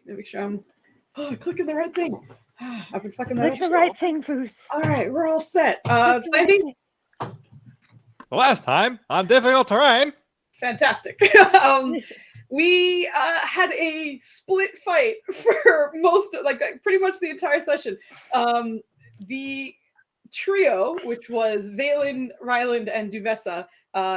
make sure I'm clicking the right thing. I've been fucking that Click up. the right thing, Foos. All right, we're all set. Click the right Sandy? thing. The last time on difficult terrain. Fantastic. We had a split fight for pretty much the entire session. The trio, which was Valen, Ryland, and Duvessa,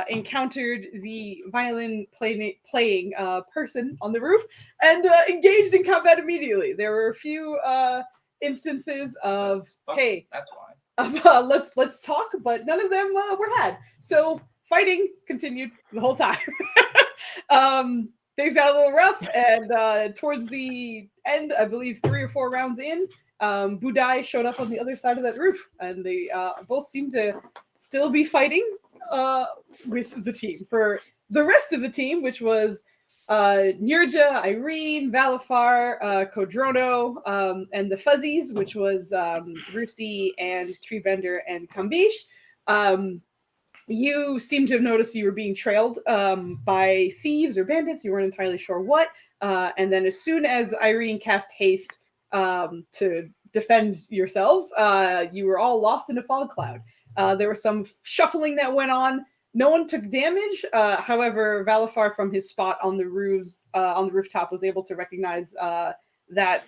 encountered the violin playing person on the roof and engaged in combat immediately. There were a few instances of, hey, That's why. let's talk, but none of them were had. So fighting continued the whole time. Things got a little rough, and towards the end, I believe 3 or 4 rounds in, Budai showed up on the other side of that roof, and they both seemed to still be fighting with the team. For the rest of the team, which was Nirja, Irene, Valafar, Kodrono, and the Fuzzies, which was Roosty and Treebender and Kambish. You seem to have noticed you were being trailed by thieves or bandits. You weren't entirely sure what. And then as soon as Irene cast haste to defend yourselves, you were all lost in a fog cloud. There was some shuffling that went on. No one took damage. However, Valafar from his spot on the roofs, on the rooftop, was able to recognize that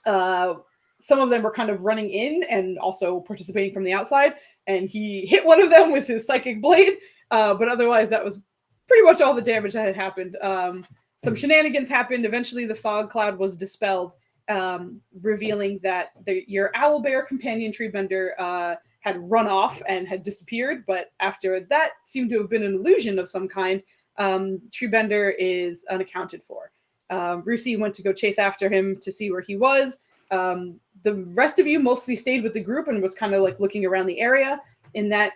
some of them were kind of running in and also participating from the outside. And he hit one of them with his psychic blade. But otherwise, that was pretty much all the damage that had happened. Some shenanigans happened. Eventually, the fog cloud was dispelled, revealing that your owlbear companion Treebender had run off and had disappeared. But after that seemed to have been an illusion of some kind, Treebender is unaccounted for. Rusi went to go chase after him to see where he was. The rest of you mostly stayed with the group and was kind of like looking around the area in that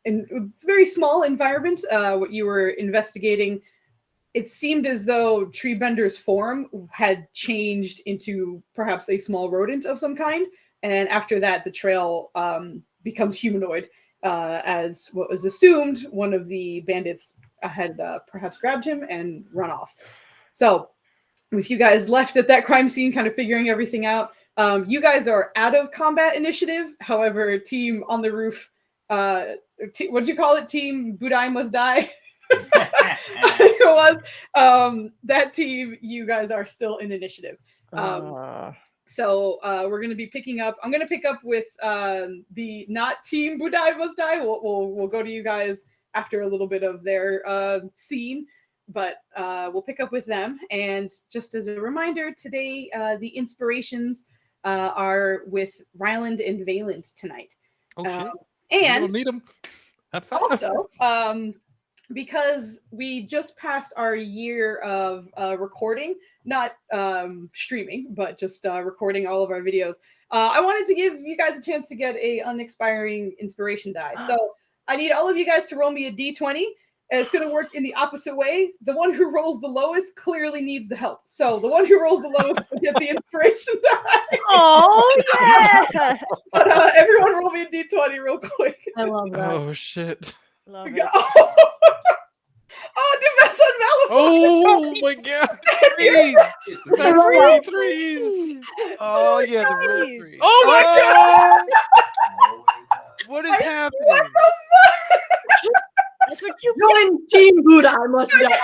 very small environment. What you were investigating, it seemed as though Treebender's form had changed into perhaps a small rodent of some kind. And after that, the trail becomes humanoid, as what was assumed one of the bandits had perhaps grabbed him and run off. So with you guys left at that crime scene, kind of figuring everything out, you guys are out of combat initiative. However, team on the roof, what'd you call it? Team Budai must die. I think it was. That team, you guys are still in initiative. So we're going to be picking up. I'm going to pick up with the not team Budai must die. We'll go to you guys after a little bit of their scene. But we'll pick up with them. And just as a reminder, today the inspirations are with Ryland and Valand tonight. Oh, shit. And we'll need them. also, because we just passed our year of recording, not streaming, but just recording all of our videos, I wanted to give you guys a chance to get a unexpiring inspiration die. So I need all of you guys to roll me a d20. And it's going to work in the opposite way. The one who rolls the lowest clearly needs the help. So the one who rolls the lowest will get the inspiration die. Oh, yeah. But everyone roll me a d20 real quick. I love that. Oh, shit. Love We it. got- Oh, Duvessa and Valafar. Oh, my God. Threes. Threes. Oh, yeah. The red three. Oh my God. What is happening? What the fuck? That's what you Join Team Buddha, I must die.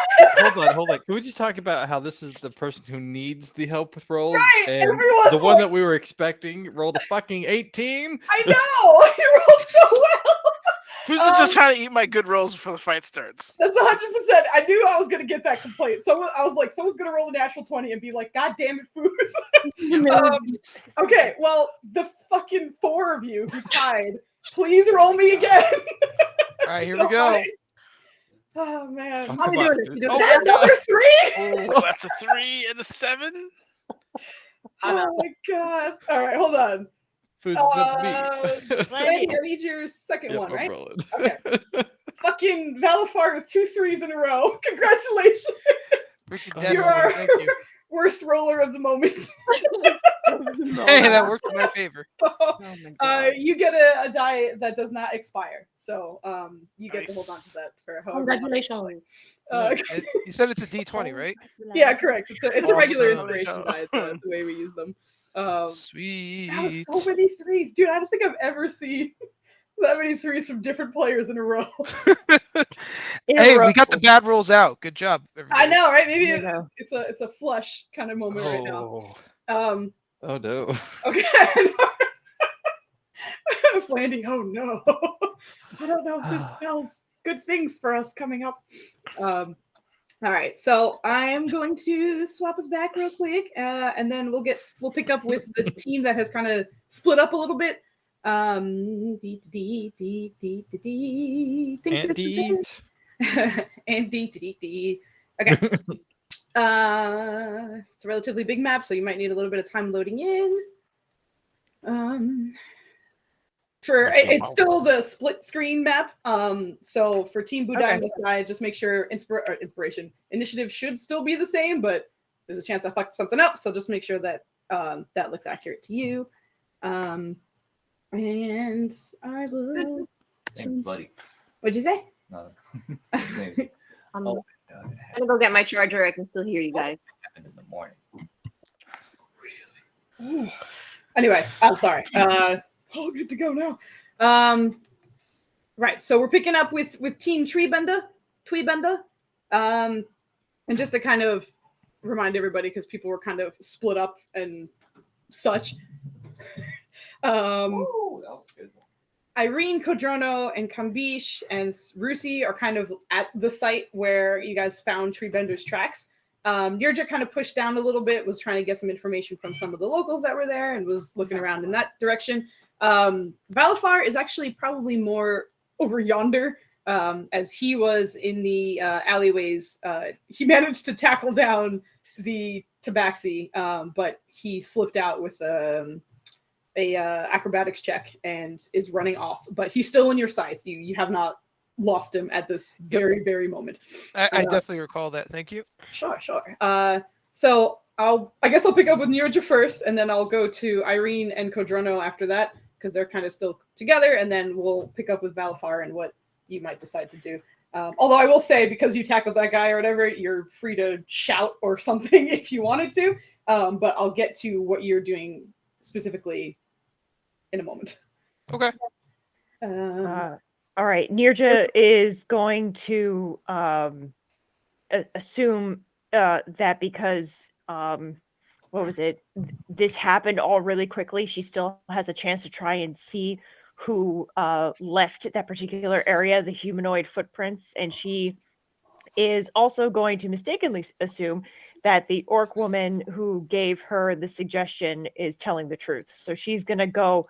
Hold on. Can we just talk about how this is the person who needs the help with rolls? Right, And everyone's the one like- that we were expecting rolled a fucking 18? I know. You rolled so well. Who's just trying to eat my good rolls before the fight starts? That's 100%. I knew I was going to get that complaint. I was like, someone's going to roll a natural 20 and be like, God damn it, Foos. Okay, well, the fucking 4 of you who tied, please roll me again. All right, here we go. Oh, man. Oh, How we come on, doing it? dude. You Oh, doing my it? God. Another 3? Oh, that's a 3 and a 7. Oh, my God. All right, hold on. Food's me. Randy, I need your second Yep, one, I'm right? rolling. Okay. Fucking Valafar with 2 3s in a row. Congratulations. Freaking You definitely, are thank you. worst roller of the moment. Hey, that worked in my favor. Oh my god. You get a die that does not expire, so you get to hold on to Nice. that for however long. Congratulations. You said it's a D20, right? Yeah, correct. It's a regular Awesome. inspiration die, the way we use them. That was Sweet. so many threes, dude. I don't think I've ever seen that many threes from different players in a row. Hey, we got the bad rolls out. Good job, I everybody. know, right? Maybe You know. it's a flush kind of moment right now. Oh no. Okay. Flandy, oh no. I don't know if this spells good things for us coming up. All right, so I am going to swap us back real quick, and then we'll pick up with the team that has kind of split up a little bit. Think And this is it. And D. Okay. It's a relatively big map, so you might need a little bit of time loading in. It's still the split screen map. So for Team Budai and Masai, just make sure initiative should still be the same, but there's a chance I fucked something up. So just make sure that that looks accurate to you. And I will. Thanks, buddy. What'd you say? Nothing. I'm Oh, gonna go get my charger. I can still hear you guys. happened in the morning. Anyway, I'm sorry. All good to go now. Right, so we're picking up with Team Treebender. And just to kind of remind everybody, because people were kind of split up and such. Oh, that was a good one. Irene, Kodrono, and Kambish and Rusi are kind of at the site where you guys found Treebender's tracks. Nirja kind of pushed down a little bit, was trying to get some information from some of the locals that were there and was looking around in that direction. Valafar is actually probably more over yonder, as he was in the alleyways. He managed to tackle down the tabaxi, but he slipped out with a acrobatics check and is running off. But he's still in your sights. You have not lost him at this very moment. I definitely recall that. Thank you. Sure. So I guess I'll pick up with Nirja first, and then I'll go to Irene and Kodrono after that, because they're kind of still together, and then we'll pick up with Valafar and what you might decide to do. Although I will say, because you tackled that guy or whatever, you're free to shout or something if you wanted to. But I'll get to what you're doing specifically in a moment. Okay. All right. Nirja is going to assume that because what was it? This happened all really quickly. She still has a chance to try and see who left that particular area, the humanoid footprints, and she is also going to mistakenly assume that the orc woman who gave her the suggestion is telling the truth. So she's going to go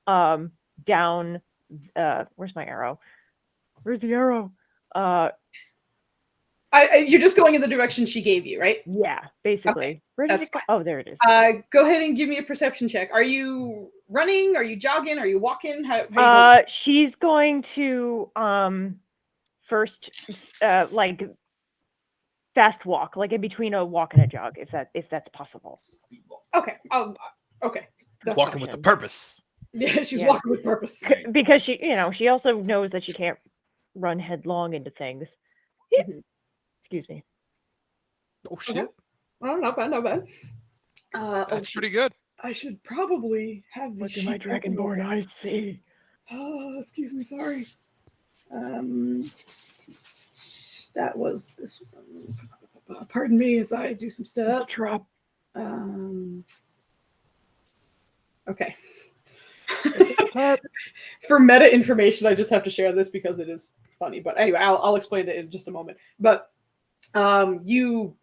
down. Where's my arrow? Where's the arrow? You're just going in the direction she gave you, right? Yeah, basically. Okay, Where did that's it go? Oh, there it is. Go ahead and give me a perception check. Are you running? Are you jogging? Are you walking? How you She's going to first like fast walk, like in between a walk and a jog, if that's possible. okay. Okay. That's Walking fine. with a purpose. Yeah, she's Yeah. walking with purpose. Because she also knows that she can't run headlong into things. Mhm. Excuse me. Oh shit. Okay. Oh, not bad. That's pretty good. I should probably have the Look at my sheets open. dragonborn eyes see. Oh, excuse me, sorry. That was this one. Pardon me as I do some It's a stuff. trap. Okay. For meta information, I just have to share this because it is funny. But anyway, I'll explain it in just a moment. But you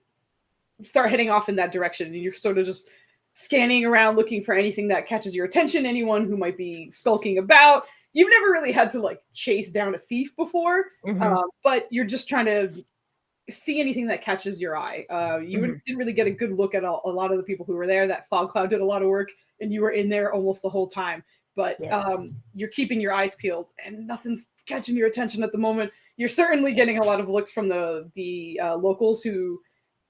start heading off in that direction, and you're sort of just scanning around looking for anything that catches your attention, anyone who might be skulking about. You've never really had to like chase down a thief before, but you're just trying to see anything that catches your eye. You didn't really get a good look at a lot of the people who were there. That fog cloud did a lot of work, and you were in there almost the whole time. But you're keeping your eyes peeled, and nothing's catching your attention at the moment. You're certainly getting a lot of looks from the locals who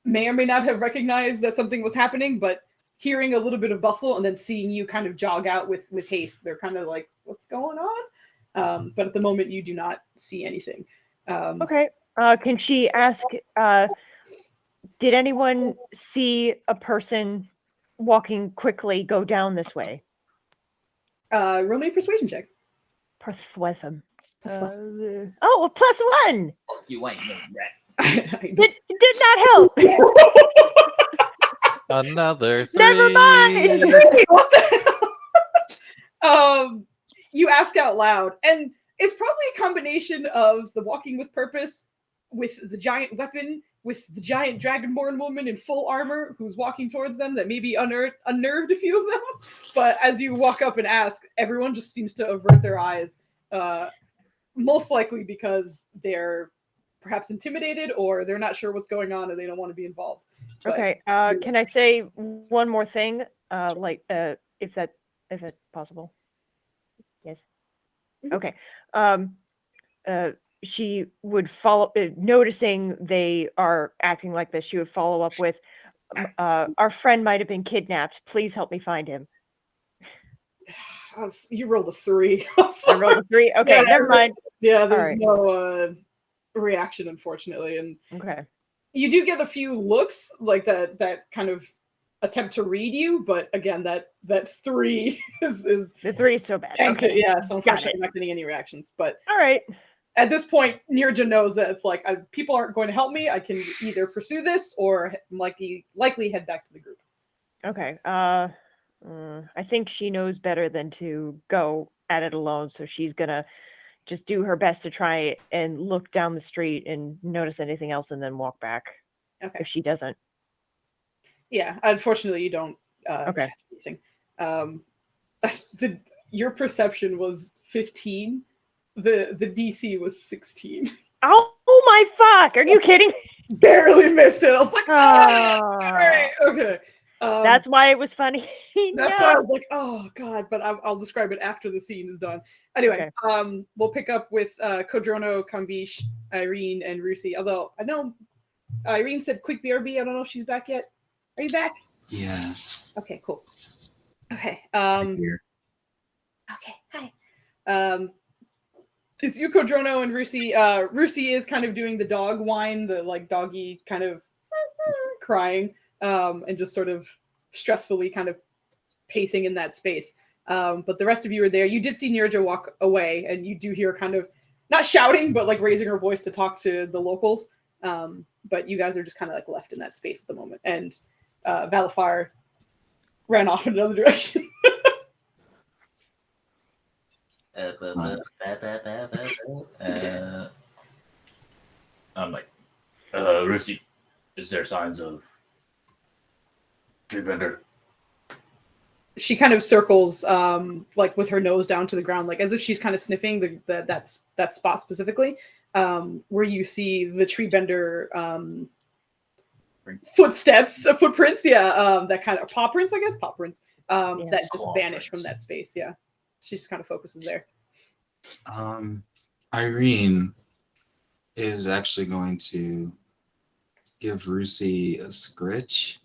may or may not have recognized that something was happening, but hearing a little bit of bustle and then seeing you kind of jog out with haste, they're kind of like, what's going on? But at the moment, you do not see anything. Okay. Can she ask, did anyone see a person walking quickly go down this way? Roll me a persuasion check. Persuasion. Persuasion. Oh, a +1! You ain't no rat. Did not help. Another 3. Never mind. What the hell? You ask out loud, and it's probably a combination of the walking with purpose, with the giant weapon, with the giant dragonborn woman in full armor who's walking towards them that maybe unnerved a few of them. But as you walk up and ask, everyone just seems to avert their eyes, most likely because they're perhaps intimidated or they're not sure what's going on and they don't want to be involved. But Okay. Can I say one more thing? If that's possible. Yes. Okay. She would follow, noticing they are acting like this. She would follow up with, "Our friend might have been kidnapped. Please help me find him." You rolled a 3. I rolled a 3. Okay, Yeah, never mind. Yeah, there's right. no reaction, unfortunately, and Okay. you do get a few looks like that kind of attempt to read you, but again, that 3 is The 3 is so bad. tanked Okay. it. Yeah, so Got unfortunately, it. you're not getting any reactions. But All right. at this point, Nirja knows that it's like people aren't going to help me. I can either pursue this or likely head back to the group. Okay. I think she knows better than to go at it alone, so she's gonna just do her best to try and look down the street and notice anything else and then walk back. Okay. If she doesn't. Yeah, unfortunately, you don't Okay. catch anything. Your perception was 15. The DC was 16. Oh my fuck! Are you kidding? Barely missed it. I was like, Oh. all right, okay. That's why it was funny. That's why I was like, oh god. But I'll describe it after the scene is done. Anyway, we'll pick up with Kodrono, Kambish, Irene, and Rusi. Although I know Irene said quick BRB. I don't know if she's back yet. Are you back? Yeah. Okay, cool. Okay. Here. Okay, hi. It's Yuko Drono and Rusi. Rusi is kind of doing the dog whine, the like doggy kind of crying, and just sort of stressfully kind of pacing in that space. But the rest of you are there. You did see Nirja walk away, and you do hear kind of not shouting, but like raising her voice to talk to the locals. But you guys are just kind of like left in that space at the moment. And Valafar ran off in another direction. I'm like, Rusty, is there signs of Treebender? She kind of circles, like with her nose down to the ground, like as if she's kind of sniffing that spot specifically, where you see the Treebender footprints, that kind of paw prints, I guess, that just vanish from that space. Yeah, she just kind of focuses there. Irene is actually going to give Rusi a scritch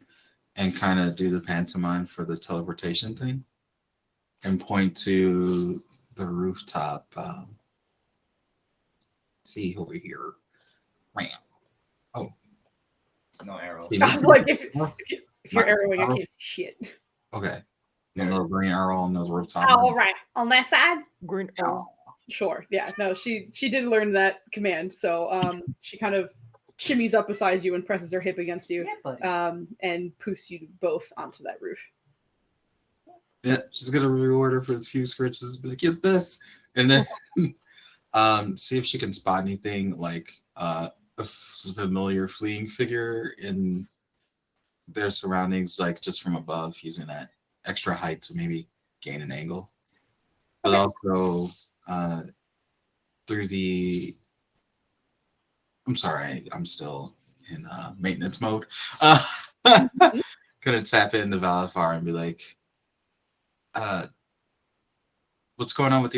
and kind of do the pantomime for the teleportation thing and point to the rooftop. See over here. Ram. Oh. No arrow. I was like, if you're arrowing, I can't see shit. Okay. A little green arrow on the rooftop. All right, on that side. Green. Sure. Yeah. No, she did learn that command. So she kind of shimmies up beside you and presses her hip against you, and poofs you both onto that roof. Yeah, she's gonna reward her for a few scratches. Be like, get this, and then see if she can spot anything like a familiar fleeing figure in their surroundings, like just from above, using that extra height to maybe gain an angle, but also through the. I'm sorry, I'm still in maintenance mode. Gonna tap into Valafar and be like, what's going on with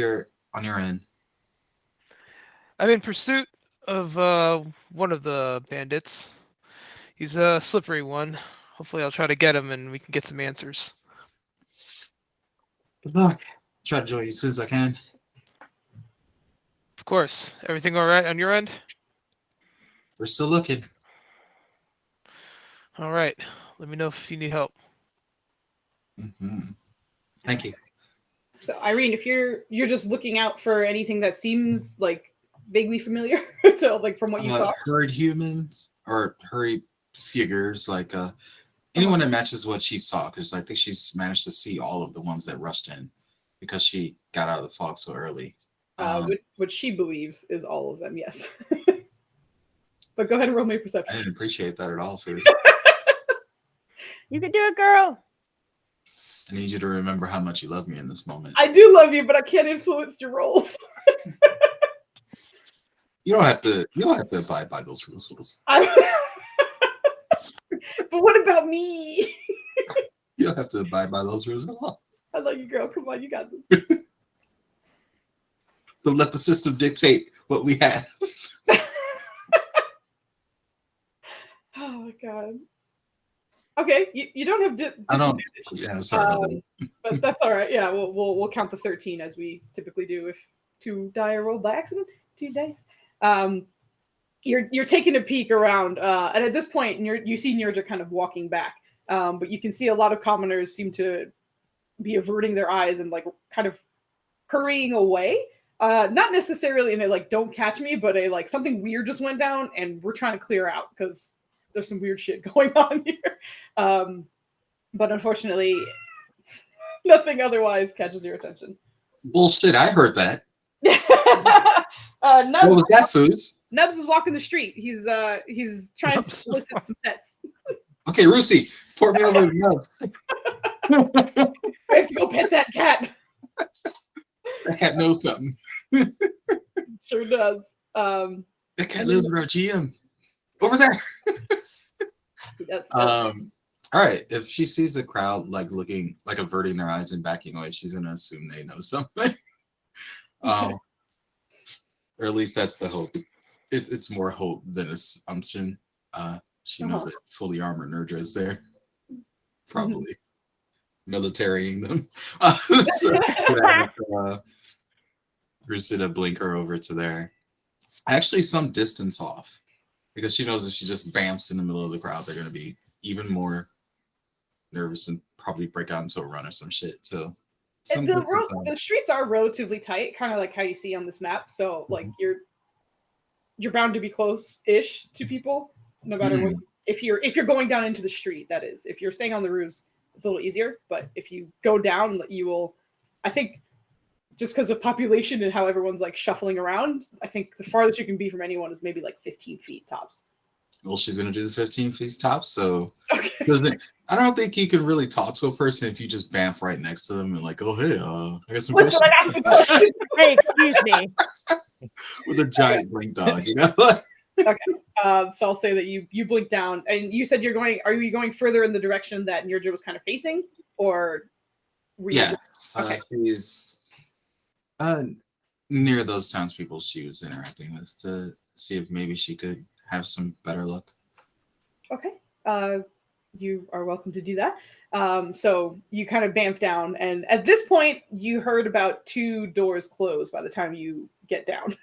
on your end? I'm in pursuit of one of the bandits. He's a slippery one. Hopefully, I'll try to get him and we can get some answers. Good luck. Try to join you as soon as I can. Of course. Everything all right on your end? We're still looking. All right. Let me know if you need help. Thank you. So Irene, if you're just looking out for anything that seems like vaguely familiar to like from what you saw. Hurried humans or hurried figures, like anyone that matches what she saw, because I think she's managed to see all of the ones that rushed in because she got out of the fog so early. What she believes is all of them, yes. But go ahead and roll my perception. I didn't appreciate that at all, Fierce. You can do it, girl. I need you to remember how much you love me in this moment. I do love you, but I can't influence your rolls. You don't have to abide by those rules. But what about me? You don't have to abide by those rules at all. I love you, girl. Come on, you got this. Don't let the system dictate what we have. Oh my god. Okay, you don't have disadvantage. Yeah, sorry. But that's all right. Yeah, we'll count the 13 as we typically do if 2 die are rolled by accident. 2 dice. You're taking a peek around, and at this point, you see Nirja kind of walking back, but you can see a lot of commoners seem to be averting their eyes and like kind of hurrying away. Not necessarily in a like "don't catch me," but a like something weird just went down, and we're trying to clear out because there's some weird shit going on here. But unfortunately, nothing otherwise catches your attention. Bullshit, I heard that. Nubs, What was that, Foos? Nubs is walking the street. He's trying to solicit some pets. Okay, Rusi, pour me over the Nubs. I have to go pet that cat. That cat knows something. Sure does. That cat lives with our GM. Over there. Yes. All right. If she sees the crowd like looking, like averting their eyes and backing away, she's gonna assume they know something. Or at least that's the hope. It's more hope than assumption. She knows that fully armored Nerdra is there. Probably militarying them. So Rusida blink her over to there. Actually, some distance off. Because she knows if she just bamps in the middle of the crowd, they're going to be even more nervous and probably break out into a run or some shit. So the streets are relatively tight, kind of like how you see on this map. So like you're bound to be close-ish to people, no matter what. If you're going down into the street, that is. If you're staying on the roofs, it's a little easier. But if you go down, you will. I think just because of population and how everyone's like shuffling around, I think the farthest you can be from anyone is maybe like 15 feet tops. Well, she's going to do the 15 feet tops. So Okay. I don't think you can really talk to a person if you just bamf right next to them and like, oh, hey, I got some Listen, I got some questions. Hey, excuse me. with a giant blink dog, you know? So I'll say that you blink down, and you said are you going further in the direction that Nirja was kind of facing, or were you okay. She's near those townspeople she was interacting with to see if maybe she could have some better luck. Okay. You are welcome to do that. So you kind of bamf down, and at this point, you heard about 2 doors close by the time you get down.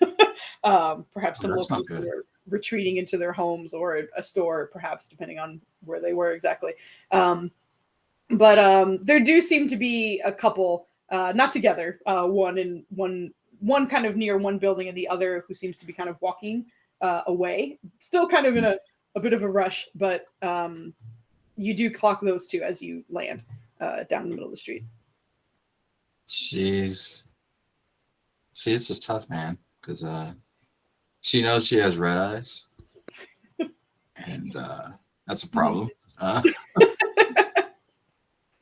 Perhaps some locals were retreating into their homes or a store, perhaps, depending on where they were exactly. But there do seem to be a couple, not together, one kind of near one building and the other who seems to be kind of walking away, still kind of in a bit of a rush, but you do clock those 2 as you land down in the middle of the street. It's just tough, man, because she knows she has red eyes, and that's a problem.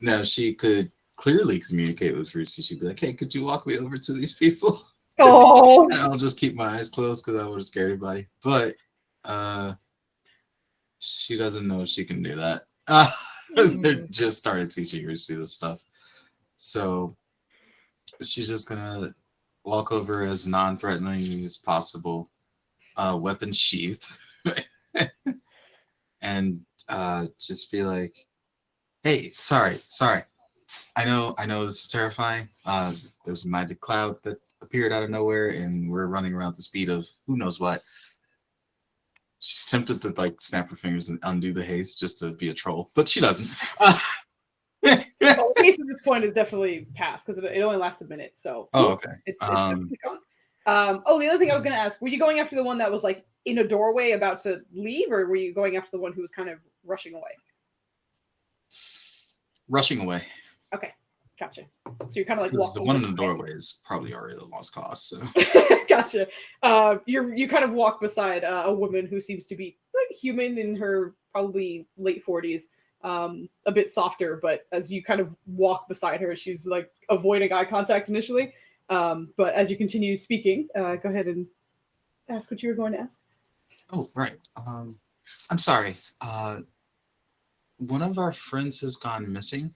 Now, she could clearly communicate with Rusi. She'd be like, hey, could you walk me over to these people? Oh, And I'll just keep my eyes closed because I would have scared everybody. But she doesn't know she can do that. They just started teaching Rusi this stuff. So she's just going to walk over as non-threatening as possible, weapon sheath. and just be like, "Hey, sorry. I know this is terrifying. There's a magic cloud that appeared out of nowhere, and we're running around at the speed of who knows what." She's tempted to like snap her fingers and undo the haste just to be a troll, but she doesn't. Well, the case at this point is definitely past because it only lasts a minute, so Oh, okay. it's definitely gone. Oh, the other thing I was going to ask: were you going after the one that was like in a doorway about to leave, or were you going after the one who was kind of rushing away? Rushing away. Okay, gotcha. So you're kind of like Because the walking one in the beside- doorway is probably already a lost cause. So Gotcha. You kind of walk beside a woman who seems to be like human in her probably late 40s, a bit softer, but as you kind of walk beside her, she's like avoiding eye contact initially. But as you continue speaking, go ahead and ask what you were going to ask. oh right. I'm sorry. One of our friends has gone missing.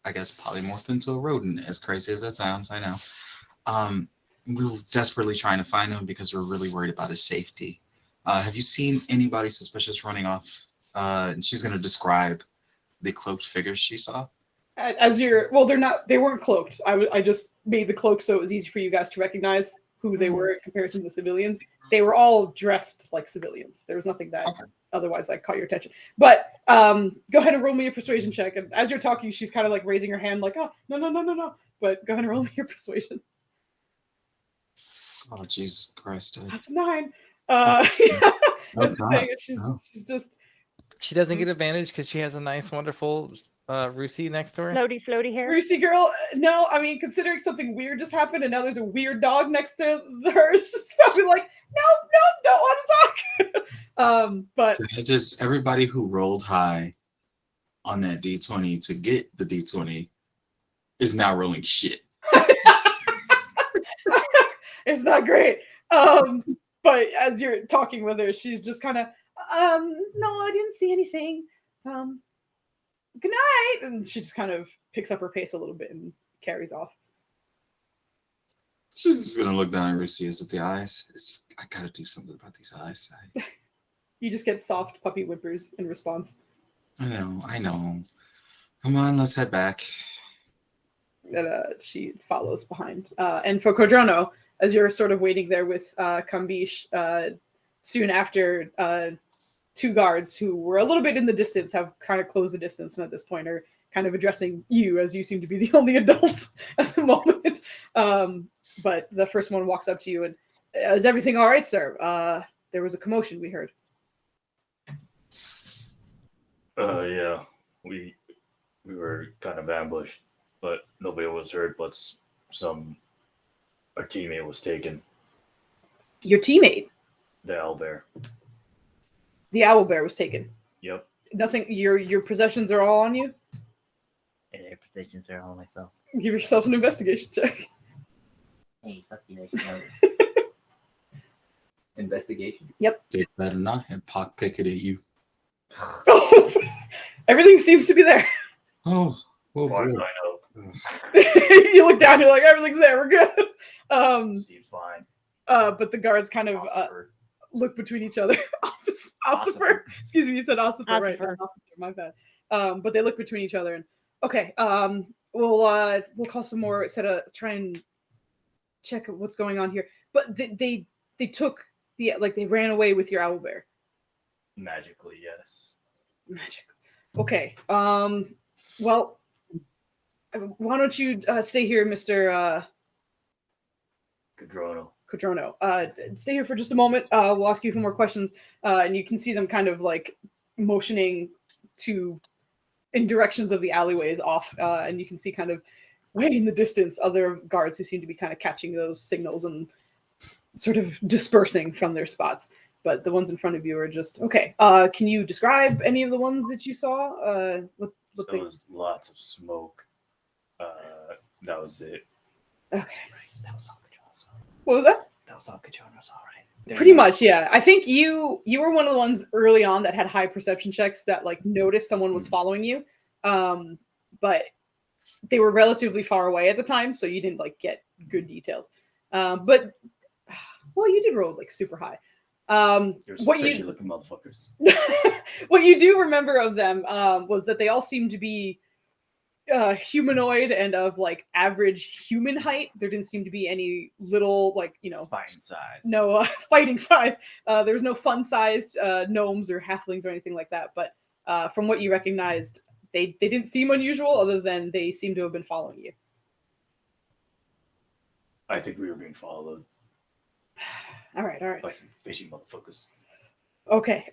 I guess polymorphed into a rodent, as crazy as that sounds, I know. We were desperately trying to find him because we're really worried about his safety. Have you seen anybody suspicious running off? And she's going to describe the cloaked figures she saw. As you're, well, they weren't cloaked. I just made the cloak so it was easy for you guys to recognize who they were in comparison to the civilians. They were all dressed like civilians. There was nothing that otherwise like caught your attention. But go ahead and roll me a persuasion check. And as you're talking, she's kind of like raising her hand, like, "Oh, no." But go ahead and roll me your persuasion. Oh, Jesus Christ. That's 9. Yeah. That's not. She's just. She doesn't get advantage because she has a nice, wonderful Rusi next to her. Floaty hair. Rusey girl, no, I mean, considering something weird just happened and now there's a weird dog next to her, she's probably like, nope, don't want to talk. But Everybody who rolled high on that D20 to get the D20 is now rolling shit. it's not great. But as you're talking with her, she's just kind of, no, I didn't see anything. Good night. And she just kind of picks up her pace a little bit and carries off. She's just gonna look down at Rusi. Is it the eyes? I gotta do something about these eyes. You just get soft puppy whimpers in response. I know. Come on, let's head back. And she follows behind. And for Codrono, as you're sort of waiting there with Kambish, soon after, 2 guards who were a little bit in the distance have kind of closed the distance, and at this point are kind of addressing you as you seem to be the only adults at the moment. But the first one walks up to you and, is everything all right, sir? There was a commotion we heard. Yeah, we were kind of ambushed, but nobody was hurt. But our teammate was taken. Your teammate, The owlbear. the owlbear, was taken. Yep. Nothing. Your possessions are all on you. And their positions are on myself. Give yourself an investigation check. Hey, fuck you, I should know this. Investigation. They better not have pock picketed at you. Everything seems to be there. Oh, As far as boy. I know, You look down. You're like, everything's there. We're good. seemed fine. But the guards kind of Ossifer. look between each other. Ossifer. Excuse me, you said Ossifer, right? Ossifer. Not Ossifer, my bad. But they look between each other and okay. We'll call some more. Try and check what's going on here. But they took they ran away with your owlbear. Magically, yes. Magic. Okay. Well, why don't you stay here, Mr. Cadrono. Codrono. Stay here for just a moment. We'll ask you a few more questions, and you can see them kind of like motioning in directions of the alleyways off, and you can see kind of way in the distance other guards who seem to be kind of catching those signals and sort of dispersing from their spots. But the ones in front of you are just okay. Can you describe any of the ones that you saw? What There was lots of smoke. That was it. Okay. That was all Cajonos. What was that? That was all Cajonos, all right. Pretty much, yeah. I think you were one of the ones early on that had high perception checks that like noticed someone was following you, but they were relatively far away at the time, so you didn't like get good details. But well, you did roll like super high. You're What fishy you looking motherfuckers. what you do remember of them was that they all seem to be humanoid and of like average human height. There didn't seem to be any little like Fighting size. no fighting size. There was no fun-sized gnomes or halflings or anything like that. But from what you recognized, they didn't seem unusual, other than they seem to have been following you. I think we were being followed All right. by some fishy motherfuckers. Okay.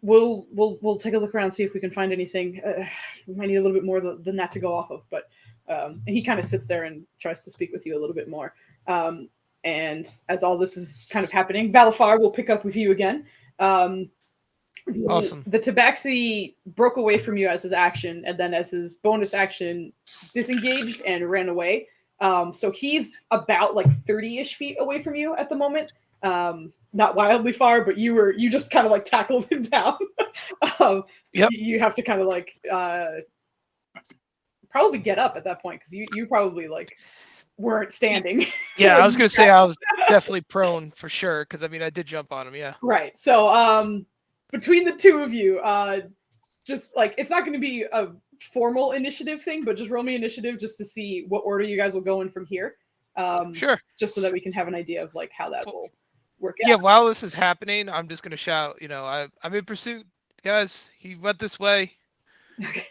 We'll take a look around, see if we can find anything. We might need a little bit more than that to go off of, but and he kind of sits there and tries to speak with you a little bit more. And as all this is kind of happening, Valafar will pick up with you again. Awesome. The Tabaxi broke away from you as his action, and then as his bonus action, disengaged and ran away. So he's about like 30-ish feet away from you at the moment. Not wildly far, but you just kind of like tackled him down. Yep. You have to kind of like probably get up at that point, because you probably like weren't standing. Yeah, I was gonna say I was definitely prone for sure, because I mean I did jump on him. Yeah. Right. So between the two of you, just like, it's not going to be a formal initiative thing, but just roll me initiative just to see what order you guys will go in from here. Sure. Just so that we can have an idea of like how that will work Yeah, out. while this is happening, I'm just gonna shout, I'm in pursuit, guys. He went this way. Okay.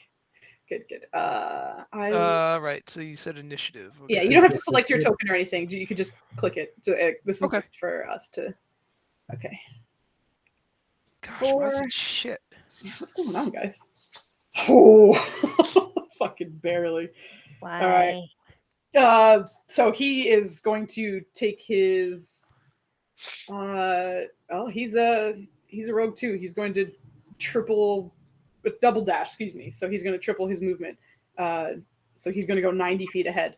Good. Right. So you said initiative. Yeah, Okay. you don't have to select your token or anything. You could just click it. This is Okay. just for us to. Okay. Gosh, why is Four. it shit? Yeah, what's going on, guys? Oh, fucking barely. Why? right. So he is going to take his. He's a rogue too. He's going to double dash. Excuse me. So he's going to triple his movement. So he's going to go 90 feet ahead.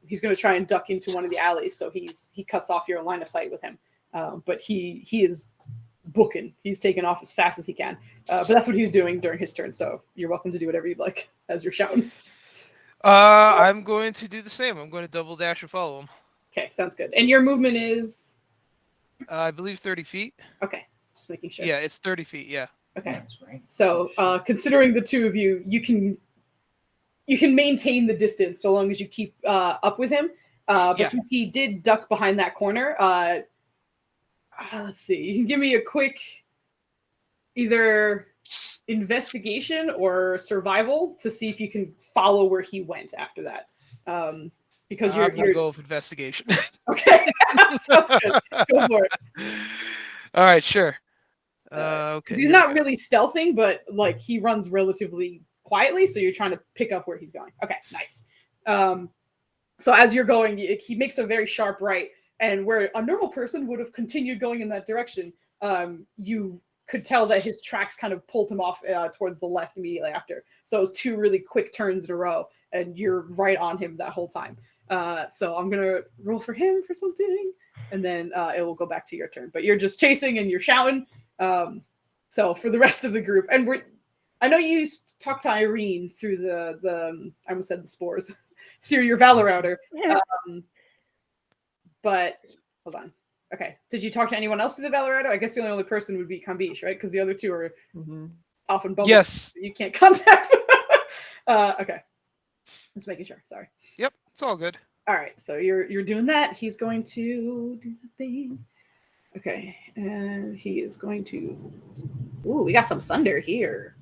He's going to try and duck into one of the alleys. So he cuts off your line of sight with him. But he is booking. He's taking off as fast as he can. But that's what he's doing during his turn. So you're welcome to do whatever you'd like as you're shouting. I'm going to do the same. I'm going to double dash and follow him. Okay, sounds good. And your movement is I believe 30 feet. okay. Just making sure. Yeah, it's 30 feet. Yeah. Okay. That's right. So considering the two of you, you can maintain the distance so long as you keep up with him. But Yeah. since he did duck behind that corner, let's see. You can give me a quick either investigation or survival to see if you can follow where he went after that. Because I'm gonna go with investigation. okay. Sounds good. Go for it. All right, sure. 'Cause Okay. he's here not we go. really stealthing, but like he runs relatively quietly, so you're trying to pick up where he's going. Okay, nice. So as you're going, he makes a very sharp right, and where a normal person would have continued going in that direction, you could tell that his tracks kind of pulled him off towards the left immediately after. So it was two really quick turns in a row, and you're right on him that whole time. So I'm gonna roll for him for something, and then it will go back to your turn. But you're just chasing and you're shouting. So for the rest of the group, and I know you talked to Irene through the I almost said the spores through your Valor Router. But hold on. Okay. Did you talk to anyone else through the Valor Router? I guess the only other person would be Kambish, right? Because the other two are off in bubbles. Yes. You can't contact. Okay. Just making sure. Sorry. Yep. It's all good. All right. So you're doing that. He's going to do the thing. Okay. And he is going to. Ooh, we got some thunder here.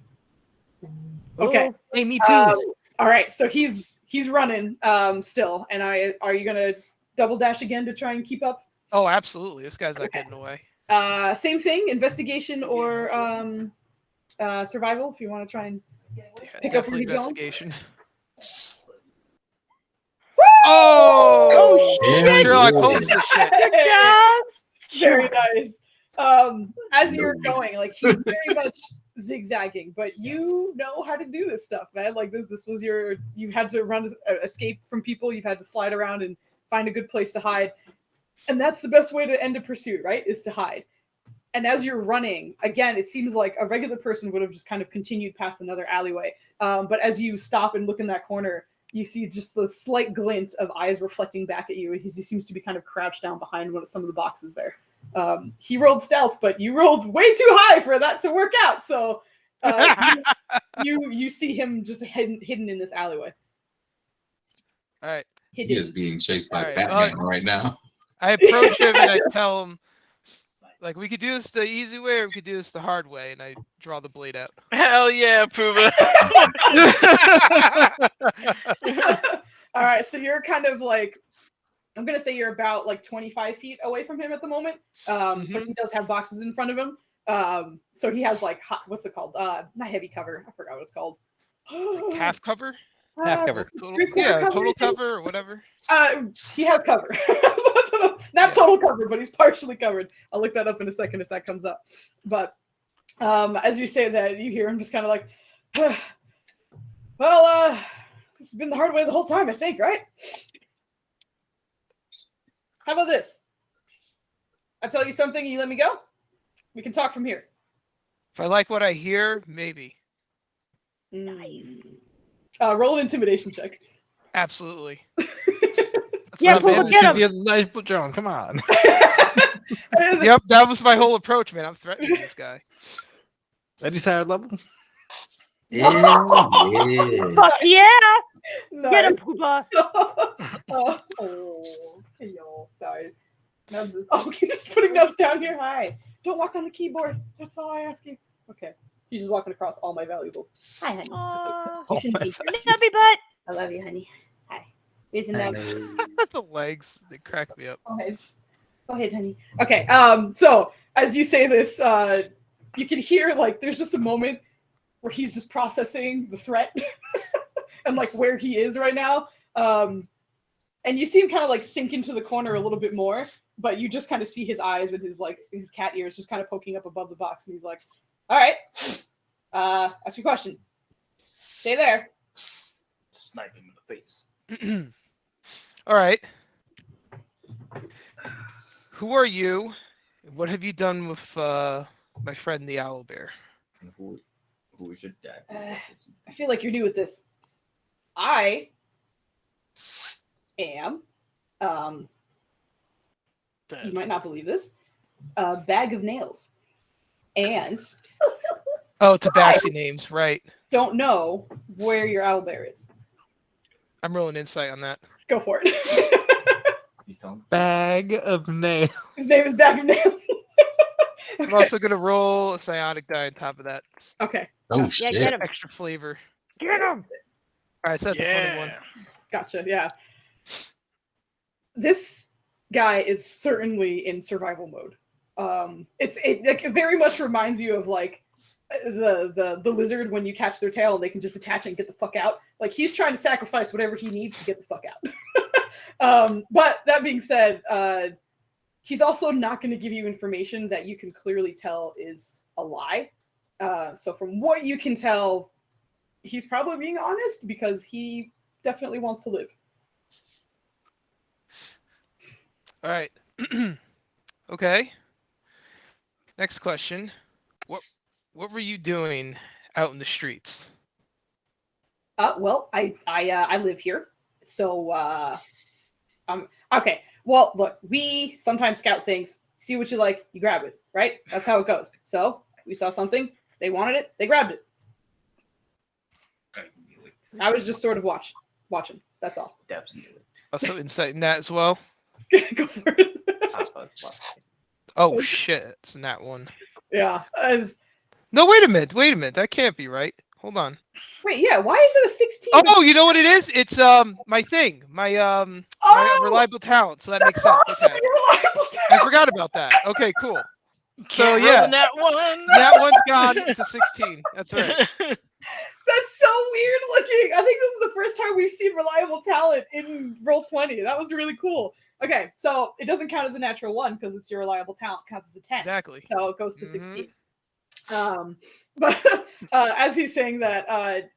Okay. Hey, me too. All right. So he's running still. And are you gonna double dash again to try and keep up? Oh, absolutely. This guy's not Okay. getting away. Same thing. Investigation or survival if you want to try and Yeah, pick up where definitely he's going. investigation. Oh, shit! Sherlock Whoa. Holmes this shit. Very nice. As you're going, like he's very much zigzagging, but you know how to do this stuff, man. Like this was you had to run, escape from people. You've had to slide around and find a good place to hide, and that's the best way to end a pursuit, right? Is to hide. And as you're running, again, it seems like a regular person would have just kind of continued past another alleyway. But as you stop and look in that corner, you see just the slight glint of eyes reflecting back at you. He seems to be kind of crouched down behind some of the boxes there. He rolled stealth, but you rolled way too high for that to work out. So you see him just hidden in this alleyway. All right. He is being chased by Alright, Batman right now. I approach him and I tell him, like, we could do this the easy way or we could do this the hard way, and I draw the blade out. Hell yeah, Puba. All right, so you're kind of like, I'm gonna say you're about like 25 feet away from him at the moment. But he does have boxes in front of him. So he has like what's it called? Not heavy cover. I forgot what it's called. Like half cover? Half cover. Total cover or whatever. He has cover. Not total cover, but he's partially covered. I'll look that up in a second if that comes up. But as you say that, you hear him just kind of like, well, this has been the hard way the whole time, I think, right? How about this? I tell you something, you let me go? We can talk from here. If I like what I hear, maybe. Nice. Roll an intimidation check. Absolutely. Yeah, Pooba, get him. Nice put John. Come on. Yep, that was my whole approach, man. I'm threatening this guy. At least higher level. Yeah. Fuck yeah! Nice. Get him, Pooba. Hey, yo, sorry. Nubs is. Oh, you're just putting Nubs down here. Hi. Don't walk on the keyboard. That's all I ask you. Okay. He's just walking across all my valuables. Hi, honey. Aw. You shouldn't be. Nubby butt. I love you, honey. Hi. Here's your nub. The legs, they crack me up. Go ahead, honey. Okay. So as you say this, you can hear like there's just a moment where he's just processing the threat and like where he is right now. And you see him kind of like sink into the corner a little bit more, but you just kind of see his eyes and his cat ears just kind of poking up above the box, and he's like, "All right, ask your question. Stay there." Snipe him in the face. All right. Who are you? What have you done with my friend the owl bear? And who is your dad? I feel like you're new with this. I am, you might not believe this, a bag of nails. And Oh, Tabaxi names, right. don't know where your owl bear is. I'm rolling insight on that. Go for it. You sound Bag of nails. His name is Bag of Nails. I'm also gonna roll a psionic die on top of that. Okay. Oh Yeah, shit. get him. Extra flavor. Get him. Alright, so that's a 21. Yeah. Gotcha. Yeah. This guy is certainly in survival mode. It very much reminds you of like the lizard when you catch their tail and they can just attach it and get the fuck out. Like he's trying to sacrifice whatever he needs to get the fuck out. But that being said, he's also not going to give you information that you can clearly tell is a lie. So from what you can tell, he's probably being honest because he definitely wants to live. All right. Okay. Next question. What were you doing out in the streets? Well, I live here, so okay. Well, look, we sometimes scout things, see what you like, you grab it, right? That's how it goes. So we saw something, they wanted it, they grabbed it. I knew it. I was just sort of watching. That's all. Debs knew it. Also insight in that as well. Go for it. Papa's watching. Oh shit, it's in that one. Yeah. No, wait a minute. That can't be right. Hold on. Wait, yeah. Why is it a 16? Oh, you know what it is? It's my thing. My my reliable talent. So that makes sense. Awesome, Okay. reliable I forgot about that. Okay, cool. So Can't yeah, ruin that one. that one's gone. It's a 16. That's right. That's so weird looking. I think this is the first time we've seen reliable talent in Roll20. That was really cool. Okay, so it doesn't count as a natural 1 because it's your reliable talent. It counts as a 10. Exactly. So it goes to 16. But as he's saying that,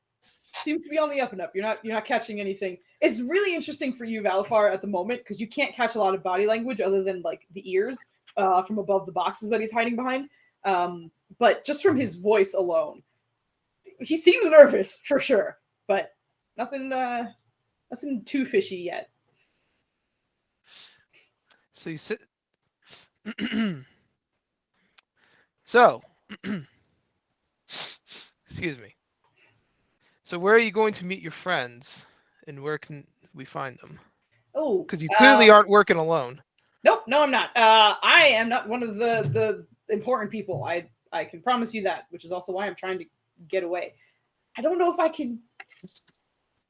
seems to be on the up and up. You're not catching anything. It's really interesting for you, Valafar, at the moment because you can't catch a lot of body language other than like the ears from above the boxes that he's hiding behind. But just from his voice alone, he seems nervous for sure. But nothing too fishy yet. So you sit. So, excuse me. So where are you going to meet your friends, and where can we find them? Oh, Because you clearly aren't working alone. nope, no, I'm not. I am not one of the important people. I can promise you that, which is also why I'm trying to get away. I don't know if I can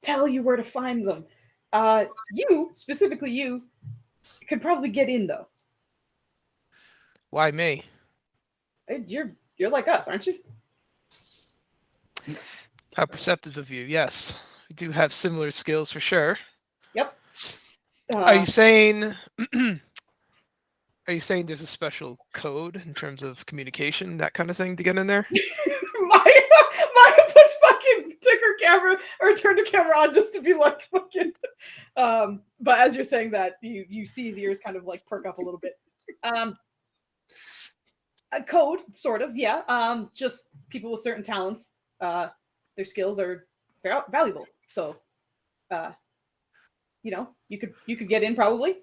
tell you where to find them. You, specifically you, could probably get in though. Why me? You're like us, aren't you? How perceptive of you. Yes, we do have similar skills for sure. Yep. Are you saying? Are you saying there's a special code in terms of communication, that kind of thing, to get in there? Maya put fucking ticker camera or turned the camera on just to be like fucking. But as you're saying that, you see his ears kind of like perk up a little bit. A code, sort of, yeah. Just people with certain talents, their skills are valuable. So, you know, you could get in probably.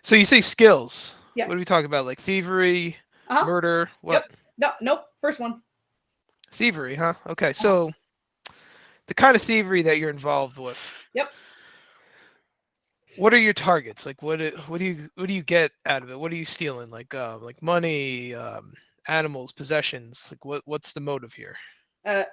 So you say skills. Yes. What are we talking about? Like thievery, murder? What? Yep. Nope. First one. Thievery, huh? Okay, so the kind of thievery that you're involved with. Yep. What are your targets? Like, what do you get out of it? What are you stealing? Like money, animals, possessions. Like, what's the motive here? Well,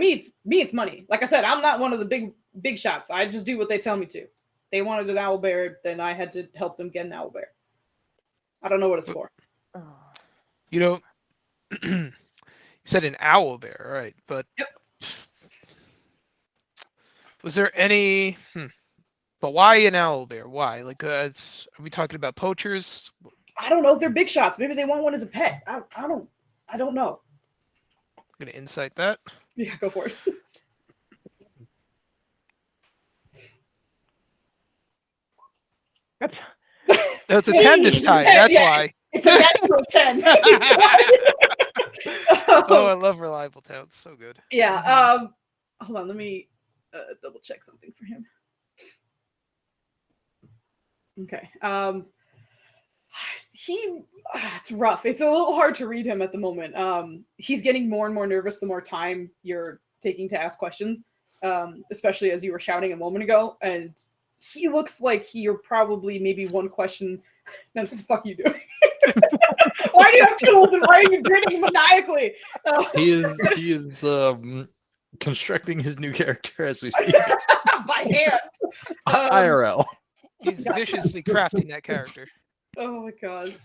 it's money. Like I said, I'm not one of the big shots. I just do what they tell me to. They wanted an owl bear, then I had to help them get an owl bear. I don't know what it's for. You don't. You said an owl bear, right? But yep. Was there any? But why an owl bear? Why? Like, are we talking about poachers? I don't know if they're big shots. Maybe they want one as a pet. I don't know. I'm gonna insight that. Yeah, go for it. No, it's a 10 this time. That's why. It's a natural 10. Oh, I love reliable talents. So good. Yeah. Hold on. Let me double check something for him. Okay. It's rough. It's a little hard to read him at the moment. He's getting more and more nervous the more time you're taking to ask questions, especially as you were shouting a moment ago. And he looks like you're probably maybe one question. What the fuck are you doing? Why do you have tools and why are you grinning maniacally? He is constructing his new character as we speak. By hand. IRL. He's viciously crafting that character. Oh my god.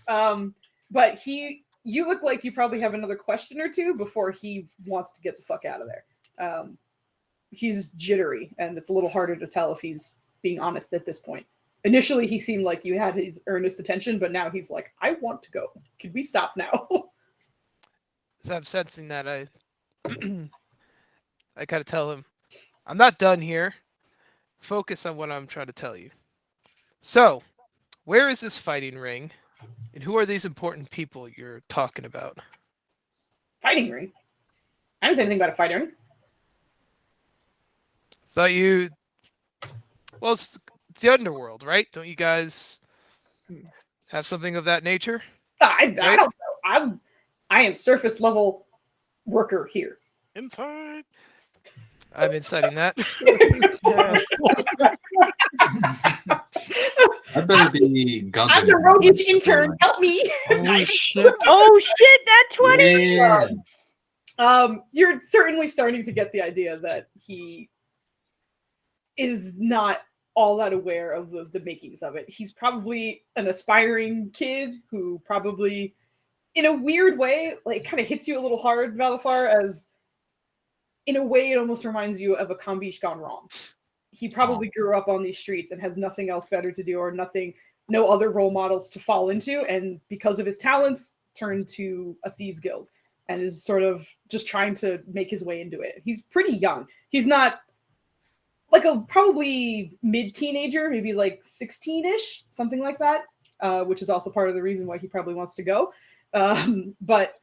But you look like you probably have another question or two before he wants to get the fuck out of there. He's jittery, and it's a little harder to tell if he's being honest at this point. Initially, he seemed like you had his earnest attention, but now he's like, I want to go. Can we stop now? So I'm sensing that I gotta tell him, I'm not done here. Focus on what I'm trying to tell you. So, where is this fighting ring? And who are these important people you're talking about? Fighting ring? I didn't say anything about a fighting ring. Thought you... Well, it's the underworld, right? Don't you guys have something of that nature? I don't know. I am surface level worker here. Inside. I've been studying that. I better be gunking. I'm the roguish intern. Help me. Oh shit, that 20. Yeah. You're certainly starting to get the idea that he is not all that aware of the makings of it. He's probably an aspiring kid who probably, in a weird way, like kind of hits you a little hard, Valafar, as in a way it almost reminds you of a Kambish gone wrong. He probably grew up on these streets and has nothing else better to do or no other role models to fall into, and because of his talents, turned to a thieves guild and is sort of just trying to make his way into it. He's pretty young. He's not like a probably mid-teenager, maybe like 16-ish, something like that, which is also part of the reason why he probably wants to go. But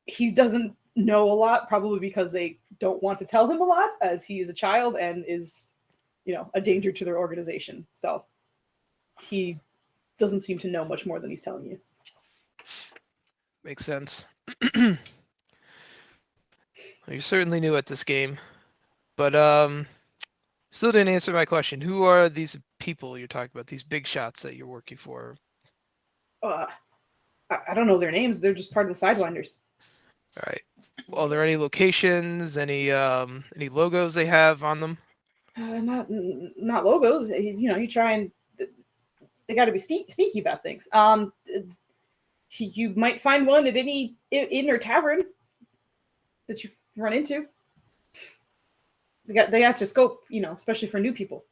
he doesn't know a lot, probably because they don't want to tell him a lot, as he is a child and is, a danger to their organization. So he doesn't seem to know much more than he's telling you. Makes sense. You're certainly new at this game, but still didn't answer my question. Who are these people you're talking about? These big shots that you're working for? I don't know their names. They're just part of the Sidewinders. All right. Well, are there any locations, any logos they have on them? Not logos. You try and they got to be sneaky about things. You might find one at any inn or tavern that you run into. They have to scope, especially for new people.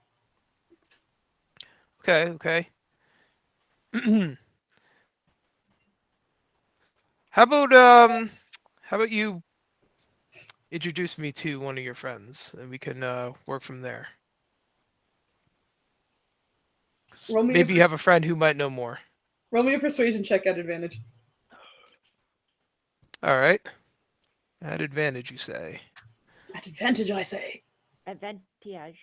Okay. How about you introduce me to one of your friends, and we can work from there. Maybe you have a friend who might know more. Roll me a persuasion check at advantage. All right. At advantage, you say. At advantage, I say. Advantage.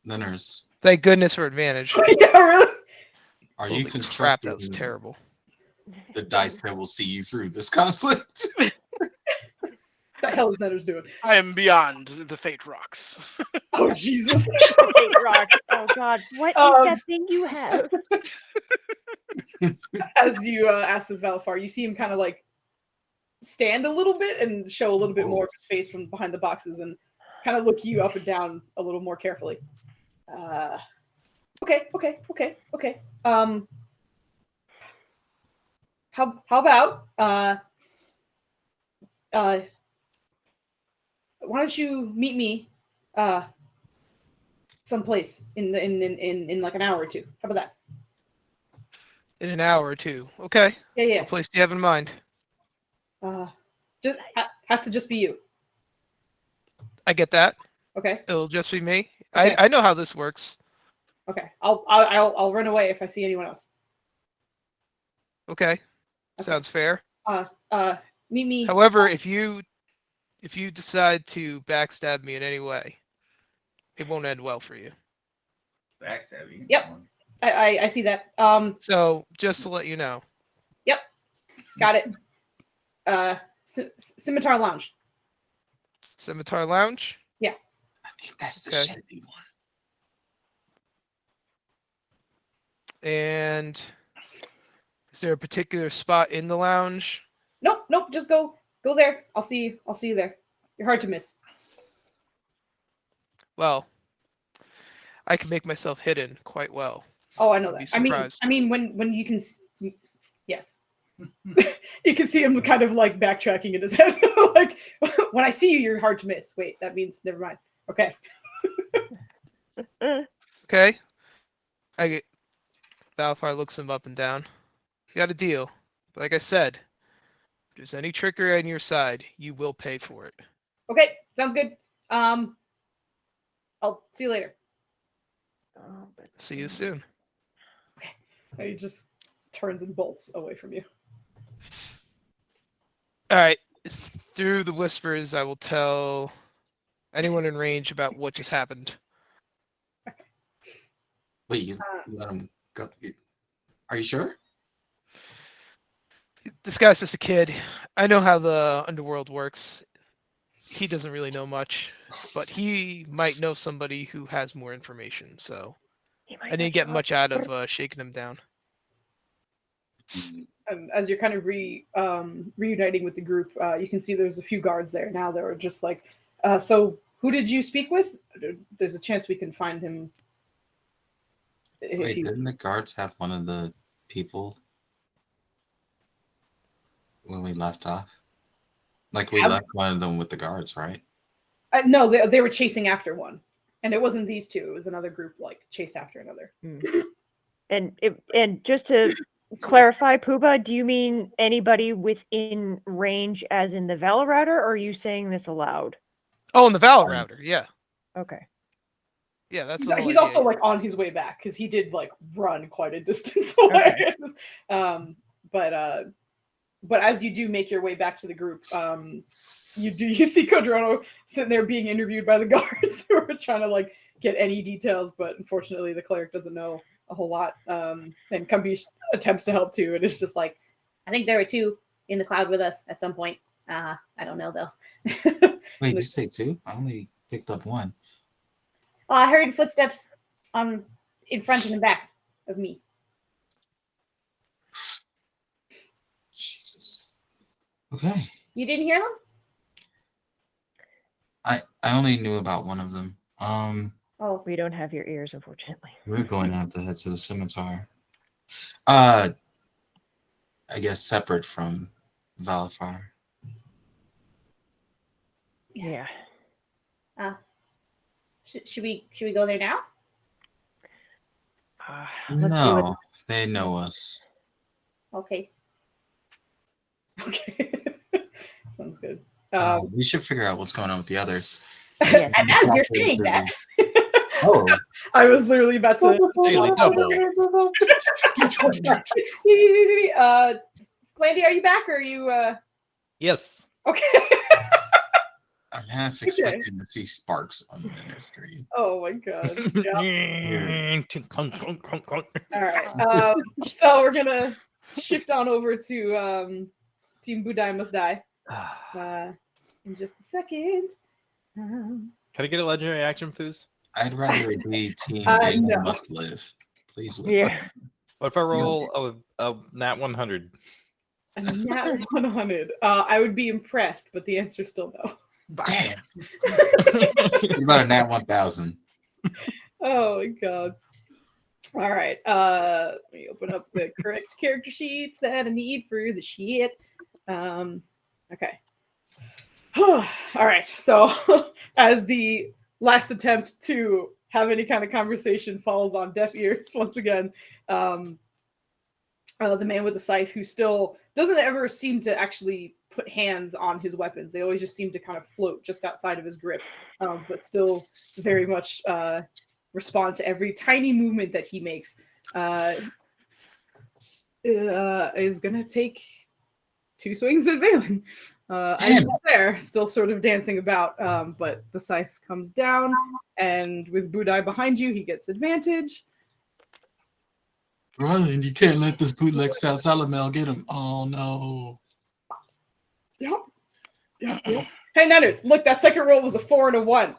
Nanners, Thank goodness for advantage. Yeah, really? are Holy you crap, constructing that was terrible. the dice that will see you through this conflict? What the hell is Netters doing? I am beyond the fate rocks. Oh, Jesus. Fate rock. Oh God, what is that thing you have? As you ask this Valfar, you see him kind of like stand a little bit and show a little bit more of his face from behind the boxes and kind of look you up and down a little more carefully. Okay. How about why don't you meet me someplace in like an hour or two? How about that? In an hour or two. Okay. Yeah. What place do you have in mind? Just has to just be you. I get that. Okay. It'll just be me. Okay. I know how this works. Okay. I'll run away if I see anyone else. Okay. Sounds fair. Meet me. However, if you decide to backstab me in any way, it won't end well for you. Backstabbing. Yep. I see that. So just to let you know. Yep. Got it. Scimitar Lounge. Scimitar Lounge? Yeah. I think that's the Okay. shitty one. And is there a particular spot in the lounge? Nope. Just go there. I'll see you there. You're hard to miss. Well, I can make myself hidden quite well. Oh, I know You'll be that. surprised. I mean, when you can, yes, you can see him kind of like backtracking in his head. Like, when I see you, you're hard to miss. Wait, that means never mind. Okay. Okay. Valfar looks him up and down. You got a deal. But like I said, if there's any trickery on your side, you will pay for it. Okay, sounds good. I'll see you later. See you soon. He just turns and bolts away from you. All right. Through the whispers, I will tell anyone in range about what just happened. Wait, you let him go? Are you sure? This guy's just a kid. I know how the underworld works. He doesn't really know much, but he might know somebody who has more information. So I didn't get much out of shaking him down. As you're kind of reuniting with the group, you can see there's a few guards there now that are just like, so who did you speak with? There's a chance we can find him. Wait, didn't the guards have one of the people when we left off? Like we left one of them with the guards, right? No, they were chasing after one, and it wasn't these two. It was another group like chased after another. And just to clarify, Pooba, do you mean anybody within range, as in the Valor Router, or are you saying this aloud? Oh, and the Valor Router, yeah. Okay. Yeah, that's He's also like on his way back because he did like run quite a distance away. Okay. But as you do make your way back to the group, you see Codrono sitting there being interviewed by the guards who are trying to like get any details, but unfortunately the cleric doesn't know a whole lot. And Cumby attempts to help too, and it's just like, I think there were 2 in the cloud with us at some point. I don't know though. Wait, did you say 2? I only picked up 1. Oh, I heard footsteps in front and in back of me. Jesus. Okay. You didn't hear them? I only knew about one of them. Oh, We don't have your ears, unfortunately. We're going to have to head to the scimitar. I guess separate from Valifar. Yeah. should we go there now? Let's see what. No, they know us. Okay. Okay. Sounds good. We should figure out what's going on with the others. Yes. And as you're saying that, Oh, I was literally about to. Daily double. Glandy, are you back or are you Yes. okay? I'm half expecting to see sparks on the screen. Oh my god. Yeah. Clunk, clunk, clunk, clunk. All right. So we're gonna shift on over to Team Budai Must Die in just a second. Can I get a legendary action, Foos? I'd rather be Team They no. Must Live. Please live. Yeah. What if I roll a nat 100? A nat 100. I would be impressed, but the answer's still no. Damn. What about a nat 1000? Oh my god. All right. Let me open up the correct character sheets that I need for the shit. Okay. All right. So as the last attempt to have any kind of conversation falls on deaf ears once again, the man with the scythe, who still doesn't ever seem to actually put hands on his weapons. They always just seem to kind of float just outside of his grip, but still very much respond to every tiny movement that he makes. Is gonna take 2 swings at Valen. I'm not there, still sort of dancing about, but the scythe comes down, and with Budai behind you, he gets advantage. Ryland, you can't let this bootleg South Salamel get him. Oh no. Yep. Hey, Nanners, look, that second roll was a 4 and a 1.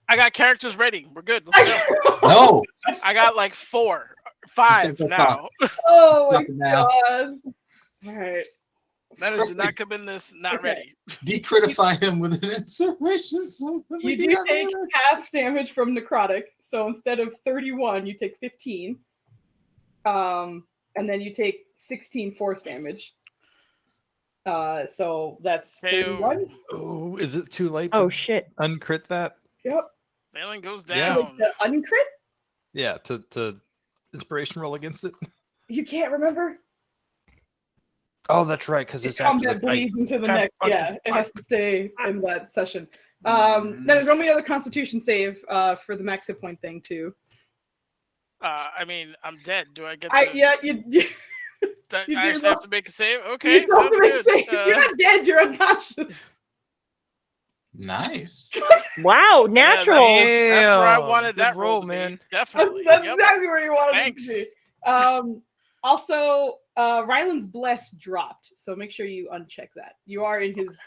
I got characters ready. We're good. Let's go. No. I got like 4, 5 now. Oh my Nothing now. god. All right. That is not come in this not Okay. ready. Decritify him with an inspiration. You do take half damage from necrotic, so instead of 31, you take 15. And then you take 16 force damage. So that's 31. Oh, is it too late? Oh to shit. uncrit that? Yep. Valen goes Yeah. down. The uncrit? Yeah, to inspiration roll against it. You can't remember? Oh, that's right, because It's it's after combat the fight. bleeds into the God, next. fucking Yeah, it has to stay in that session. Then roll me another Constitution save for the max hit point thing too. I mean, I'm dead. Do I get? You I do actually though. have to make a save. Okay, you still have sounds to make good. save. You're not dead. You're unconscious. Nice. Wow, yeah, natural. that's where I wanted Good that roll roll, to man. be. Definitely. That's Yep. exactly where you wanted Thanks. it to be. Also, Ryland's bless dropped, so make sure you uncheck that. You are in his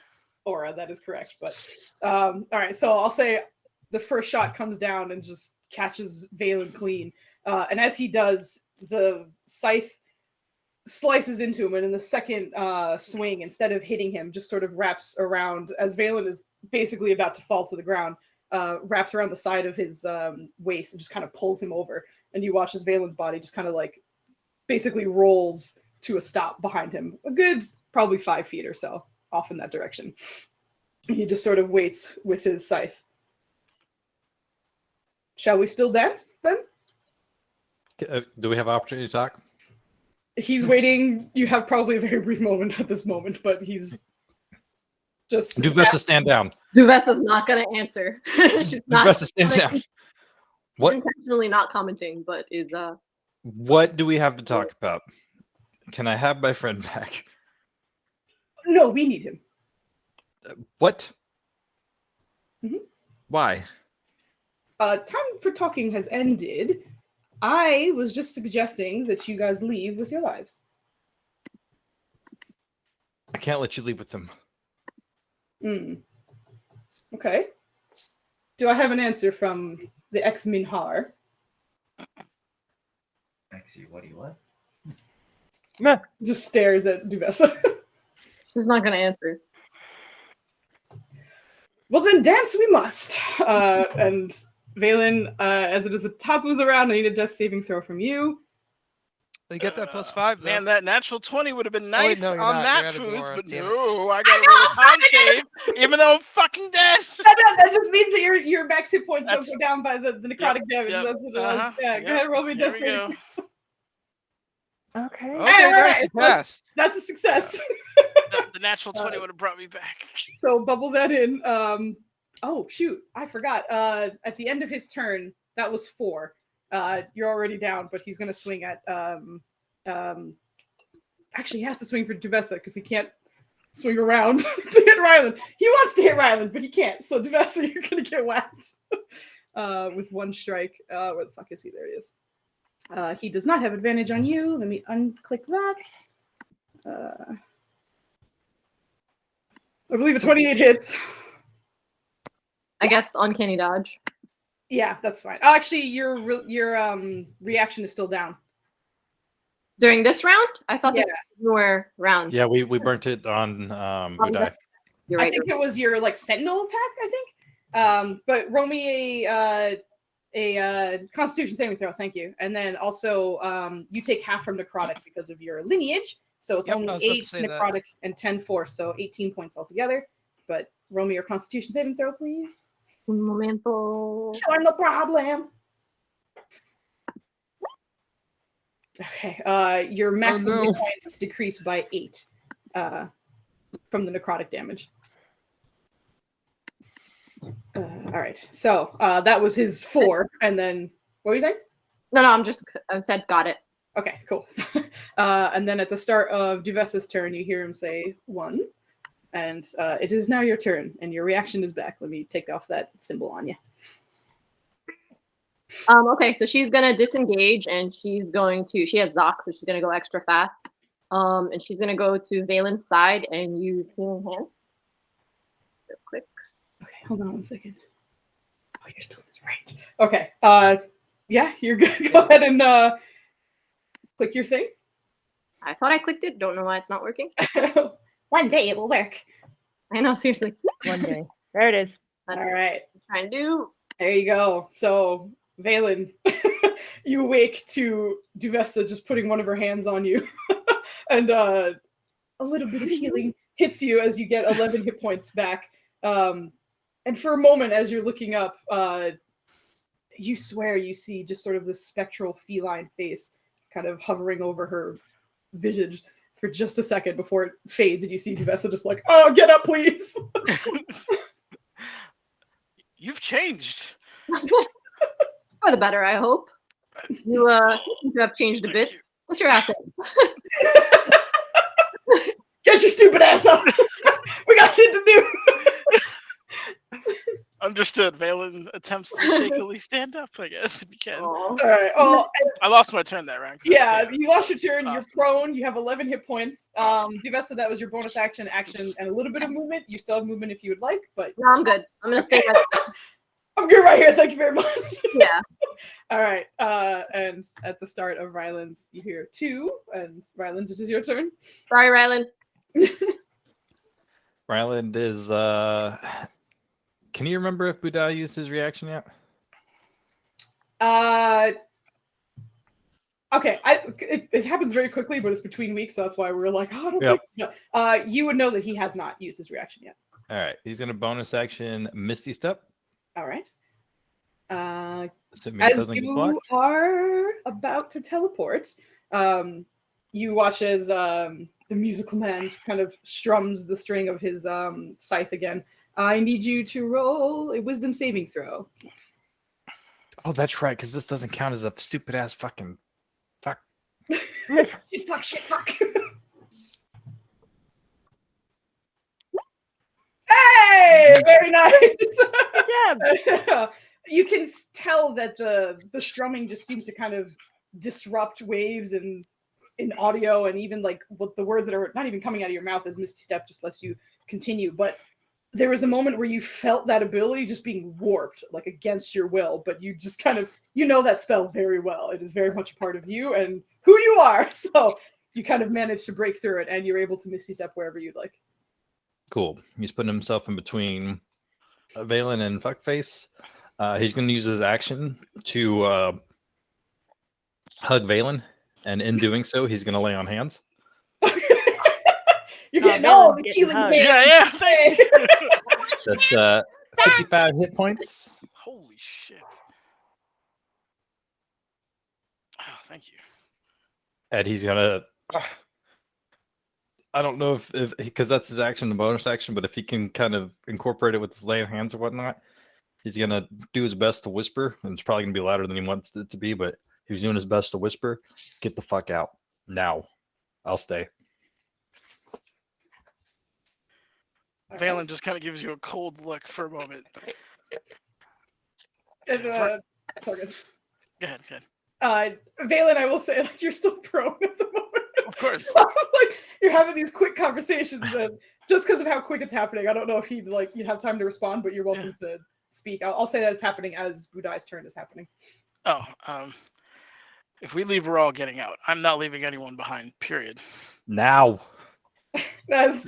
aura, that is correct. But all right, so I'll say the first shot comes down and just catches Valen clean, and as he does, the scythe slices into him, and in the second swing, instead of hitting him, just sort of wraps around as Valen is basically about to fall to the ground. Wraps around the side of his waist and just kind of pulls him over, and you watch as Valen's body just kind of like basically rolls to a stop behind him, a good probably 5 feet or so off in that direction. He just sort of waits with his scythe. Shall we still dance then? Do we have opportunity to talk? He's waiting. You have probably a very brief moment at this moment, but he's just. Do best to stand down. Duvessa's not going to answer. She's Do not best to stand down. She's What intentionally not commenting, but is What do we have to talk about? Can I have my friend back? No, we need him. What? Mhm. Why? time for talking has ended. I was just suggesting that you guys leave with your lives. I can't let you leave with them. Okay. Do I have an answer from the ex-Minhar? Actually, what do you want? Just stares at Duvessa. She's not gonna answer. Well, then dance we must. And Valen, as it is the top of the round, I need a death saving throw from you. They get that +5 though. Man, that natural 20 would have been Oh, wait, nice no, you're on not. that You're out of foods, Dora, but damn it. no, I gotta roll a con save, even though I'm fucking dead. That just means that your max hit points don't That's- go down by the necrotic damage. Yep, That's what it was. Yeah, go ahead and roll me a Here death we saving. go. Okay. Okay, Hey, nice, right, you that's- passed. That's a success. The natural 20 would have brought me back. So bubble that in. Oh shoot, I forgot. At the end of his turn, that was 4. You're already down, but he's gonna swing at actually he has to swing for Duvessa because he can't swing around to hit Ryland. He wants to hit Ryland, but he can't. So Duvessa, you're gonna get whacked with 1 strike. Where the fuck is he? There he is. He does not have advantage on you. Let me unclick that. I believe a 28 hits. I guess uncanny dodge. Yeah, that's fine. Oh, actually, your reaction is still down. During this round? I thought Yeah. this was more round. Yeah, we burnt it on Budai. You're I right. think it was your like sentinel attack. I think. But roll me a Constitution saving throw. Thank you. And then also you take half from necrotic because of your lineage. So it's Yep, I only was about to 8 say that. necrotic and 10 force, so 18 points altogether. But roll me your Constitution saving throw, please. Un momento. Sure, no problem. Okay. Your maximum hit points decrease by 8 from the necrotic damage. All right. So that was his 4, and then what were you saying? No, I said got it. Okay, cool. And then at the start of Duvessa's turn, you hear him say 1, and it is now your turn, and your reaction is back. Let me take off that symbol on you. Okay, so she's gonna disengage and she has Zoc, so she's gonna go extra fast. And she's gonna go to Valen's side and use healing hands. Real quick. Okay, hold on 1 second. Oh, you're still in his range. Okay. Yeah, you're good. Go ahead and click your thing. I thought I clicked it. Don't know why it's not working. One day it will work. I know, seriously. One day. There it is. That's All right. what I'm trying to do. There you go. So, Valen, you awake to Duvessa just putting one of her hands on you. And a little bit of healing hits you as you get 11 hit points back. And for a moment, as you're looking up, you swear you see just sort of this spectral feline face kind of hovering over her visage for just a second before it fades, and you see Duvessa just like, oh, get up, please. You've changed. For the better, I hope. You have changed a bit. What's your asset? Get your stupid ass up. We got shit to do. Understood. Valen attempts to shakily stand up, I guess, if you can. All right. Oh, I lost my turn that round. yeah, you lost your turn. Awesome. You're prone. You have 11 hit points. Awesome. Duvessa, that was your bonus action, and a little bit of movement. You still have movement if you would like, but No, I'm good. I'm gonna stay back. I'm good right here. Thank you very much. Yeah. All right. And at the start of Ryland's, you hear 2, and Ryland, it is your turn. Sorry, Ryland. Ryland is can you remember if Budai used his reaction yet? Okay. It happens very quickly, but it's between weeks, so that's why we're like, oh, I don't Yep. think. No. You would know that he has not used his reaction yet. All right, he's gonna bonus action Misty Step. All right. Assuming it As doesn't get you blocked. are about to teleport, you watch as the musical man just kind of strums the string of his scythe again. I need you to roll a wisdom saving throw. Oh, that's right, because this doesn't count as a stupid ass fucking fuck. Shit, fuck, shit, fuck. Hey, very nice. Good job. you can tell that the strumming just seems to kind of disrupt waves and in audio, and even like what the words that are not even coming out of your mouth as Misty Step just lets you continue. But there was a moment where you felt that ability just being warped, like against your will, but you just kind of, you know that spell very well. It is very much a part of you and who you are. So you kind of managed to break through it, and you're able to Misty Step wherever you'd like. Cool. He's putting himself in between Valen and Fuckface. He's going to use his action to hug Valen, and in doing so, he's going to lay on hands. You're getting all the Valen's healing getting hands. Yeah, thank you. That's 55 hit points. Holy shit. Oh, thank you. And he's going to... I don't know if because that's his action, the bonus action, but if he can kind of incorporate it with his lay on hands or whatnot, he's going to do his best to whisper, and it's probably going to be louder than he wants it to be, but he's doing his best to whisper, get the fuck out. Now. I'll stay. Valen just kind of gives you a cold look for a moment. And, sorry. Go ahead, go ahead. Valen, I will say, like, you're still prone at the moment. Of course. So, like, you're having these quick conversations, and just because of how quick it's happening, I don't know if you'd have time to respond, but you're welcome to speak. I'll say that it's happening as Budai's turn is happening. Oh, if we leave, we're all getting out. I'm not leaving anyone behind, period. Now. As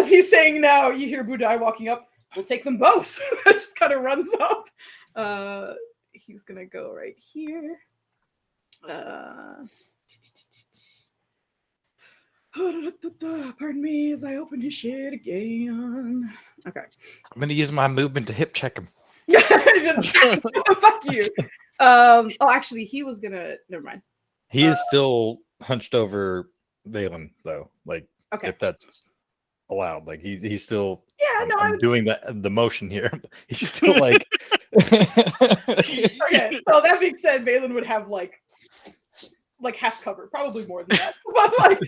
he's saying now, you hear Budai walking up. We'll take them both. Just kind of runs up. He's gonna go right here. Pardon me as I open his shit again. Okay. I'm going to use my movement to hip check him. Fuck you. Oh, actually, he was gonna. Never mind. He is still hunched over Valen, though. Like, okay. If that's allowed, like he's still. Yeah, no, I'm doing the motion here. He's still like. Okay, so that being said, Valen would have like half cover, probably more than that. But like,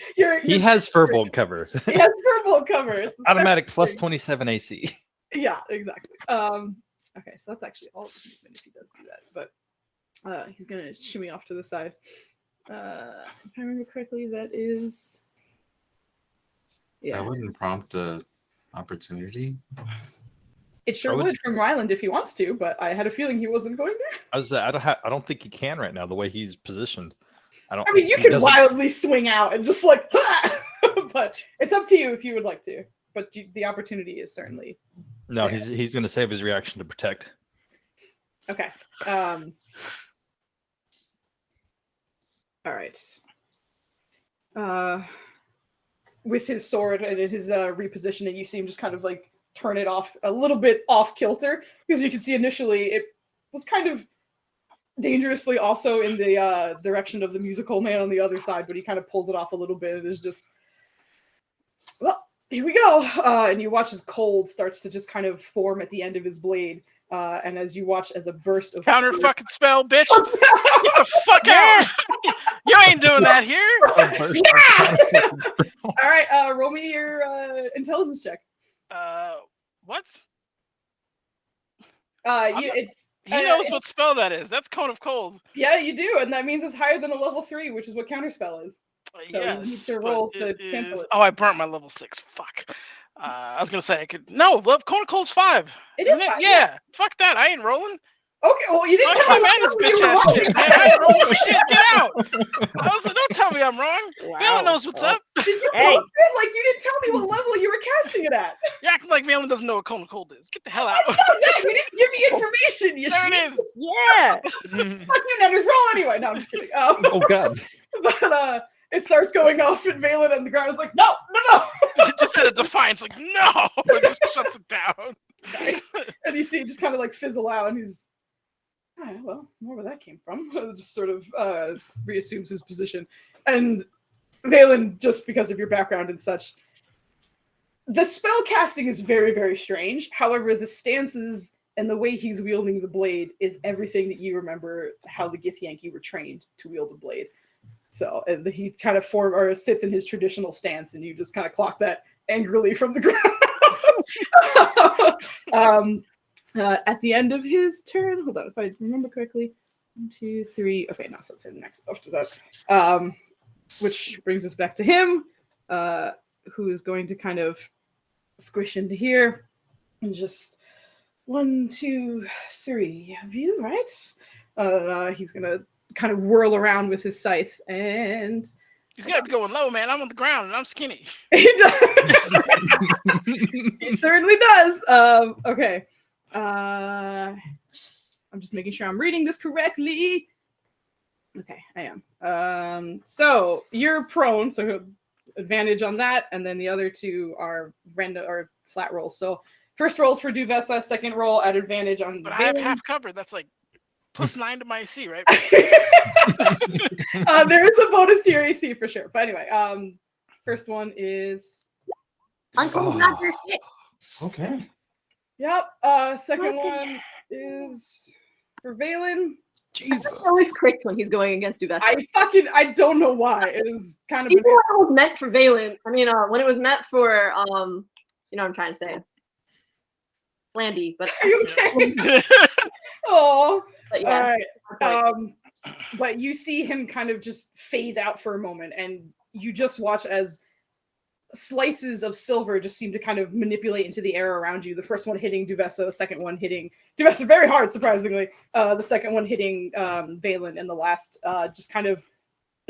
he has furball cover. He has furball cover. It's automatic plus 27 AC. Yeah, exactly. Okay, so that's actually all of his movement if he does do that. But he's gonna shimmy off to the side. If I remember correctly, that is. Yeah. That wouldn't prompt a opportunity. It sure would from Ryland if he wants to, but I had a feeling he wasn't going to. I don't think he can right now the way he's positioned. I mean, you could wildly swing out and just like, but it's up to you if you would like to. But the opportunity is certainly. No, he's going to save his reaction to protect. Okay. All right. With his sword and his repositioning, you see him just kind of like turn it off a little bit off kilter, because you can see initially it was kind of dangerously also in the direction of the musical man on the other side, but he kind of pulls it off a little bit and is just, well, here we go. And you watch his cold starts to just kind of form at the end of his blade. And as you watch as a burst of counter fucking spell, bitch. Get the fuck out. You ain't doing that here. Yeah! All right, roll me your intelligence check. What? He knows what spell that is. That's Cone of Cold. Yeah, you do, and that means it's higher than a level 3, which is what counterspell is. So you need to roll to cancel it. Oh, I burnt my level 6. Fuck. I was gonna say I could. No, Cone of Cold's 5. It is 5. Yeah. Fuck that. I ain't rolling. Okay, well, you didn't tell me you were rolling. Man, I ain't rolling shit. Get out. Don't tell me I'm wrong. Valen knows what's up. Did you post it? Like, you didn't tell me what level you were casting it at. You're acting like Valen doesn't know what Cone of Cold is. Get the hell out. You didn't give me information. You there it is. Yeah. Fuck you, Netters. Roll anyway. No, I'm just kidding. Oh, God. But it starts going off, and Valen on the ground is like, no. It just said a defiance, like, no. It just shuts it down. And you see it just kind of like fizzle out, and he's, well, more where that came from. Just sort of reassumes his position. And Valen, just because of your background and such, the spell casting is very, very strange. However, the stances and the way he's wielding the blade is everything that you remember how the Githyanki were trained to wield a blade. So he kind of sits in his traditional stance, and you just kind of clock that angrily from the ground. At the end of his turn, hold on, if I remember correctly, 1, 2, 3. Okay, no, so let's say the next after that. Which brings us back to him, who is going to kind of squish into here and just 1, 2, 3 of you, right? He's gonna kind of whirl around with his scythe, and He's got to be going low, man. I'm on the ground and I'm skinny. he does. He certainly does. Okay. I'm just making sure I'm reading this correctly. Okay, I am. So you're prone, so advantage on that, and then the other two are random or flat rolls. So first rolls for Duvessa, second roll at advantage on. But I have half cover. That's like +9 to my AC, right? There is a bonus to your AC for sure. But anyway, first one is Uncle Roger shit. Okay. Yep. Second one is for Valen. Jesus. He always crits when he's going against Duvessa. I don't know why. It is kind of even when it was meant for Valen. I mean, when it was meant for you know what I'm trying to say. Landy, but are you okay? Oh, yeah. all right. But you see him kind of just phase out for a moment, and you just watch as slices of silver just seem to kind of manipulate into the air around you. The first one hitting Duvessa, the second one hitting Duvessa very hard, surprisingly. The second one hitting Valen, and the last just kind of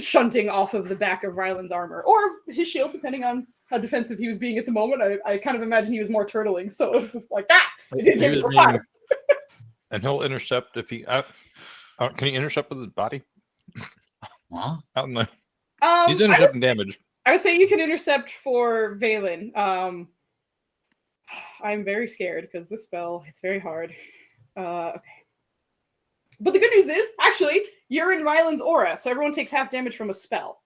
shunting off of the back of Ryland's armor or his shield, depending on how defensive he was being at the moment. I kind of imagine he was more turtling, so it was just like it didn't hit me for fire. And he'll intercept if he. Can he intercept with his body? Huh? I don't know. He's intercepting damage. I would say you can intercept for Valen. I'm very scared because this spell, it's very hard. Okay. But the good news is, actually, you're in Ryland's aura, so everyone takes half damage from a spell.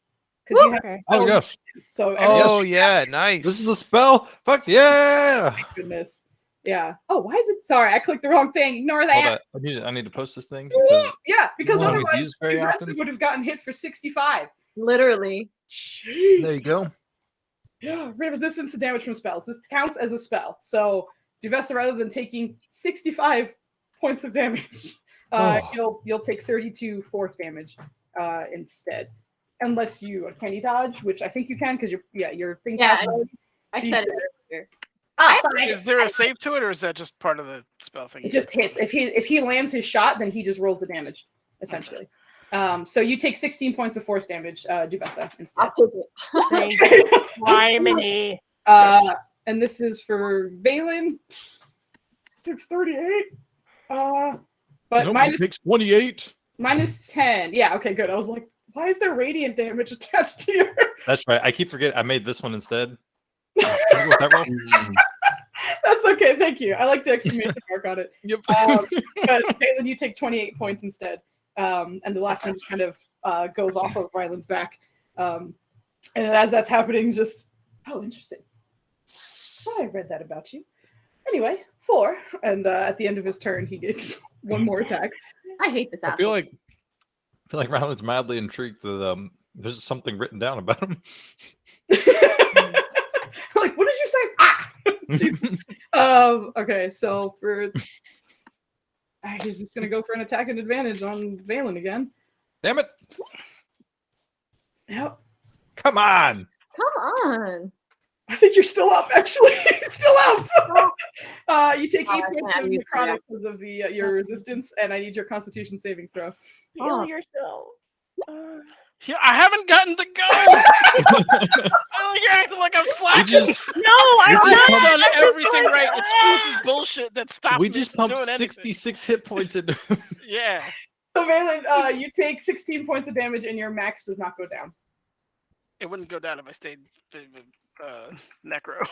Because you have Oh, yes. So yeah, nice. This is a spell? Fuck yeah! Oh, my goodness. Yeah. Oh, why is it? Sorry, I clicked the wrong thing. Ignore that. Hold on. I need to post this thing. Because don't otherwise, use very often. would have gotten hit for 65. Literally. Jeez. There you go. Yeah, resistance to damage from spells. This counts as a spell. So Duvessa, rather than taking 65 points of damage, you'll take 32 force damage instead. Unless you can you dodge, which I think you can because you're thinking. Yeah, I said it earlier. Is there a save to it, or is that just part of the spell thing? It just hits. If he lands his shot, then he just rolls the damage, essentially. So you take 16 points of force damage, Duvessa, instead. I'll take it. Criminy. And this is for Valen. Takes 38. But minus takes 28. Minus 10. Yeah, okay, good. I was like, why is there radiant damage attached to your... That's right. I keep forgetting. I made this one instead. That roll? That's okay. Thank you. I like the exclamation mark on it. Yep. But Valen, you take 28 points instead. And the last one just kind of goes off of Ryland's back. And as that's happening, just, oh, interesting. Thought I read that about you. Anyway, 4. And at the end of his turn, he gets one more attack. I hate this I feel like Ryland's madly intrigued that there's something written down about him. Like, what did you say? Okay, so for he's just gonna go for an attack and advantage on Valen again. Damn it! Yep. Come on! I think you're still up. Actually, still up. You take 8 points of necrotic because of your resistance, and I need your Constitution saving throw. Heal yourself. Yeah, I haven't gotten to go. You're acting like I'm slacking. I've done everything right. It's Spruce's bullshit that stopped me. We just pumped 66 hit points into him. Yeah. So Valen, you take 16 points of damage, and your max does not go down. It wouldn't go down if I stayed necro.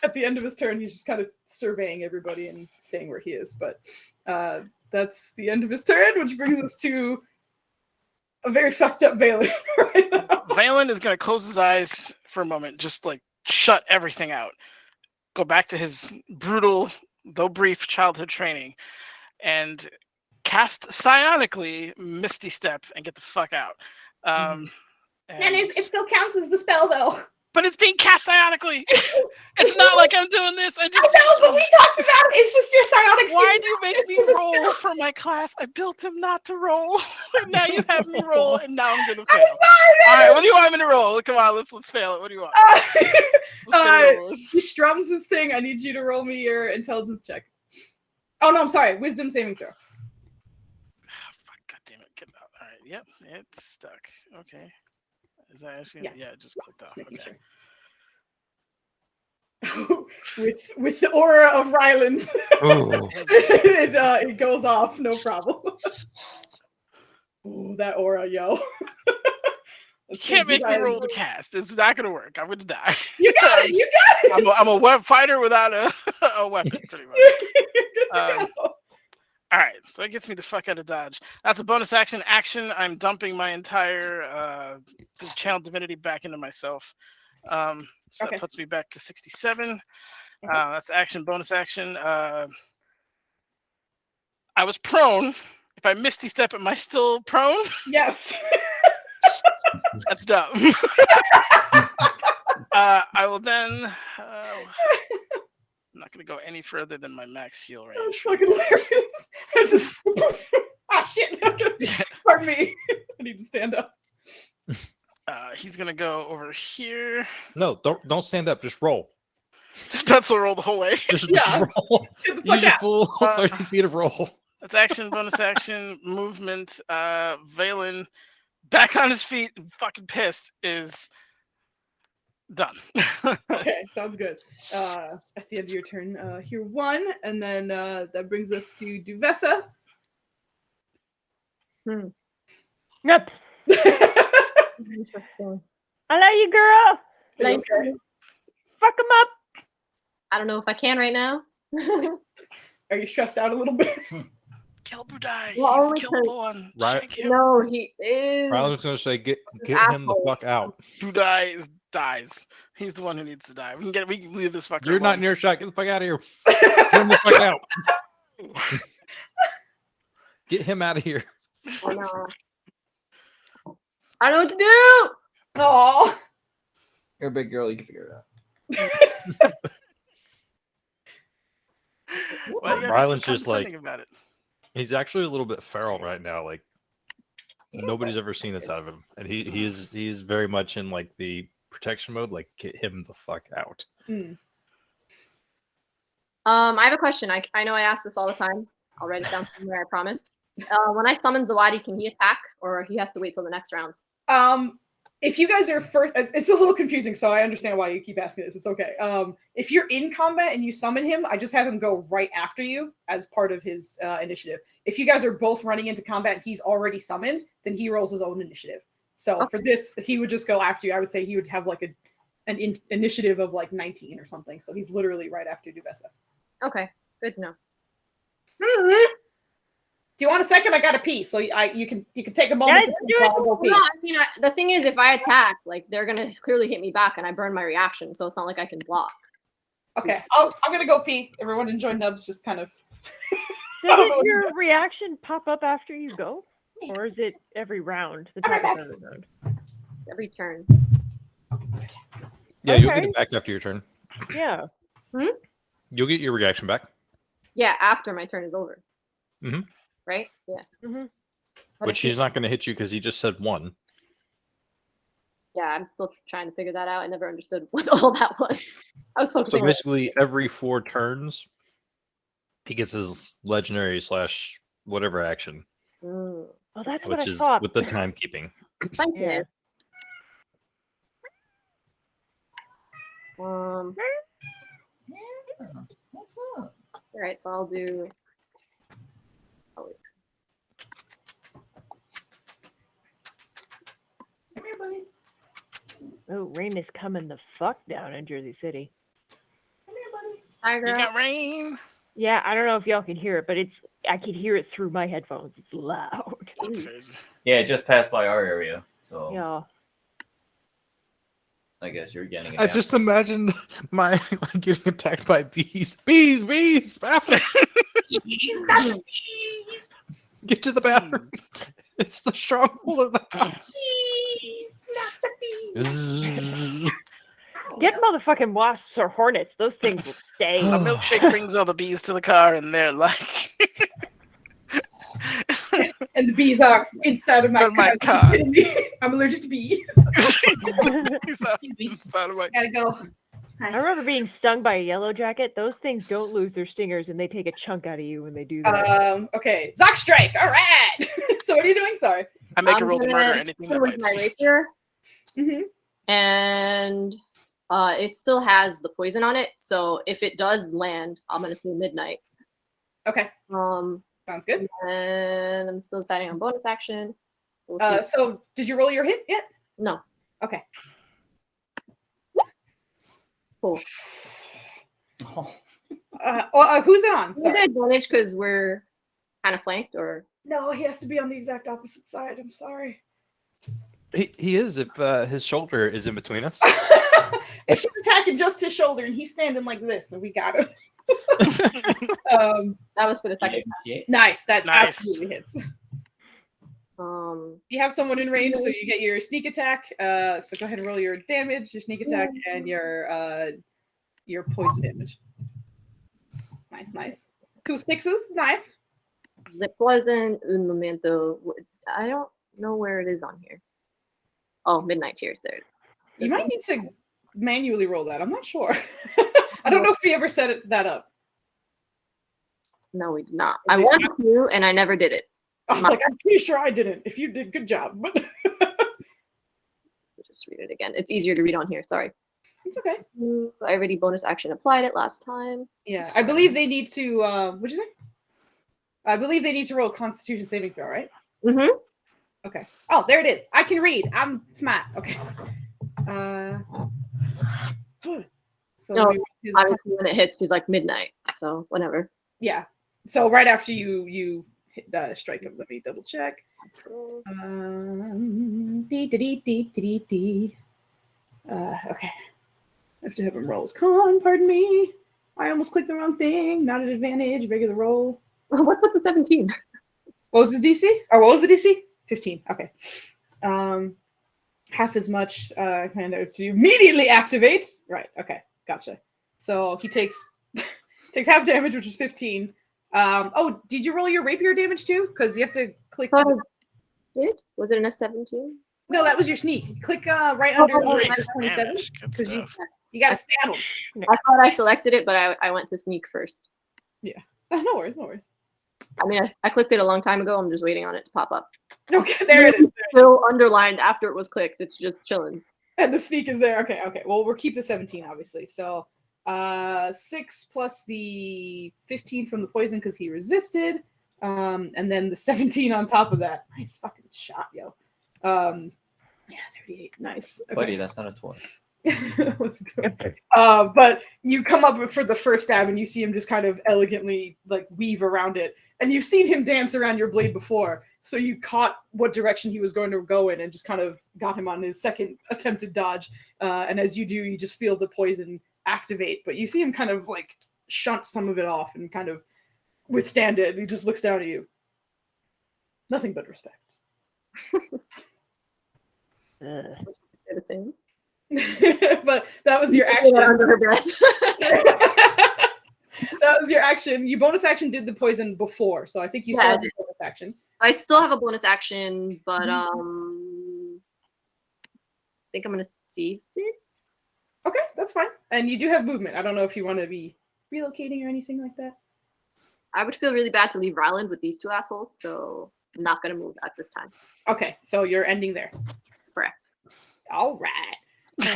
At the end of his turn, he's just kind of surveying everybody and staying where he is. But that's the end of his turn, which brings us to a very fucked up Valen right now. Valen is going to close his eyes for a moment, just like shut everything out, go back to his brutal, though brief childhood training, and cast psionically Misty Step and get the fuck out. And it still counts as the spell, though. But it's being cast psionically. It's not like I'm doing this. I know, but we talked about it. It's just your psionics. Why do you make me roll for my class? I built him not to roll. And now you have me roll, and now I'm gonna fail. All right, what do you want me to roll? Come on, let's fail it. What do you want? He strums his thing. I need you to roll me your intelligence check. Oh no, I'm sorry. Wisdom saving throw. God damn it! Get out. All right. Yep, it's stuck. Okay. Is that actually? Yeah. It just clicked off. Making Okay. Sure. with the aura of Ryland, it goes off, no problem. Ooh, that aura, yo. You can't make me roll the cast. It's not gonna work. I'm gonna die. You got it. You got it. I'm a web fighter without a weapon, pretty much. All right, so it gets me the fuck out of Dodge. That's a bonus action. I'm dumping my entire channel divinity back into myself. So that puts me back to 67. That's action, bonus action. I was prone. If I misty step, am I still prone? Yes. That's dumb. I will then. I'm not going to go any further than my max heal range. That's fucking hilarious. I just. Shit. Pardon me. I need to stand up. He's going to go over here. No, don't stand up. Just roll. Just pencil roll the whole way. Just roll. Use your full 30 feet of roll. That's action, bonus action, movement. Valen, back on his feet and fucking pissed, is done. Okay, sounds good. At the end of your turn, hear one, and then that brings us to Duvessa. Yep. Interesting. I love you, girl. Thank you. Fuck him up. I don't know if I can right now. Are you stressed out a little bit? Kill Budai. Well, He's the killable one. Right. Shake him. No, he is. Ryland's gonna say, get him the fuck out. Budai dies. He's the one who needs to die. We can leave this fucker You're alone. not in your shot. Get the fuck out of here. Get him the fuck out. Get him out of here. I know. I don't know what to do. Oh. You're a big girl. You can figure it out. Why do you Ryland's so just like, condescending about it? he's actually a little bit feral right now. Like nobody's ever seen this out of him, and he is very much in like the protection mode. Like get him the fuck out. I have a question. I know I ask this all the time. I'll write it down somewhere. I promise. When I summon Zawadi, can he attack, or he has to wait till the next round? If you guys are first, it's a little confusing, so I understand why you keep asking this. It's okay. If you're in combat and you summon him, I just have him go right after you as part of his initiative. If you guys are both running into combat and he's already summoned, then he rolls his own initiative. So for this, he would just go after you. I would say he would have like an initiative of like 19 or something. So he's literally right after Duvessa. Okay, good to know. Do you want a second? I got to pee, so you can take a moment. Yes, to do it. go pee. No, I mean, the thing is, if I attack, like they're gonna clearly hit me back, and I burn my reaction, so it's not like I can block. Okay, I'm gonna go pee. Everyone enjoy Nubs. Just kind of. Does your reaction pop up after you go, or is it every round? The top of every round. Every turn. Yeah, you'll get it back after your turn. Yeah. You'll get your reaction back. Yeah, after my turn is over. Mm-hmm. Right? Yeah. But she's not going to hit you because he just said one. Yeah, I'm still trying to figure that out. I never understood what all that was. I was focusing So basically, every 4 turns, he gets his legendary / whatever action. Oh, that's what which I is thought. with the timekeeping. Thank you. Yeah. What's up? All right, so I'll do. Oh, wait. Come here, buddy. Oh, rain is coming the fuck down in Jersey City. Come here, buddy. Hi, You girl. got rain. Yeah, I don't know if y'all can hear it, but I can hear it through my headphones. It's loud. That's crazy. Yeah, it just passed by our area, so Yeah. I guess you're getting it. I down. just imagined my getting attacked by bees. Bees! Bathroom! Bees, not the bees. Get to the bathroom. It's the stronghold of the house. Bees, not the bees. Get motherfucking wasps or hornets. Those things will stay. A milkshake brings all the bees to the car, and they're like, And the bees are inside of my "But my car. car." I'm allergic to bees. He's out inside of my Gotta go. I remember being stung by a yellow jacket. Those things don't lose their stingers, and they take a chunk out of you when they do that. Okay, Zoc strike. All right. So what are you doing? Sorry. I make a I'm roll to gonna murder anything hit that with bites my me. rapier, Mm-hmm. and it still has the poison on it. So if it does land, I'm gonna feel midnight. Okay, Um, sounds good. and I'm still deciding on bonus action. We'll see. So did you roll your hit yet? No. Okay. Cool. Who's it on? Is Sorry. there advantage because we're kind of flanked, or No, he has to be on the exact opposite side. I'm sorry. He is if his shoulder is in between us. If she's attacking just his shoulder and he's standing like this, then we got him. that was for the second. Nice. That Nice. absolutely hits. Um, You have someone in range, so you get your sneak attack. So go ahead and roll your damage, your sneak attack, and your poison damage. Nice. 2 sixes. Nice. the poison un momento. I don't know where it is on here. Oh, midnight tears there. You might need to manually roll that. I'm not sure. I don't know if we ever set that up. No, we did not. I wanted to, and I never did it. I was like, I'm pretty sure I didn't. If you did, good job. But just read it again. It's easier to read on here. Sorry. It's okay. I already bonus action applied it last time. Yeah, I believe they need to. What'd you say? I believe they need to roll a Constitution saving throw, right? Mm-hmm. Okay. Oh, there it is. I can read. I'm smart. Okay. So No, let me roll his obviously when it hits, she's like midnight. So whatever. yeah. So right after you hit, strike him, let me double check. Okay. I have to have him roll his con. Pardon me. I almost clicked the wrong thing. Not an advantage. Regular roll. What's with the 17? What was his DC? Or what was the DC? 15. Okay. Half as much. Kind of to immediately activate. Right. Okay. Gotcha. So he takes half damage, which is 15. Oh, did you roll your rapier damage too? Because you have to click. Did? Was it in a 17? No, that was your sneak. Click right under Nice 27 damage. Good because you stuff. got to stab him. I thought I selected it, but I went to sneak first. No worries. I mean, I clicked it a long time ago. I'm just waiting on it to pop up. Okay, there it is. Still underlined after it was clicked. It's just chilling. And the sneak is there. Okay. Well, we'll keep the 17, obviously. So 6 plus the 15 from the poison because he resisted. And then the 17 on top of that. Nice fucking shot, yo. Yeah, 38. Nice. Okay. Buddy, that's not a 20. Let's go. But you come up for the first stab and you see him just kind of elegantly like weave around it. And you've seen him dance around your blade before. So you caught what direction he was going to go in and just kind of got him on his second attempted dodge. And as you do, you just feel the poison activate. But you see him kind of like shunt some of it off and kind of withstand it. He just looks down at you. Nothing but respect. But that was your action. Under her breath. That was your action. You bonus action did the poison before, so I think you still have a bonus action. I still have a bonus action, but Mm-hmm. I think I'm gonna save it. Okay, that's fine. And you do have movement. I don't know if you want to be relocating or anything like that. I would feel really bad to leave Ryland with these two assholes, so I'm not gonna move at this time. Okay, so you're ending there. Correct. All right. I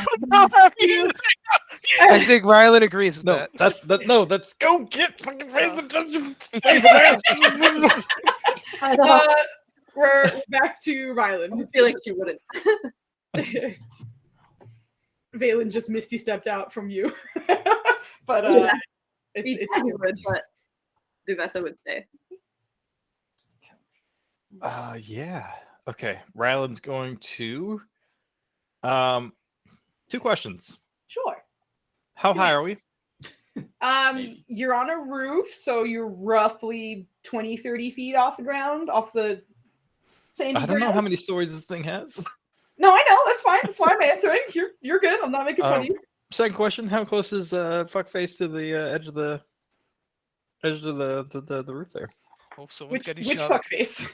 think Rylan agrees with No, that. that's go get fucking We're back to Ryland. I feel like she wouldn't. Valen just misty stepped out from you. But Yeah. it's would, but Duvessa would stay. Yeah. Okay. Ryland's going to. 2 questions. sure. How Do high it. are we? You're on a roof, so you're roughly 20, 30 feet off the ground, off the sandy I don't know ground. how many stories this thing has. No, I know. That's fine. That's why I'm answering. You're good. I'm not making fun of you. Second question: how close is fuckface to the edge of the roof there? Oh, someone's Which got each which other. fuck face?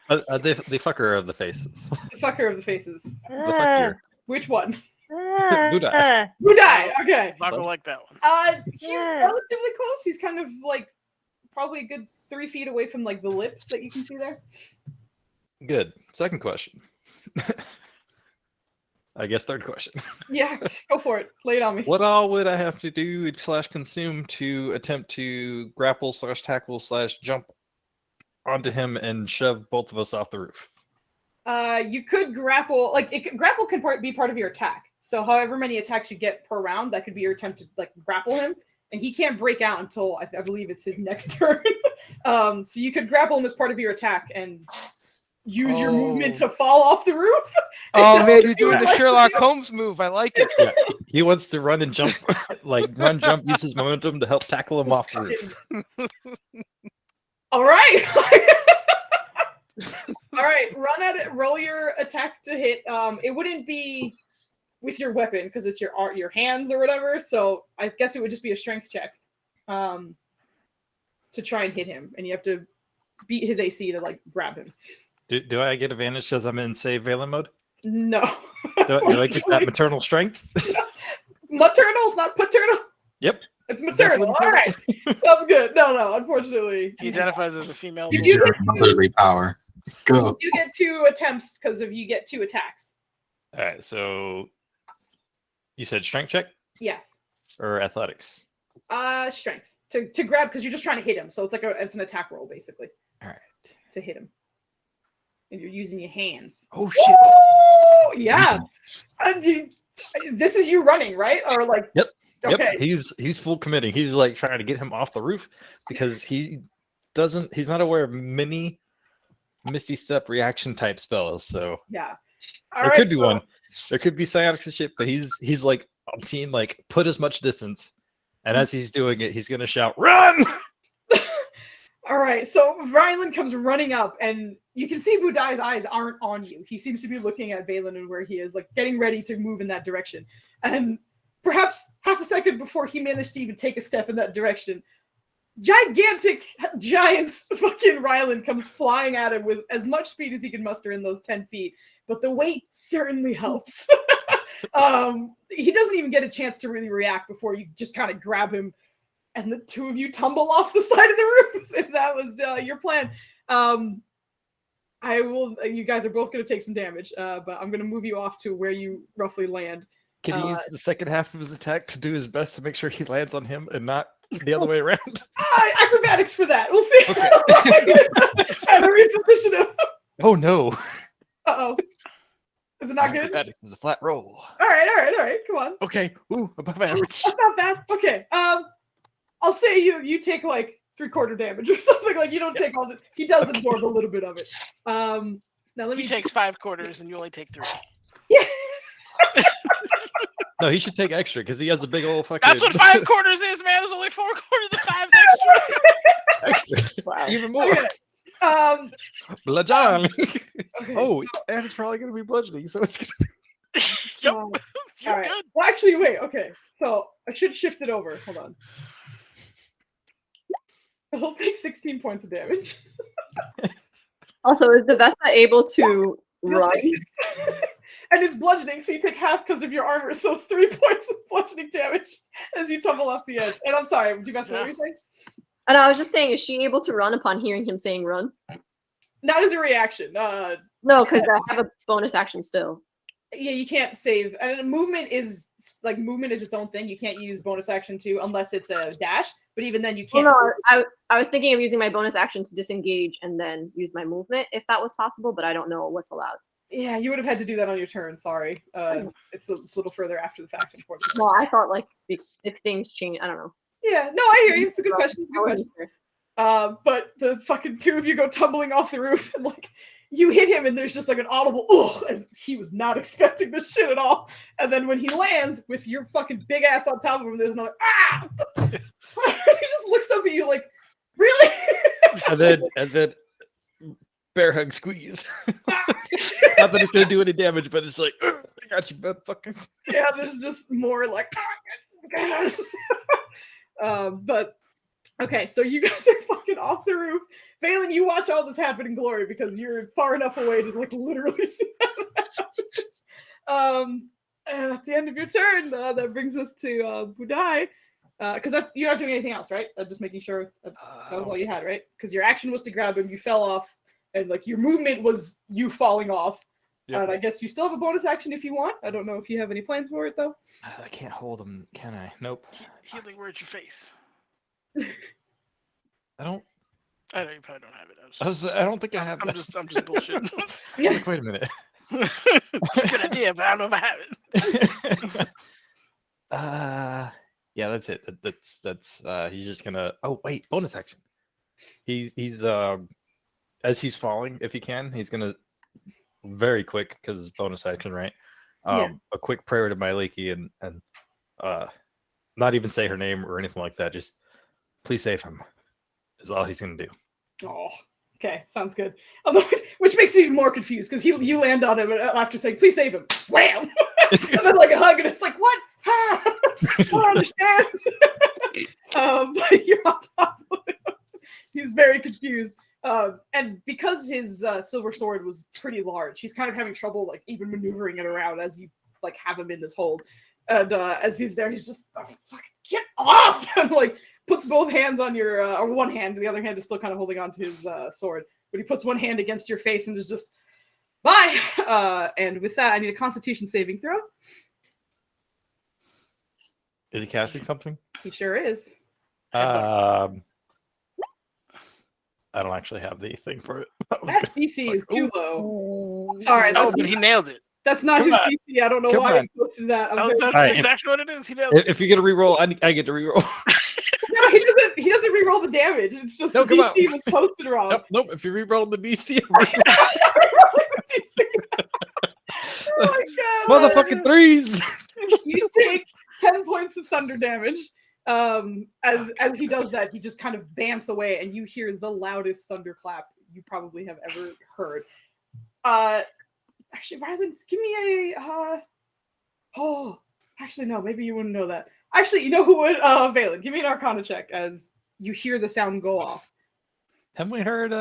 The fucker of the faces. The fucker of the faces. The fucker. Which one? Budai. Budai. Okay. Not gonna like that one. He's relatively close. He's kind of like probably a good 3 feet away from like the lip that you can see there. Good. Second question. I guess third question. Yeah, go for it. Lay it on me. What all would I have to do / consume to attempt to grapple / tackle / jump onto him and shove both of us off the roof? You could grapple. Grapple can be part of your attack. So however many attacks you get per round, that could be your attempt to like grapple him. And he can't break out until I believe it's his next turn. So you could grapple him as part of your attack and use your movement to fall off the roof. Oh man, you're doing the Sherlock Holmes move. I like it. Yeah, he wants to run and jump, jump, use his momentum to help tackle him off the roof. All right. All right, run at it. Roll your attack to hit. It wouldn't be with your weapon because it's your hands or whatever. So I guess it would just be a strength check to try and hit him, and you have to beat his AC to like grab him. Do I get advantage because I'm in save Valen mode? No. Do I get that maternal strength? Maternal, not paternal. Yep. It's maternal. All right. Sounds good. No, unfortunately. He identifies as a female. You do get power. Go. You get 2 attempts because you get 2 attacks. All right, so you said strength check Yes. or athletics? Strength to grab because you're just trying to hit him. So it's an attack roll basically. All right. To hit him. And you're using your hands. Oh shit! Woo! Yeah. This is you running, right? Or like? Yep. Okay. Yep. He's full committing. He's like trying to get him off the roof because he's not aware of many Misty Step reaction type spells. So yeah. There could be one. There could be psionics and shit, but he's like I'm seeing like put as much distance, and as he's doing it, he's gonna shout, "Run!" All right, so Rylan comes running up, and you can see Budai's eyes aren't on you. He seems to be looking at Valen and where he is, like getting ready to move in that direction. And perhaps half a second before he managed to even take a step in that direction, giant fucking Rylan comes flying at him with as much speed as he can muster in those 10 feet. But the weight certainly helps. He doesn't even get a chance to really react before you just kind of grab him and the 2 of you tumble off the side of the roof, if that was your plan. You guys are both going to take some damage, but I'm going to move you off to where you roughly land. Can he use the second half of his attack to do his best to make sure he lands on him and not the other way around? Acrobatics for that. We'll see. Okay. I have to reposition him. Oh no. Uh-oh. Is it not good? Acrobatics is a flat roll. All right. Come on. Okay. Ooh, above average. That's not bad. Okay. I'll say you take like 3/4 damage or something. Like you don't take all the. He does absorb a little bit of it. Now He takes 5 quarters and you only take 3. Yeah. No, he should take extra because he has a big old fucking. That's what 5 quarters is, man. There's only 4 quarters and 5's extra. Extra. Wow. Even more. Okay. Bludgeoning. Okay, Oh, and it's probably gonna be bludgeoning, so it's gonna. Yep. all You're right. good. Well, actually, wait. Okay, so I should shift it over. Hold on. He'll take 16 points of damage. Also, is the Vesta able to He'll run? take 6. And it's bludgeoning, so you take half because of your armor, so it's 3 points of bludgeoning damage as you tumble off the edge. And I'm sorry, do you guys know anything? And I was just saying, is she able to run upon hearing him saying run? Not as a reaction. No, because I have a bonus action still. Yeah, you can't save. And movement is its own thing. You can't use bonus action too unless it's a dash. But even then, you can't. Well, no, I was thinking of using my bonus action to disengage and then use my movement if that was possible, but I don't know what's allowed. Yeah, you would have had to do that on your turn. Sorry, it's a little further after the fact, unfortunately. Well, I thought like if things change, I don't know. Yeah, no, I hear you. It's a good question. It's a good question. But the fucking 2 of you go tumbling off the roof and like you hit him and there's just like an audible ugh as he was not expecting this shit at all. And then when he lands with your fucking big ass on top of him, there's another ah. He just looks up at you like, really? and then bear hug squeeze. Not that it's gonna do any damage, but it's like, I got you, motherfucker. Yeah, there's just more like. But okay, so you guys are fucking off the roof. Valen, you watch all this happen in glory because you're far enough away to like literally see that happen. And at the end of your turn, that brings us to Budai. Because you're not doing anything else, right? Just making sure that was all you had, right? Because your action was to grab him, you fell off, and like your movement was you falling off. Yep. And I guess you still have a bonus action if you want. I don't know if you have any plans for it though. I can't hold him, can I? Nope. Healing word your face. I don't. I know you probably don't have it. I don't think I have. I'm just bullshitting. Like, wait a minute. It's a good idea, but I don't know if I have it. Yeah, that's it. That's he's just gonna. Oh wait, bonus action. He's as he's falling, if he can, he's gonna very quick because it's bonus action, right? A quick prayer to Myliki and not even say her name or anything like that. Just please save him. Is all he's gonna do. Oh, okay, sounds good. Which makes me even more confused because you land on him after saying please save him. Wham! And then like a hug, and it's like what? I don't understand. But you're on top of him. He's very confused. And because his silver sword was pretty large, he's kind of having trouble like even maneuvering it around as you like have him in this hold. And as he's there, he's just fucking get off, and like puts both hands on your or one hand, the other hand is still kind of holding on to his sword. But he puts one hand against your face and is just bye. And with that, I need a Constitution saving throw. Is he casting something? He sure is. I don't actually have the thing for it. That DC is too low. Sorry, No, that's but he nailed it. That's not Come his on. DC. I don't know Come why on. he posted that. That's Alright, exactly what it is. He nailed it. If you get a reroll, I get to reroll. No, he doesn't re-roll the damage. It's just No, the come on. DC was posted wrong. Nope. If you reroll the DC, Oh my god! motherfucking threes. You take 10 points of thunder damage. As he does that, he just kind of bamps away, and you hear the loudest thunderclap you probably have ever heard. Actually, Ryland, give me a. Actually, no, maybe you wouldn't know that. Actually, you know who would? Valen, give me an Arcana check as you hear the sound go off. Haven't we heard?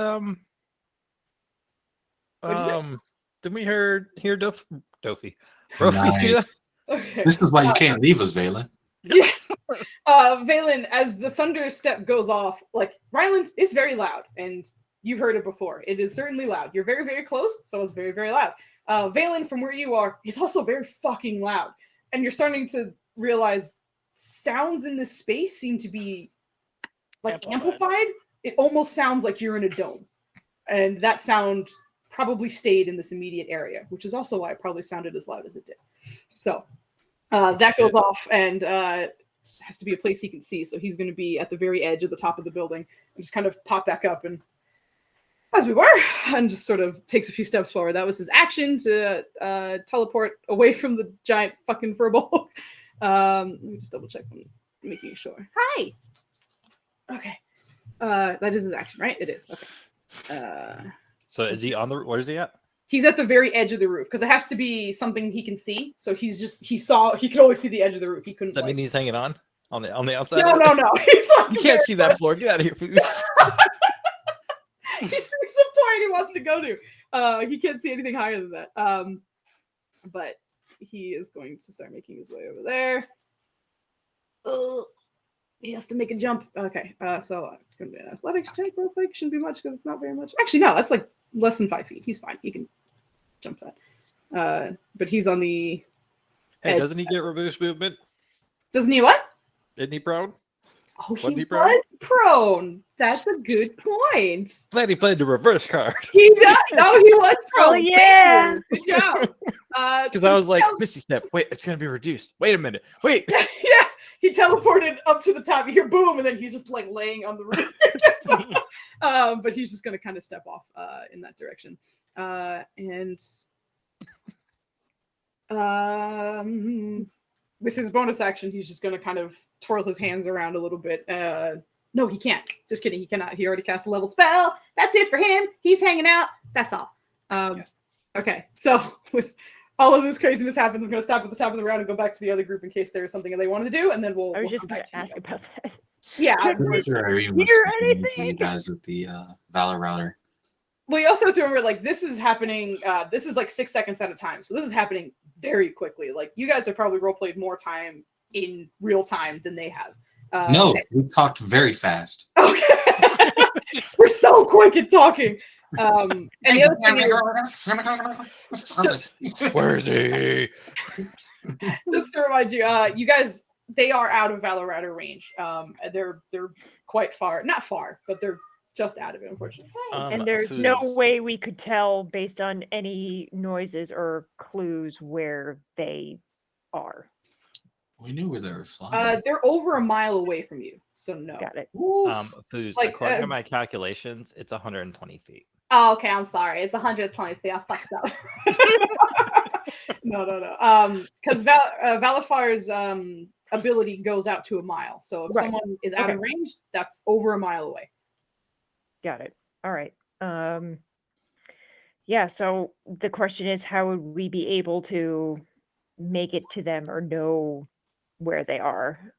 What'd you say? Didn't we hear Dofi? Nice. Okay. This is why you can't leave us, Valen. Yeah. Valen, as the thunder step goes off, like Ryland is very loud, and you've heard it before. It is certainly loud. You're very, very close, so it's very, very loud. Valen, from where you are, it's also very fucking loud. And you're starting to realize sounds in this space seem to be like amplified. It almost sounds like you're in a dome. And that sound probably stayed in this immediate area, which is also why it probably sounded as loud as it did. So that goes off, and it has to be a place he can see. So he's going to be at the very edge of the top of the building and just kind of pop back up and as we were, and just sort of takes a few steps forward. That was his action to teleport away from the giant fucking furball. Let me just double check. I'm making sure. Hi. Okay. That is his action, right? It is. Okay. So is he on the? Where is he at? He's at the very edge of the roof because it has to be something he can see. So he could only see the edge of the roof. He couldn't. Does that mean he's hanging on the outside? No. He's like you can't see that floor. Get out of here, please. He sees the point he wants to go to. He can't see anything higher than that. But he is going to start making his way over there. He has to make a jump. Okay, so I'm going to do an athletics check real quick. Shouldn't be much because it's not very much. Actually, no, that's like less than 5 feet. He's fine. He can jump that. But he's on the Hey, doesn't he get reduced movement? Doesn't he what? Isn't he prone? Oh, he was prone. That's a good point. Glad he played the reverse card. He does. No, he was prone. Oh, yeah. Good job. Because I was like, Misty Step. Wait, it's going to be reduced. Wait a minute. Wait. Yeah, he teleported up to the top. You hear boom, and then he's just like laying on the roof. But he's just going to kind of step off in that direction. With his bonus action, he's just going to kind of twirl his hands around a little bit No, he can't. Just kidding. He cannot. He already cast a leveled spell. That's it for him. He's hanging out. That's all. Okay. So with all of this craziness happens, I'm going to stop at the top of the round and go back to the other group in case there was something they wanted to do, and then we'll. I was we'll just come going back to ask you. about that. Yeah. I'm sure Irene was Hear speaking to you anything? guys with the Valor router. Well, you also have to remember, like, this is happening. This is like 6 seconds at a time, so this is happening very quickly. Like, you guys have probably role played more time in real time than they have. No, we talked very fast. Okay. We're so quick at talking. And the other thing is, Where is he? just to remind you, you guys, they are out of Valor Router range. They're quite far, not far, but they're just out of it, unfortunately. And there's no way we could tell based on any noises or clues where they are. We knew where they were flying. They're over a mile away from you, so no. Got it. Foos, Like, according to my calculations, it's 120 feet. Oh, okay, I'm sorry. It's 120 feet. I fucked up. No. Because Valifar's ability goes out to a mile. So if someone is out of range, that's over a mile away. Got it. All right. Yeah, so the question is, how would we be able to make it to them or know where they are?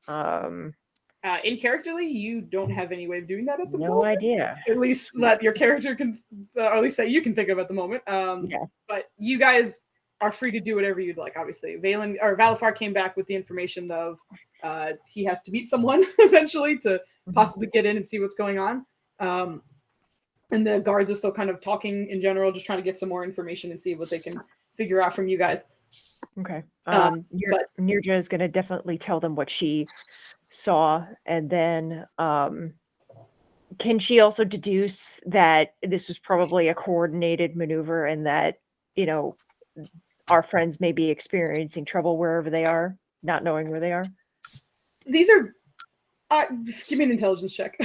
In characterly, you don't have any way of doing that at the moment. No idea. At least that your character can, or at least that you can think of at the moment. But you guys are free to do whatever you'd like. Obviously, Valifar came back with the information of he has to meet someone eventually to possibly get in and see what's going on. And the guards are still kind of talking in general, just trying to get some more information and see what they can figure out from you guys. Okay. Nirja is going to definitely tell them what she saw, and then can she also deduce that this was probably a coordinated maneuver and that, you know, our friends may be experiencing trouble wherever they are, not knowing where they are? These are give me an intelligence check.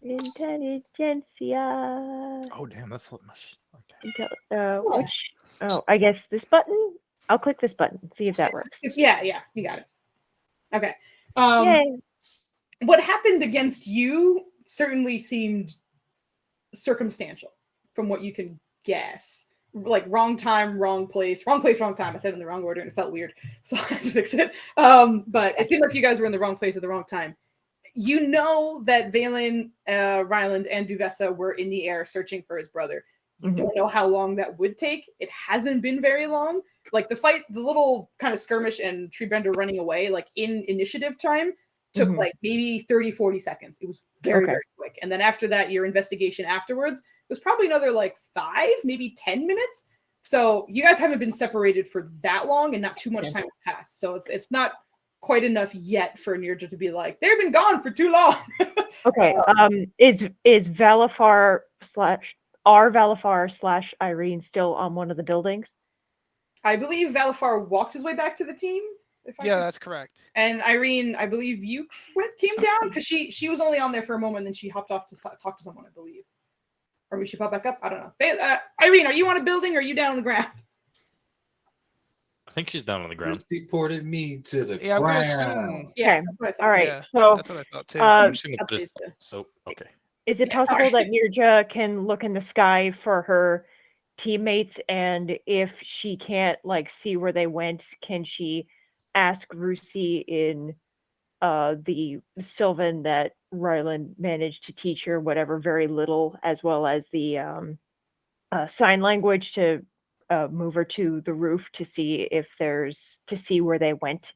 Intelligentsia. Oh damn, that's what much. Which? Oh, I guess this button. I'll click this button. See if that works. Yeah, you got it. Okay. Yay. What happened against you certainly seemed circumstantial, from what you can guess. Like wrong time, wrong place, wrong time. I said it in the wrong order and it felt weird, so I had to fix it. But it seemed like you guys were in the wrong place at the wrong time. You know that Valen, Ryland, and Duvessa were in the air searching for his brother. You don't know how long that would take. It hasn't been very long. Like the fight, the little kind of skirmish and Treebender running away, like in initiative time, took like maybe 30, 40 seconds. It was very, very quick. And then after that, your investigation afterwards was probably another like 5, maybe 10 minutes. So you guys haven't been separated for that long and not too much time has passed. So it's not quite enough yet for Nirja to be like, they've been gone for too long. Okay. Is Valifar / Irene still on one of the buildings? I believe Valifar walked his way back to the team. That's correct. And Irene, I believe you came down because she was only on there for a moment, and then she hopped off to talk to someone, I believe. Or we should pop back up. I don't know. Irene, are you on a building or are you down on the ground? I think she's down on the ground. She ported me to the Yeah, ground. Yeah. All right. Yeah, so that's what I thought too. I'm just gonna put this. So okay. is it possible that Nirja can look in the sky for her teammates, and if she can't like see where they went, can she ask Rusi in the Sylvan that Ryland managed to teach her whatever very little, as well as the sign language to move her to the roof to see where they went?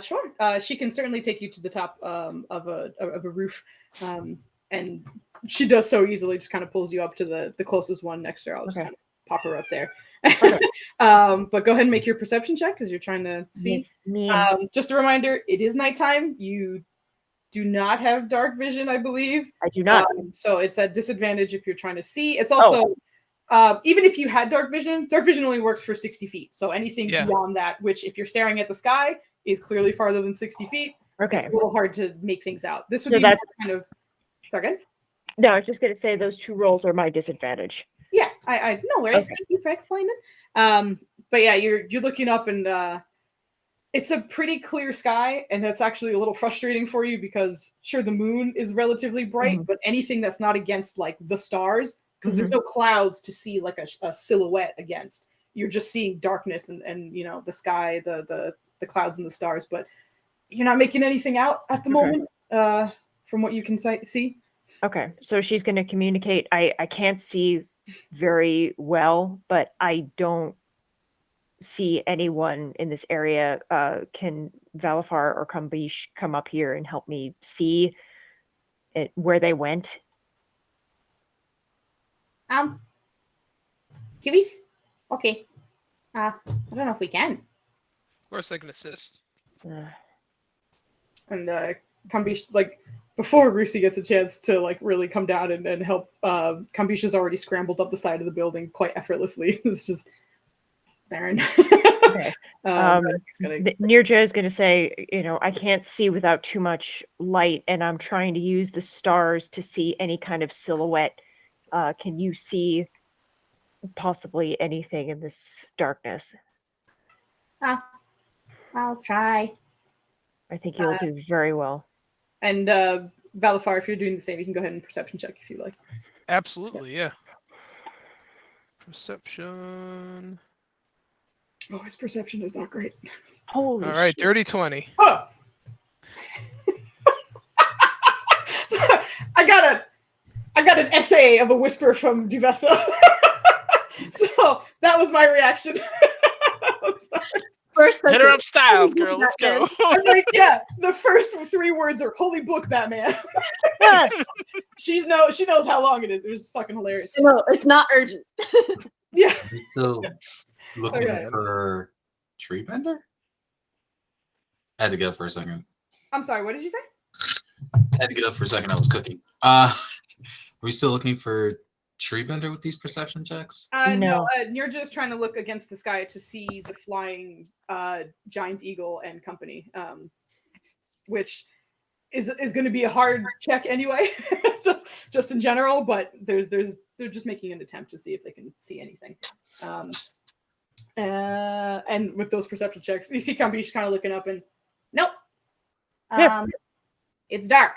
Sure. She can certainly take you to the top of a roof, and she does so easily. Just kind of pulls you up to the closest one next to her. I'll just kind of pop her up there. But go ahead and make your perception check because you're trying to see. Just a reminder, it is nighttime. You do not have dark vision, I believe. I do not. So it's that disadvantage if you're trying to see. It's also even if you had dark vision only works for 60 feet. So anything beyond that, which if you're staring at the sky, is clearly farther than 60 feet. Okay. It's a little hard to make things out. This would be kind of... Sorry, again? No, I was just going to say those 2 rolls are my disadvantage. Yeah, I no worries. Okay. Thank you for explaining. But yeah, you're looking up and it's a pretty clear sky, and that's actually a little frustrating for you because sure, the moon is relatively bright, but anything that's not against like the stars, because there's no clouds to see like a silhouette against. You're just seeing darkness and you know the sky, the clouds and the stars, but you're not making anything out at the moment from what you can see. Okay, so she's going to communicate. I can't see very well, but I don't see anyone in this area. Can Valafar or Kambish come up here and help me see where they went? Kiwis? Okay. I don't know if we can. Of course, I can assist. And Kambish, like, before Rusi gets a chance to like really come down and help, Kambish has already scrambled up the side of the building quite effortlessly. It's just Baron. Okay. Nirja is going to say, you know, I can't see without too much light, and I'm trying to use the stars to see any kind of silhouette. Can you see possibly anything in this darkness? I'll try. I think you'll do very well. And Valafar, if you're doing the same, you can go ahead and perception check if you like. Absolutely, yeah. Perception. Oh, his perception is not great. Holy All right, shit. dirty 20. Oh. I got an essay of a whisper from Duvessa. So that was my reaction. First Hit her up styles, girl. Let's go. I'm like, yeah, the first 3 words are "Holy Book, Batman." She knows how long it is. It was fucking hilarious. No, it's not urgent. Yeah. So looking for Treebender? I had to get up for a second. I'm sorry, what did you say? I had to get up for a second. I was cooking. Are we still looking for Treebender with these perception checks? No. Nirja is trying to look against the sky to see the flying giant eagle and company, which is going to be a hard check anyway, just in general. But they're just making an attempt to see if they can see anything. And with those perception checks, you see Kambish kind of looking up and nope. It's dark.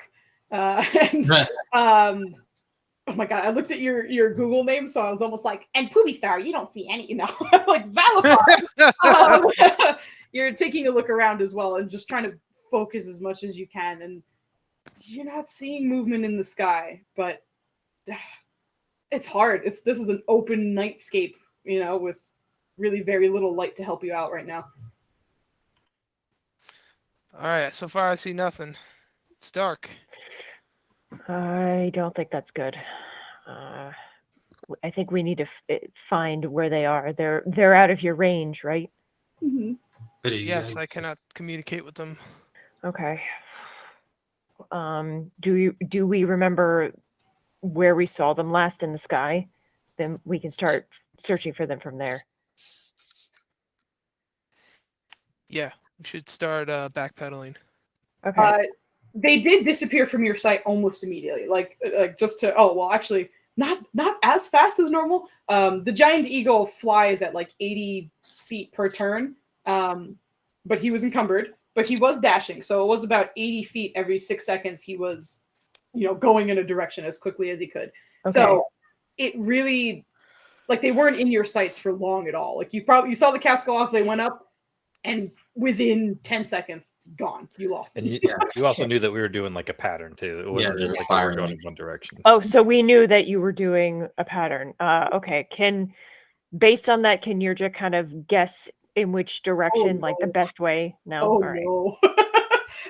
Oh my god, I looked at your Google name, so I was almost like, and Poopy Star, you don't see any, you know, like Valafar. You're taking a look around as well and just trying to focus as much as you can, and you're not seeing movement in the sky, but it's hard. This is an open nightscape, you know, with really very little light to help you out right now. All right, so far I see nothing. It's dark. I don't think that's good. I think we need to find where they are. They're out of your range, right? Mm-hmm. Yes, I cannot communicate with them. Okay. Do we remember where we saw them last in the sky? Then we can start searching for them from there. Yeah, we should start backpedaling. Okay. They did disappear from your sight almost immediately. Like just to actually not as fast as normal. The giant eagle flies at like 80 feet per turn. But he was encumbered, but he was dashing. So it was about 80 feet every 6 seconds. He was, going in a direction as quickly as he could. Okay. So it really, like, they weren't in your sights for long at all. Like you saw the cast go off, they went up, and within 10 seconds, gone. You lost them. And you also knew that we were doing like a pattern too. It wasn't just like we were going in one direction. Oh, so we knew that you were doing a pattern. Okay. Based on that, can Nirja kind of guess in which direction, like the best way? No. Oh, all right. no.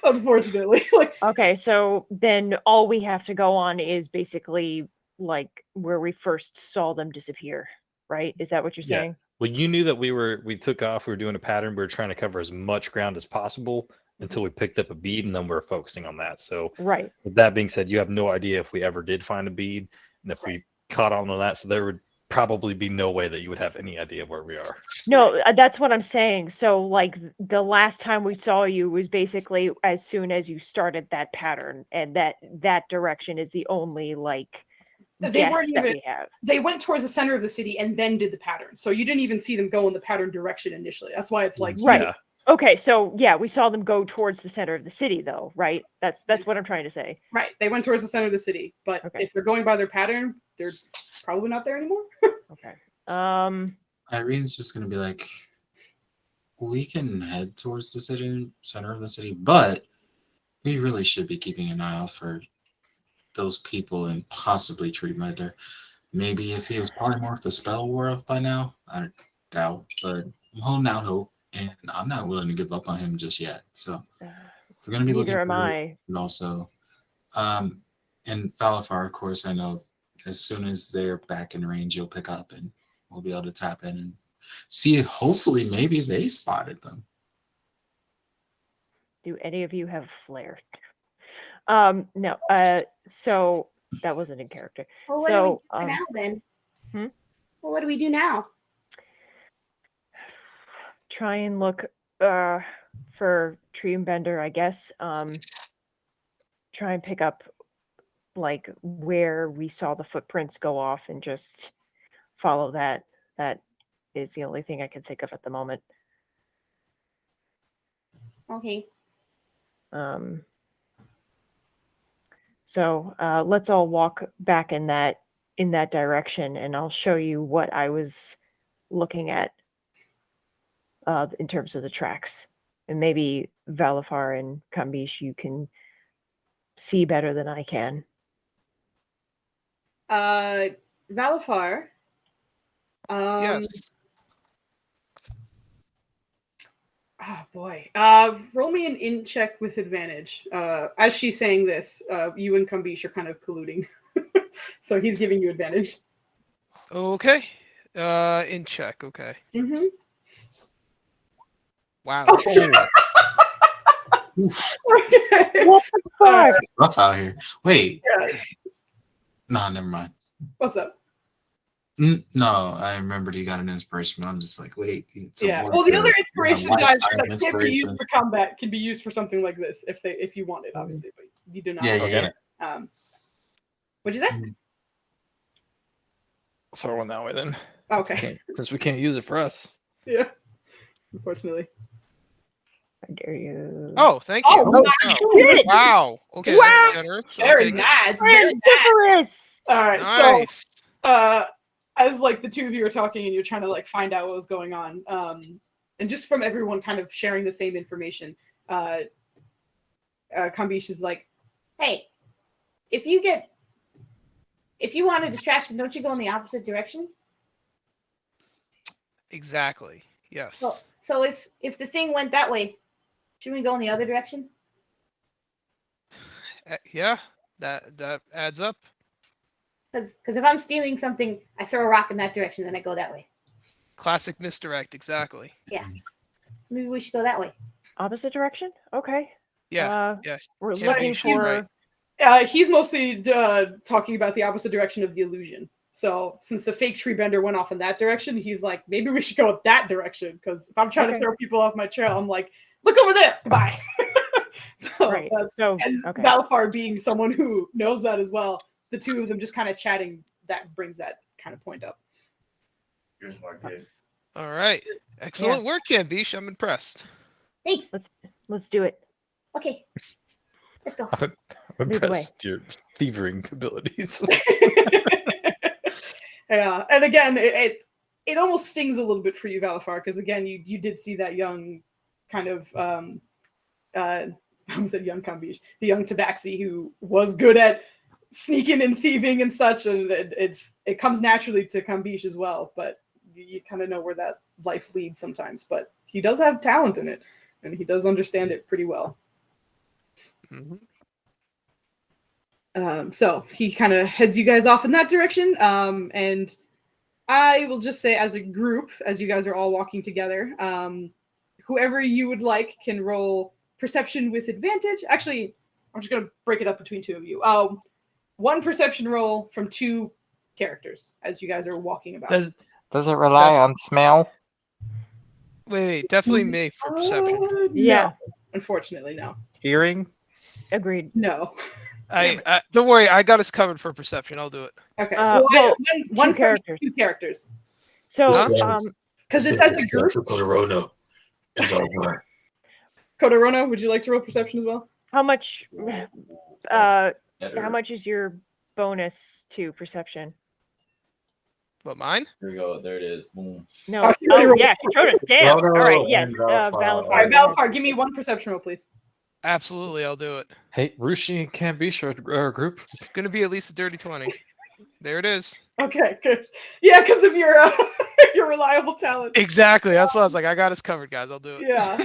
Unfortunately. Okay, so then all we have to go on is basically like where we first saw them disappear, right? Is that what you're saying? Well, you knew that we took off, we were doing a pattern, we were trying to cover as much ground as possible until we picked up a bead, and then we were focusing on that. So right. With that being said, you have no idea if we ever did find a bead, and if we caught on to that, so there would probably be no way that you would have any idea where we are. No, that's what I'm saying. So like the last time we saw you was basically as soon as you started that pattern, and that direction is the only like guess that we have. They went towards the center of the city and then did the pattern. So you didn't even see them go in the pattern direction initially. That's why it's like right. Okay, so yeah, we saw them go towards the center of the city, though, right? That's what I'm trying to say. Right. They went towards the center of the city, but Okay. if they're going by their pattern, they're probably not there anymore. Okay. Irene's just gonna be like, we can head towards the center of the city, but we really should be keeping an eye out for those people and possibly Treebender. Maybe if he was polymorphed, the spell wore off by now. I doubt, but I'm holding out hope, and I'm not willing to give up on him just yet. So we're gonna be looking Neither am for I. and also, and Valafar, of course, I know as soon as they're back in range, you'll pick up, and we'll be able to tap in and see. Hopefully, maybe they spotted them. Do any of you have flair? No. So that wasn't in character. Well, what So do we do now then? Hmm? Well, what do we do now? Try and look for Treebender, I guess. Try and pick up like where we saw the footprints go off and just follow that. That is the only thing I can think of at the moment. Okay. So let's all walk back in that direction, and I'll show you what I was looking at in terms of the tracks. And maybe Valafar and Kambish, you can see better than I can. Valafar. Yes. Oh boy. Roll me an in check with advantage. As she's saying this, you and Kambish are kind of colluding. So he's giving you advantage. Okay. In check. Okay. Mm-hmm. Wow. Okay. What the fuck? Rough out here. Wait. Yeah. No, never mind. What's up? No, I remembered you got an inspiration, but I'm just like, wait. Yeah. Well, the other inspiration dice that can't be inspiration. used for combat can be used for something like this if you want it, obviously, but you do not. Yeah. What'd you say? Throw one that way then. Okay. Since we can't use it for us. Yeah. Unfortunately. How dare you? Oh, thank you. Oh, shit. Wow. Okay, Wow. that's generous. I'll Very take it. nice. Very nice. All right. Nice. So, as like the two of you are talking and you're trying to like find out what was going on, and just from everyone kind of sharing the same information, Kambish is like, Hey, if you want a distraction, don't you go in the opposite direction? Exactly. Yes. So if the thing went that way, shouldn't we go in the other direction? Yeah. That adds up. Because if I'm stealing something, I throw a rock in that direction, then I go that way. Classic misdirect. Exactly. Yeah. So maybe we should go that way. Opposite direction? Okay. Yeah. Yeah. We're Yeah, looking she's for. right. he's mostly talking about the opposite direction of the illusion. So since the fake Treebender went off in that direction, he's like, maybe we should go that direction. Because if I'm trying to throw people off my trail, I'm like, look over there. Bye. So, Right. So and okay. Valafar being someone who knows that as well, the two of them just kind of chatting, that brings that kind of point up. You're a smart kid. All right. Excellent work, Kambish. I'm impressed. Thanks. Let's do it. Okay. Let's go. I'm Lead the way. impressed with your thieving abilities. Yeah, and again, it almost stings a little bit for you, Valafar, because again, you did see that young kind of I almost said young Kambish, the young Tabaxi who was good at sneaking and thieving and such, and it comes naturally to Kambish as well, but you kind of know where that life leads sometimes. But he does have talent in it, and he does understand it pretty well. Mm-hmm. So he kind of heads you guys off in that direction. And I will just say, as a group, as you guys are all walking together, whoever you would like can roll perception with advantage. Actually, I'm just going to break it up between two of you. One perception roll from two characters as you guys are walking about. Does it rely on smell? Wait, definitely me for perception. Yeah. No. Unfortunately, no. Hearing? Agreed. No. I don't worry, I got us covered for perception. I'll do it. Okay. One two characters. Two characters. So because it's as a group. Rona is all right. Kodorona, would you like to roll perception as well? How much? How much is your bonus to perception? What, mine? Here we go. There it is. Boom. No. she already Oh rolled. yeah, Cronus. Damn. All right. Yes. Valafar. All Valafar. right, go ahead. Valafar, give me one perception roll, please. Absolutely, I'll do it. Hey, Rushi and Cambish are group. It's gonna be at least a dirty 20. There it is. Okay, good. Yeah, because of your your reliable talent. Exactly. That's why I was like, I got us covered, guys. I'll do it. Yeah.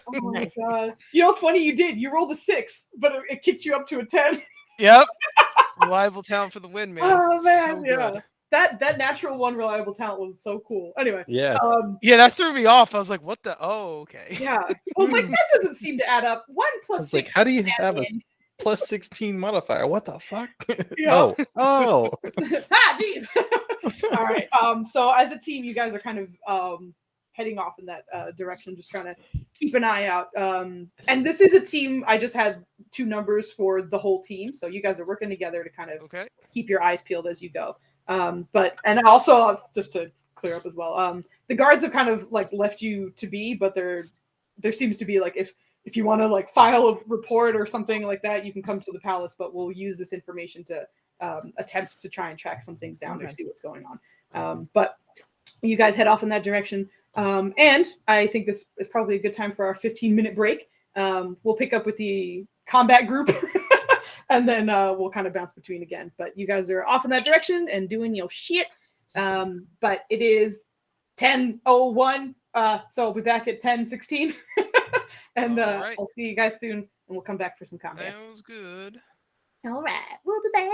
Oh Nice. my god. You know what's funny? You did. You rolled a 6, but it kicked you up to a 10. Yep. Reliable talent for the win, man. Oh man, So yeah. good. That natural one reliable talent was so cool. Anyway, Yeah. Yeah, that threw me off. I was like, what the? Oh, okay. yeah. I was like, that doesn't seem to add up. 1 plus It's 6. like, how do you doesn't have a add in. plus 16 modifier? What the fuck? Yeah. Oh. Ah, jeez. All right. So as a team, you guys are kind of heading off in that direction, just trying to keep an eye out. And this is a team. I just had 2 numbers for the whole team, so you guys are working together to kind of Okay. keep your eyes peeled as you go. But and also just to clear up as well, the guards have kind of like left you to be, but there seems to be like if you want to like file a report or something like that, you can come to the palace. But we'll use this information to attempt to try and track some things down or see what's going on. But you guys head off in that direction. And I think this is probably a good time for our 15-minute break. We'll pick up with the combat group and then we'll kind of bounce between again. But you guys are off in that direction and doing your shit. But it is 10:01. So I'll be back at 10:16. And Alright. I'll see you guys soon. And we'll come back for some combat. That was good. All right, we'll be back.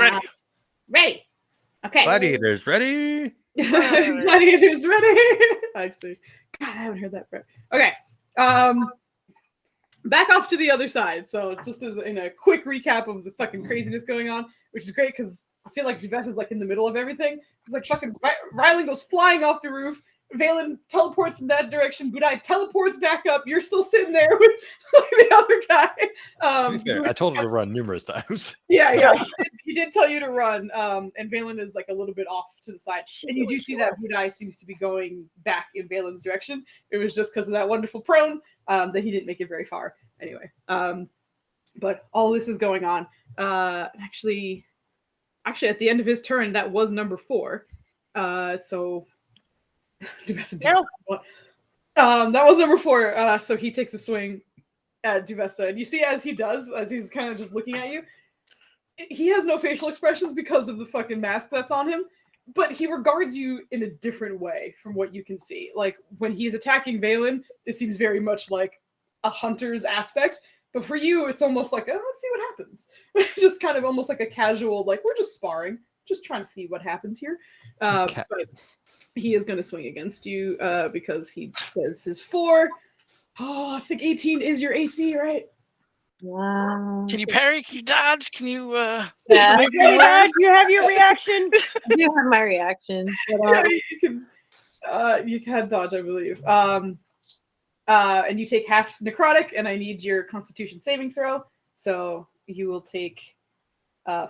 Ready. Ready. Okay. Gladiators, ready? Gladiators ready. Actually, God, I haven't heard that forever. Okay. Back off to the other side. So just as in a quick recap of the fucking craziness going on, which is great because I feel like Juvess is like in the middle of everything. It's like fucking Rylan goes flying off the roof. Valen teleports in that direction. Budai teleports back up. You're still sitting there with the other guy. To be fair, I told her to run numerous times. Yeah. He did tell you to run. And Valen is like a little bit off to the side. And you do see that Budai seems to be going back in Valen's direction. It was just because of that wonderful prone that he didn't make it very far. Anyway. But all this is going on. Actually, at the end of his turn, that was number 4. So that was number 4. So he takes a swing at Duvessa, and you see as he does, as he's kind of just looking at you, he has no facial expressions because of the fucking mask that's on him, but he regards you in a different way from what you can see. Like when he's attacking Valen, it seems very much like a hunter's aspect, but for you, it's almost like, oh, let's see what happens. Just kind of almost like a casual, like we're just sparring, just trying to see what happens here. But he is going to swing against you because he says his 4. Oh, I think 18 is your AC, right? Wow. Can you parry? Can you dodge? Can you? Yeah. You have your reaction. I do have my reaction. But, You can dodge, I believe. And you take half necrotic, and I need your Constitution saving throw. So you will take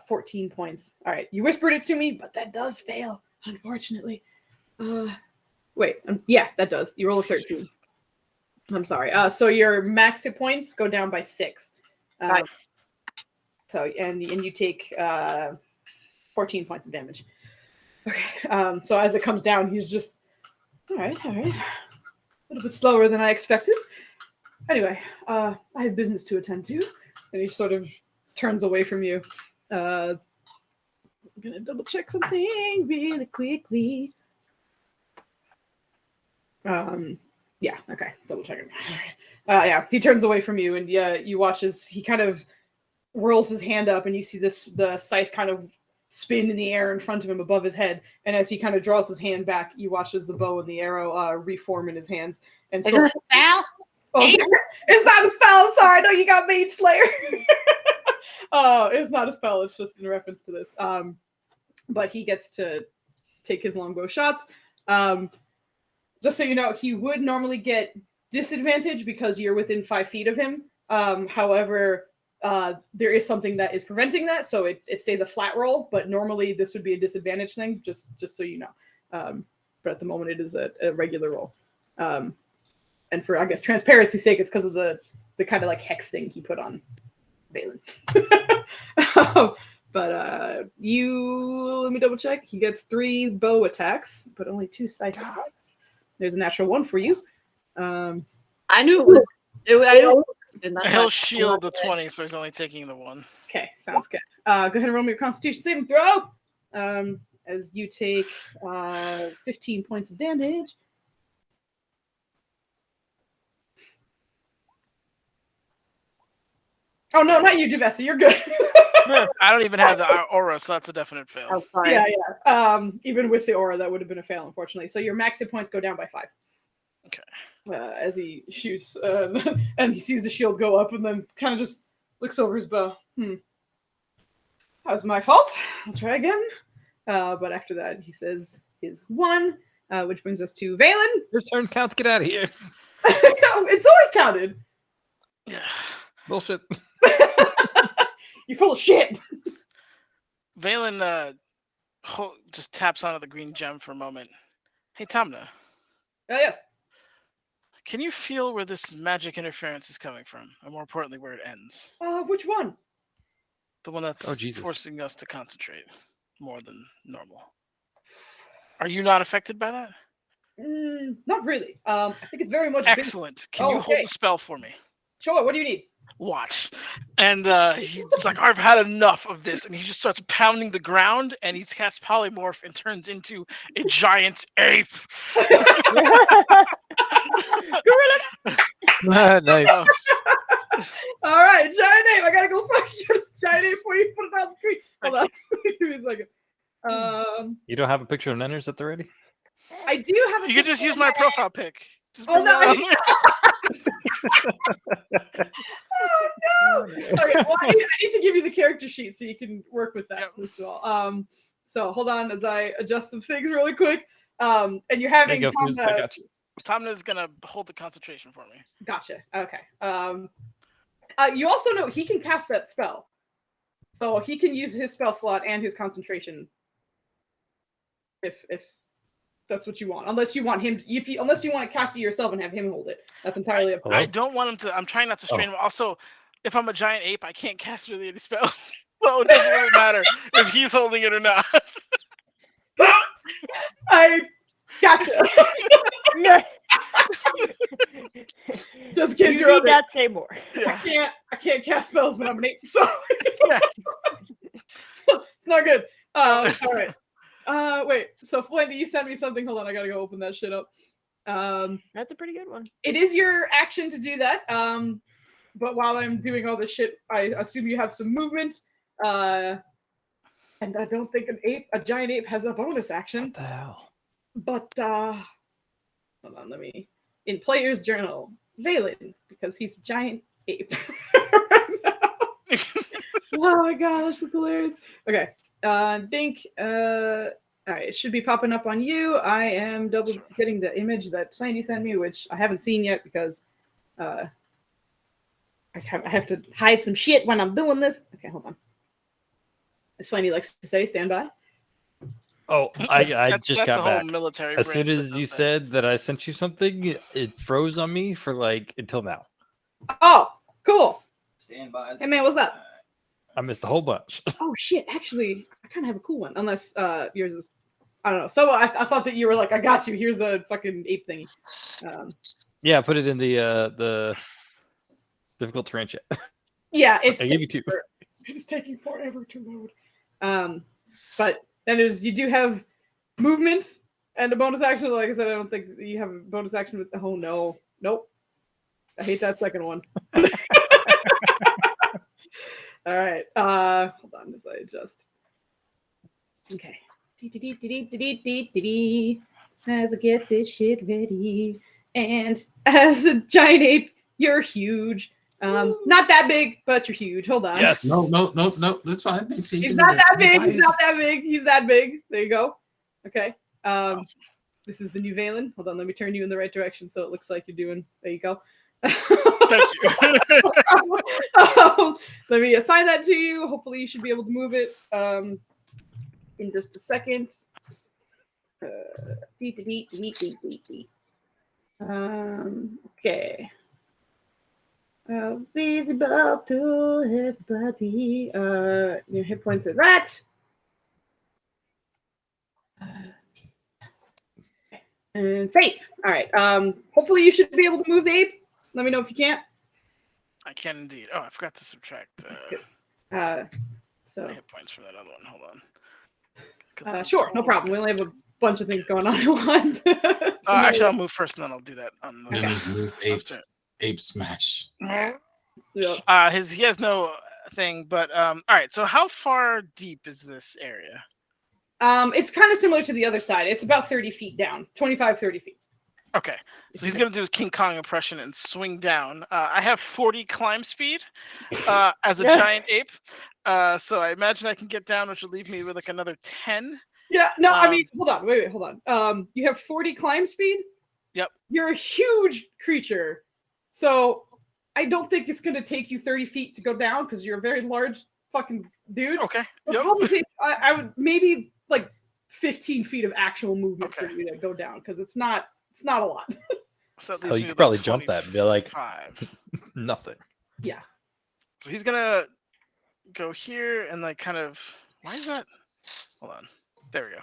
14 points. All right, you whispered it to me, but that does fail, unfortunately. Wait, yeah, that does. You roll a 13. I'm sorry. So your max hit points go down by 6. So and you take 14 points of damage. Okay. So as it comes down, he's just all right. A little bit slower than I expected. Anyway, I have business to attend to, and he sort of turns away from you. I'm gonna double check something really quickly. Yeah, okay, double checking. Yeah, he turns away from you, and you watch as he kind of whirls his hand up, and you see the scythe kind of spin in the air in front of him above his head, and as he kind of draws his hand back, you watch as the bow and the arrow reform in his hands. And is it a spell? Oh, it's not a spell. I'm sorry. No, you got Mage Slayer. It's not a spell. It's just in reference to this. But he gets to take his longbow shots. Just so you know, he would normally get disadvantage because you're within 5 feet of him. However, there is something that is preventing that, so it stays a flat roll. But normally this would be a disadvantage thing, just so you know. But at the moment, it is a regular roll. And for, I guess, transparency's sake, it's because of the kind of like hex thing he put on Valen. But let me double check. He gets 3 bow attacks, but only 2 scythe attacks. There's a natural 1 for you. I knew it was. He'll shield the 20, so he's only taking the 1. Okay, sounds good. Go ahead and roll me your Constitution saving throw. As you take 15 points of damage. Oh no, not you, Juvessa. You're good. I don't even have the aura, so that's a definite fail. Oh, sorry. Yeah. Even with the aura, that would have been a fail, unfortunately. So your max hit points go down by 5. Okay. As he shoots, and he sees the shield go up, and then kind of just looks over his bow. That was my fault. I'll try again. But after that, he says his 1, which brings us to Valen. Your turn counts. Get out of here. It's always counted. Yeah. Bullshit. You're full of shit. Valen just taps onto the green gem for a moment. Hey, Tamna. Yes. Can you feel where this magic interference is coming from? Or more importantly, where it ends? Which one? The one that's forcing us to concentrate more than normal. Are you not affected by that? Not really. I think it's very much excellent. Can you hold the spell for me? Sure. What do you need? Watch. And he's like, I've had enough of this. And he just starts pounding the ground, and he casts polymorph and turns into a giant ape. Nice. All right, giant ape. I gotta go fucking get a giant ape before you put it on the screen. Hold on. Give me a second. You don't have a picture of Nenners at the ready? I do have a You could just use my profile pic. Just Oh bring no! that on there. Oh no! Okay, well, I need to give you the character sheet so you can work with that Yep. first of all. So hold on as I adjust some things really quick. And you're There having you go, Foos, I got you. Tamna's gonna hold the concentration for me. Gotcha. Okay. You also know he can cast that spell, so he can use his spell slot and his concentration. If that's what you want, unless you want him, unless you want to cast it yourself and have him hold it, that's entirely up to you. I don't want him to. I'm trying not to strain him. Also, if I'm a giant ape, I can't cast really any spells, so it doesn't really matter if he's holding it or not. I gotcha. Just kidding. You need not say more. Yeah. I can't cast spells when I'm an ape, so Yeah. it's not good. All right. Wait. So Flynn, you sent me something. Hold on, I gotta go open that shit up. That's a pretty good one. It is your action to do that. But while I'm doing all this shit, I assume you have some movement. And I don't think a giant ape has a bonus action. What the hell? But hold on, let me in player's journal, Valen, because he's a giant ape. Oh my gosh, that's hilarious. Okay. Dink. All right, it should be popping up on you. I am double getting the image that Flandy sent me, which I haven't seen yet because I have to hide some shit when I'm doing this. Okay, hold on. As Flandy likes to say, stand by. Oh, I just that's got a whole back. military As soon branch as that you does that. said that I sent you something, it froze on me for like until now. Oh, cool. Stand by. Hey man, what's up? I missed a whole bunch. Oh shit, actually, I kind of have a cool one. Unless yours is, I don't know. So I thought that you were like, I got you. Here's the fucking ape thingy. Yeah, I put it in the difficult terrain chat. Yeah, it's I gave you two. It is taking forever to load. But then you do have movement and a bonus action. Like I said, I don't think you have a bonus action with the nope. I hate that second one. All right. Hold on as I adjust. Okay. As I get this shit ready. And as a giant ape, you're huge. Not that big, but you're huge. Hold on. Yes. No. That's fine. He's not that big. He's not that big. He's that big. There you go. Okay. Awesome. This is the new Valen. Hold on. Let me turn you in the right direction so it looks like you're doing. There you go. Thank you. Let me assign that to you. Hopefully you should be able to move it in just a second. Okay. Visible to everybody. Your hit points are that. And safe. All right. Hopefully you should be able to move the ape. Let me know if you can't. I can indeed. Oh, I forgot to subtract So hit points from that other one. Hold on. Sure, no problem. We only have a bunch of things going on at once. Actually, I'll move first, and then I'll do that on the And there's move ape smash. Yeah. He has no thing, but all right. So how far deep is this area? It's kind of similar to the other side. It's about 30 feet down, 25, 30 feet. Okay, so he's gonna do his King Kong impression and swing down. I have 40 climb speed as a giant ape, so I imagine I can get down, which will leave me with like another 10. Yeah, no, I mean, hold on, wait, hold on. You have 40 climb speed? Yep. You're a huge creature, so I don't think it's gonna take you 30 feet to go down because you're a very large fucking dude. Okay. Yep. Probably say, I would maybe like 15 feet of actual movement for you to go down because it's not a lot. So Oh, you could probably jump that and be like, nothing. Yeah. So he's gonna go here and like kind of. Why is that? Hold on. There we go.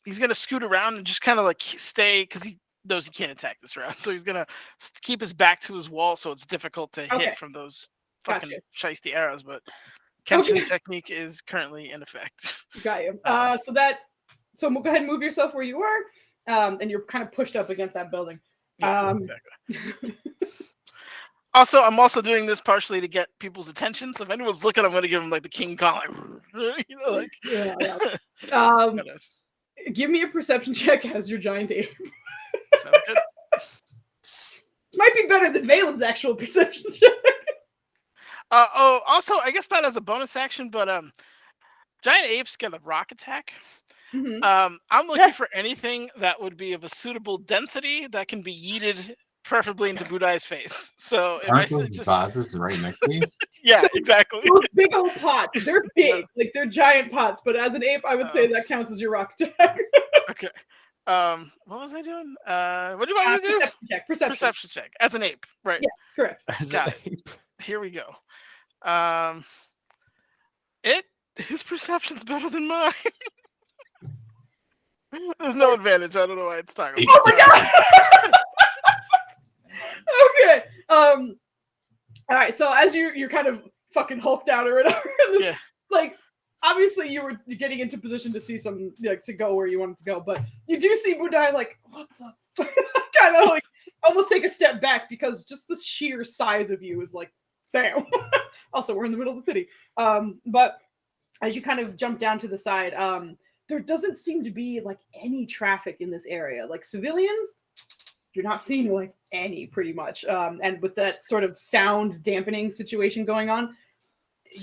He's gonna scoot around and just kind of like stay because he knows he can't attack this round. So he's gonna keep his back to his wall, so it's difficult to hit from those fucking shiesty arrows. But Kenshin technique is currently in effect. Got you. So go ahead and move yourself where you were. And you're kind of pushed up against that building. Yeah, exactly. Also, I'm also doing this partially to get people's attention. So if anyone's looking, I'm going to give them like the King Kong, like, Yeah. kinda- Give me a perception check as your giant ape. sounds good. It might be better than Valen's actual perception check. Also, I guess not as a bonus action, but giant apes get a rock attack. Mhm. I'm looking for anything that would be of a suitable density that can be yeeted preferably into Budai's face. So if I Aren't those just vases right next to you? yeah, exactly. Those big old pots. They're big. Like they're giant pots, but as an ape, I would say that counts as your rock attack. Okay. What was I doing? What do you want me to do? Perception check. Perception check. As an ape, right? Yes, correct. Got it. Here we go. His perception's better than mine. There's no advantage. I don't know why it's talking. Oh my god! Okay. All right. So as you're kind of fucking hulked out or whatever, Yeah. like obviously you're getting into position to see some to go where you wanted to go, but you do see Budai like what the kind of like almost take a step back because just the sheer size of you is like damn. Also, we're in the middle of the city. But as you kind of jump down to the side, there doesn't seem to be like any traffic in this area. Like civilians, you're not seeing like any pretty much. And with that sort of sound dampening situation going on,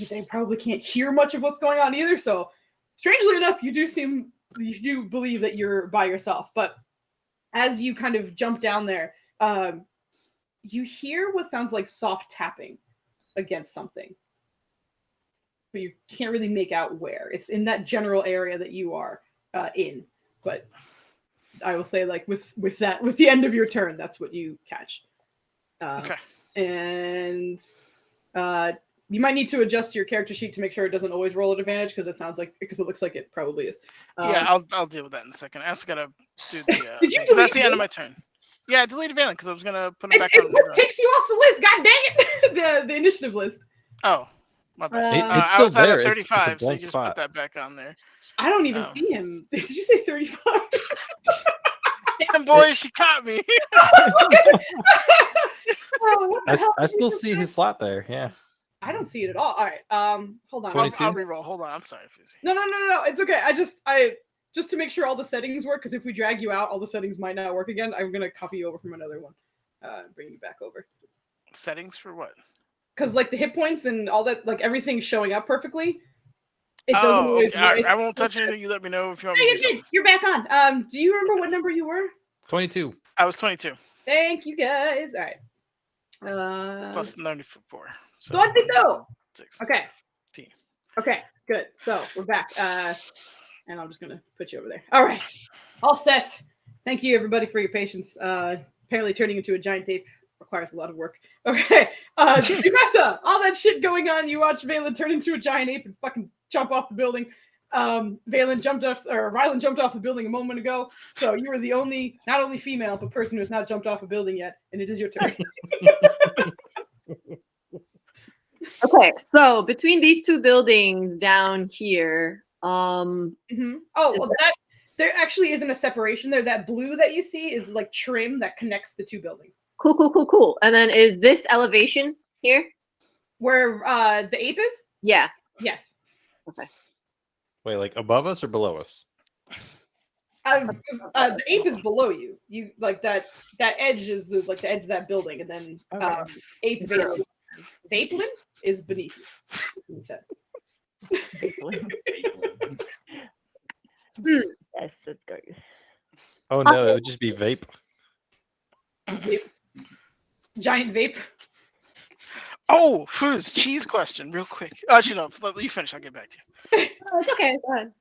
they probably can't hear much of what's going on either. So strangely enough, you do believe that you're by yourself. But as you kind of jump down there, you hear what sounds like soft tapping against something. But you can't really make out where. It's in that general area that you are in. But I will say, like with the end of your turn, that's what you catch. Okay. And you might need to adjust your character sheet to make sure it doesn't always roll at advantage because it looks like it probably is. Yeah, I'll deal with that in a second. I also gotta do the. Did you so that's delete the end it? of my turn. Yeah, I deleted Valen because I was gonna put it back It on. takes you off the list. God dang it! the initiative list. Oh, my bad. It's I still was at there. a It's a 35, so you blank just spot. put that back on there. I don't even see him. Did you say 35? Damn boy, she caught me. Oh, what the hell I did you still just see say? his slot there. Yeah. I don't see it at all. All right. Hold on. 22. I'll reroll. Hold on. I'm sorry, Fuzzy. No. It's okay. Just to make sure all the settings work, because if we drag you out, all the settings might not work again. I'm gonna copy you over from another one. Bring you back over. Settings for what? Because like the hit points and all that, like everything's showing up perfectly. It doesn't always okay. All right. work. I won't touch anything. You let me know if you want me to do something. You're back on. Do you remember what number you were? 22. I was 22 Thank you guys. All right. plus 94. So 22. 6. Okay. 15. Okay, good. So we're back. And I'm just gonna put you over there. All right. All set. Thank you everybody for your patience. Apparently turning into a giant ape requires a lot of work. Okay. Dumessa, all that shit going on, you watch Valen turn into a giant ape and fucking jump off the building. Rylan jumped off the building a moment ago. So you are the only, not only female, but person who has not jumped off a building yet, and it is your turn. Okay, so between these two buildings down here, Oh, well, there actually isn't a separation there. That blue that you see is like trim that connects the two buildings. Cool. And then is this elevation here? Where the ape is? Yeah. Yes. Okay. Wait, like above us or below us? The ape is below you. You like that edge is the edge of that building, and then ape Vapelin is beneath you. Yes, that's good. Oh no, it would just be vape. Vape. Giant vape. Oh, Fuzz, cheese question, real quick. Actually, no, you finish. I'll get back to you. Oh, it's okay. Go ahead.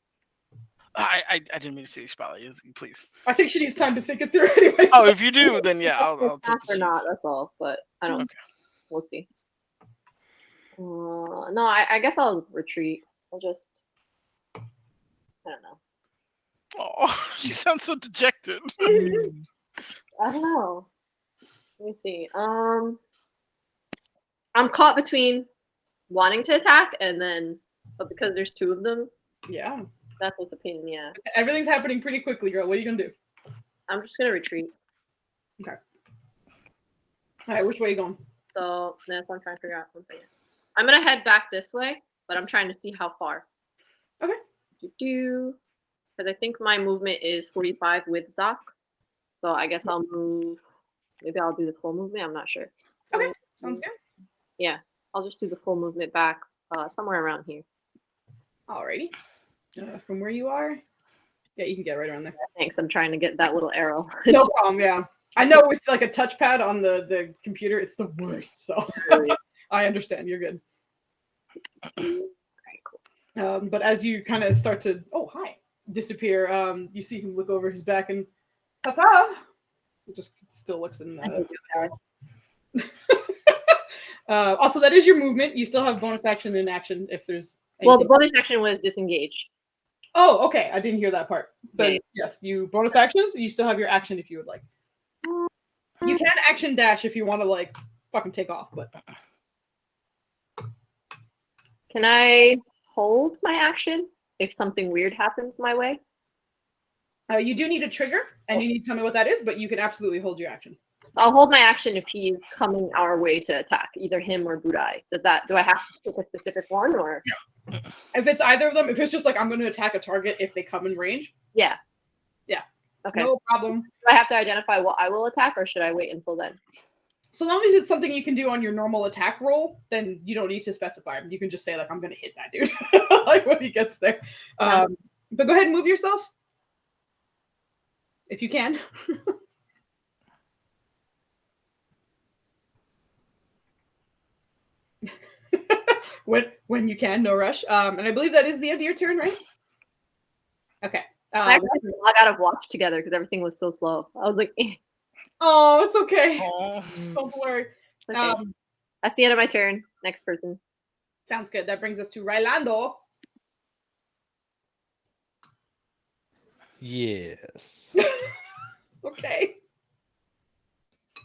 I didn't mean to see you spotlight. Please. I think she needs time to think it through anyway. Oh, if you do, then yeah, I'll take Half the or cheese. not, that's all. But I don't. Okay. We'll see. No, I guess I'll retreat. I'll just. I don't know. Oh, she sounds so dejected. I don't know. Let me see. I'm caught between wanting to attack and then, but because there's two of them, Yeah. that's what's a pain in the ass. Everything's happening pretty quickly, girl. What are you gonna do? I'm just gonna retreat. Okay. All right, which way are you going? So that's what I'm trying to figure out. 1 second. I'm gonna head back this way, but I'm trying to see how far. Okay. Because I think my movement is 45 with Zoc. So I guess I'll move. Maybe I'll do the full movement. I'm not sure. Okay, sounds good. Yeah, I'll just do the full movement back somewhere around here. Alrighty. From where you are? Yeah, you can get right around there. Thanks. I'm trying to get that little arrow. No problem, yeah. I know with like a touchpad on the computer, it's the worst. So I understand. You're good. Okay, cool. But as you kind of start to, disappear, you see him look over his back and ta-ta! He just still looks in also, that is your movement. You still have bonus action and action if there's anything. Well, the bonus action was disengage. Oh, okay. I didn't hear that part. Then Yeah. yes, you bonus actions. You still have your action if you would like. You can action dash if you want to like fucking take off, but Can I hold my action if something weird happens my way? you do need a trigger, and you need to tell me what that is. But you can absolutely hold your action. I'll hold my action if he's coming our way to attack, either him or Budai. Do I have to pick a specific one or? If it's either of them, if it's just like I'm going to attack a target if they come in range. Yeah. Yeah. Okay. No problem. Do I have to identify what I will attack, or should I wait until then? So long as it's something you can do on your normal attack roll, then you don't need to specify. You can just say like I'm going to hit that dude, like when he gets there. But go ahead and move yourself if you can. when you can, no rush. And I believe that is the end of your turn, right? Okay. I actually had to log out of watch together because everything was so slow. I was like, eh. Oh, it's okay. Don't worry. Okay. That's the end of my turn. Next person. Sounds good. That brings us to Rylando. Yes. Okay.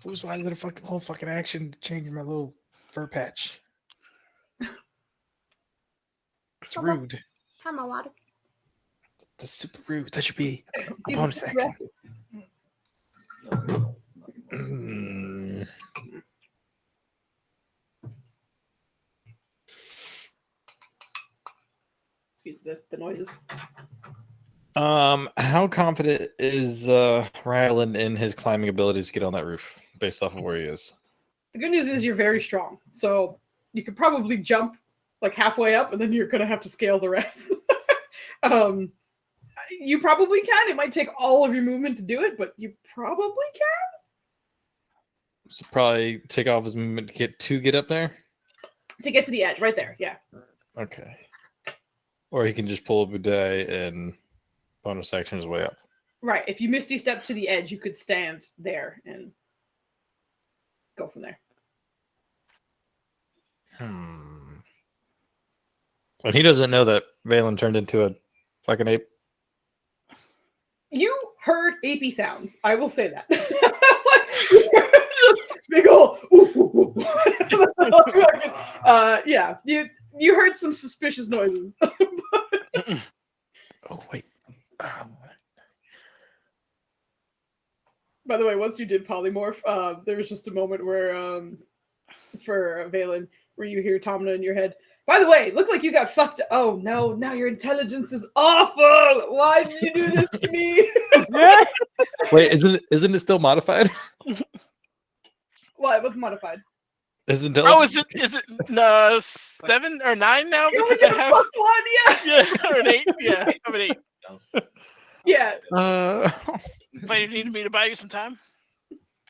Who's why did a whole fucking action changing my little fur patch? It's rude. Have my water. That's super rude. That should be a He's bonus action. Excuse the noises. How confident is Ryland in his climbing abilities to get on that roof based off of where he is? The good news is you're very strong, so you could probably jump like halfway up, and then you're gonna have to scale the rest. You probably can. It might take all of your movement to do it, but you probably can. So probably take off his movement to get up there? To get to the edge, right there, yeah. Okay. Or he can just pull a Budai and bonus action his way up. Right. If you misty step to the edge, you could stand there and go from there. And he doesn't know that Valen turned into a fucking ape. You heard apey sounds. I will say that. Big ol' ooh, ooh, ooh. Yeah, you heard some suspicious noises. Oh wait. By the way, once you did polymorph, there was just a moment where for Valen where you hear Tomna in your head. By the way, it looks like you got fucked. Oh no, now your intelligence is awful. Why did you do this to me? Wait, isn't it still modified? What? What's modified? Is it 7 or 9 now? You only Because I get a have +1, yeah. yeah, or an 8. Yeah, I'm an 8. Yeah. But you need me to buy you some time?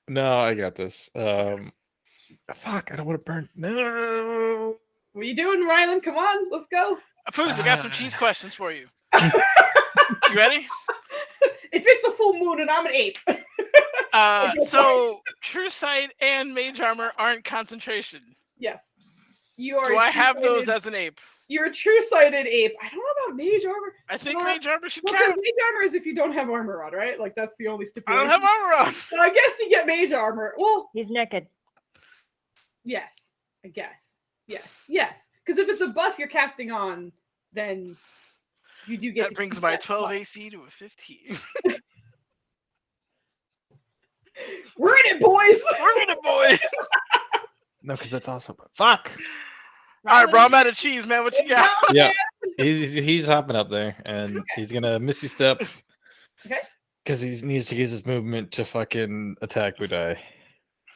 No, I got this. Fuck, I don't want to burn. No. What are you doing, Ryland? Come on, let's go. Foos, I got some cheese questions for you. You ready? If it's a full moon and I'm an ape. So True Sight and Mage Armor aren't concentration. Yes. You are. Do I have those as an ape? You're a true-sighted ape. I don't know about Mage Armor. I think Mage Armor should Well, count. Mage Armor is if you don't have armor on, right? Like that's the only I stipulation. don't have armor on. But I guess you get Mage Armor. Well, he's naked. Yes, I guess. Yes. Because if it's a buff you're casting on, then you do get. That brings my 12 AC to a 15. We're in it, boys. We're in it, boys. No, because that's awesome. Fuck. All right, bro. I'm out of cheese, man. What you got? Yeah, he's hopping up there, and he's gonna misty step. Okay. Because he needs to use his movement to fucking attack Budai.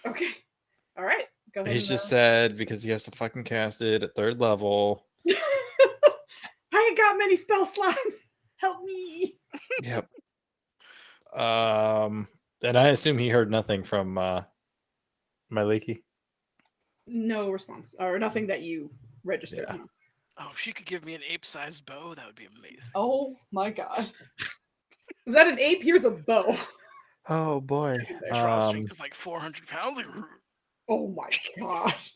Okay. All right. Go ahead. He's just sad because he has to fucking cast it at 3rd level. I ain't got many spell slots. Help me. Yep. And I assume he heard nothing from my Leaky. No response, or nothing that you registered. Yeah. Oh, if she could give me an ape-sized bow, that would be amazing. Oh my god. Is that an ape? Here's a bow. Oh boy. Draw strength of like 400 pounds. Oh my gosh.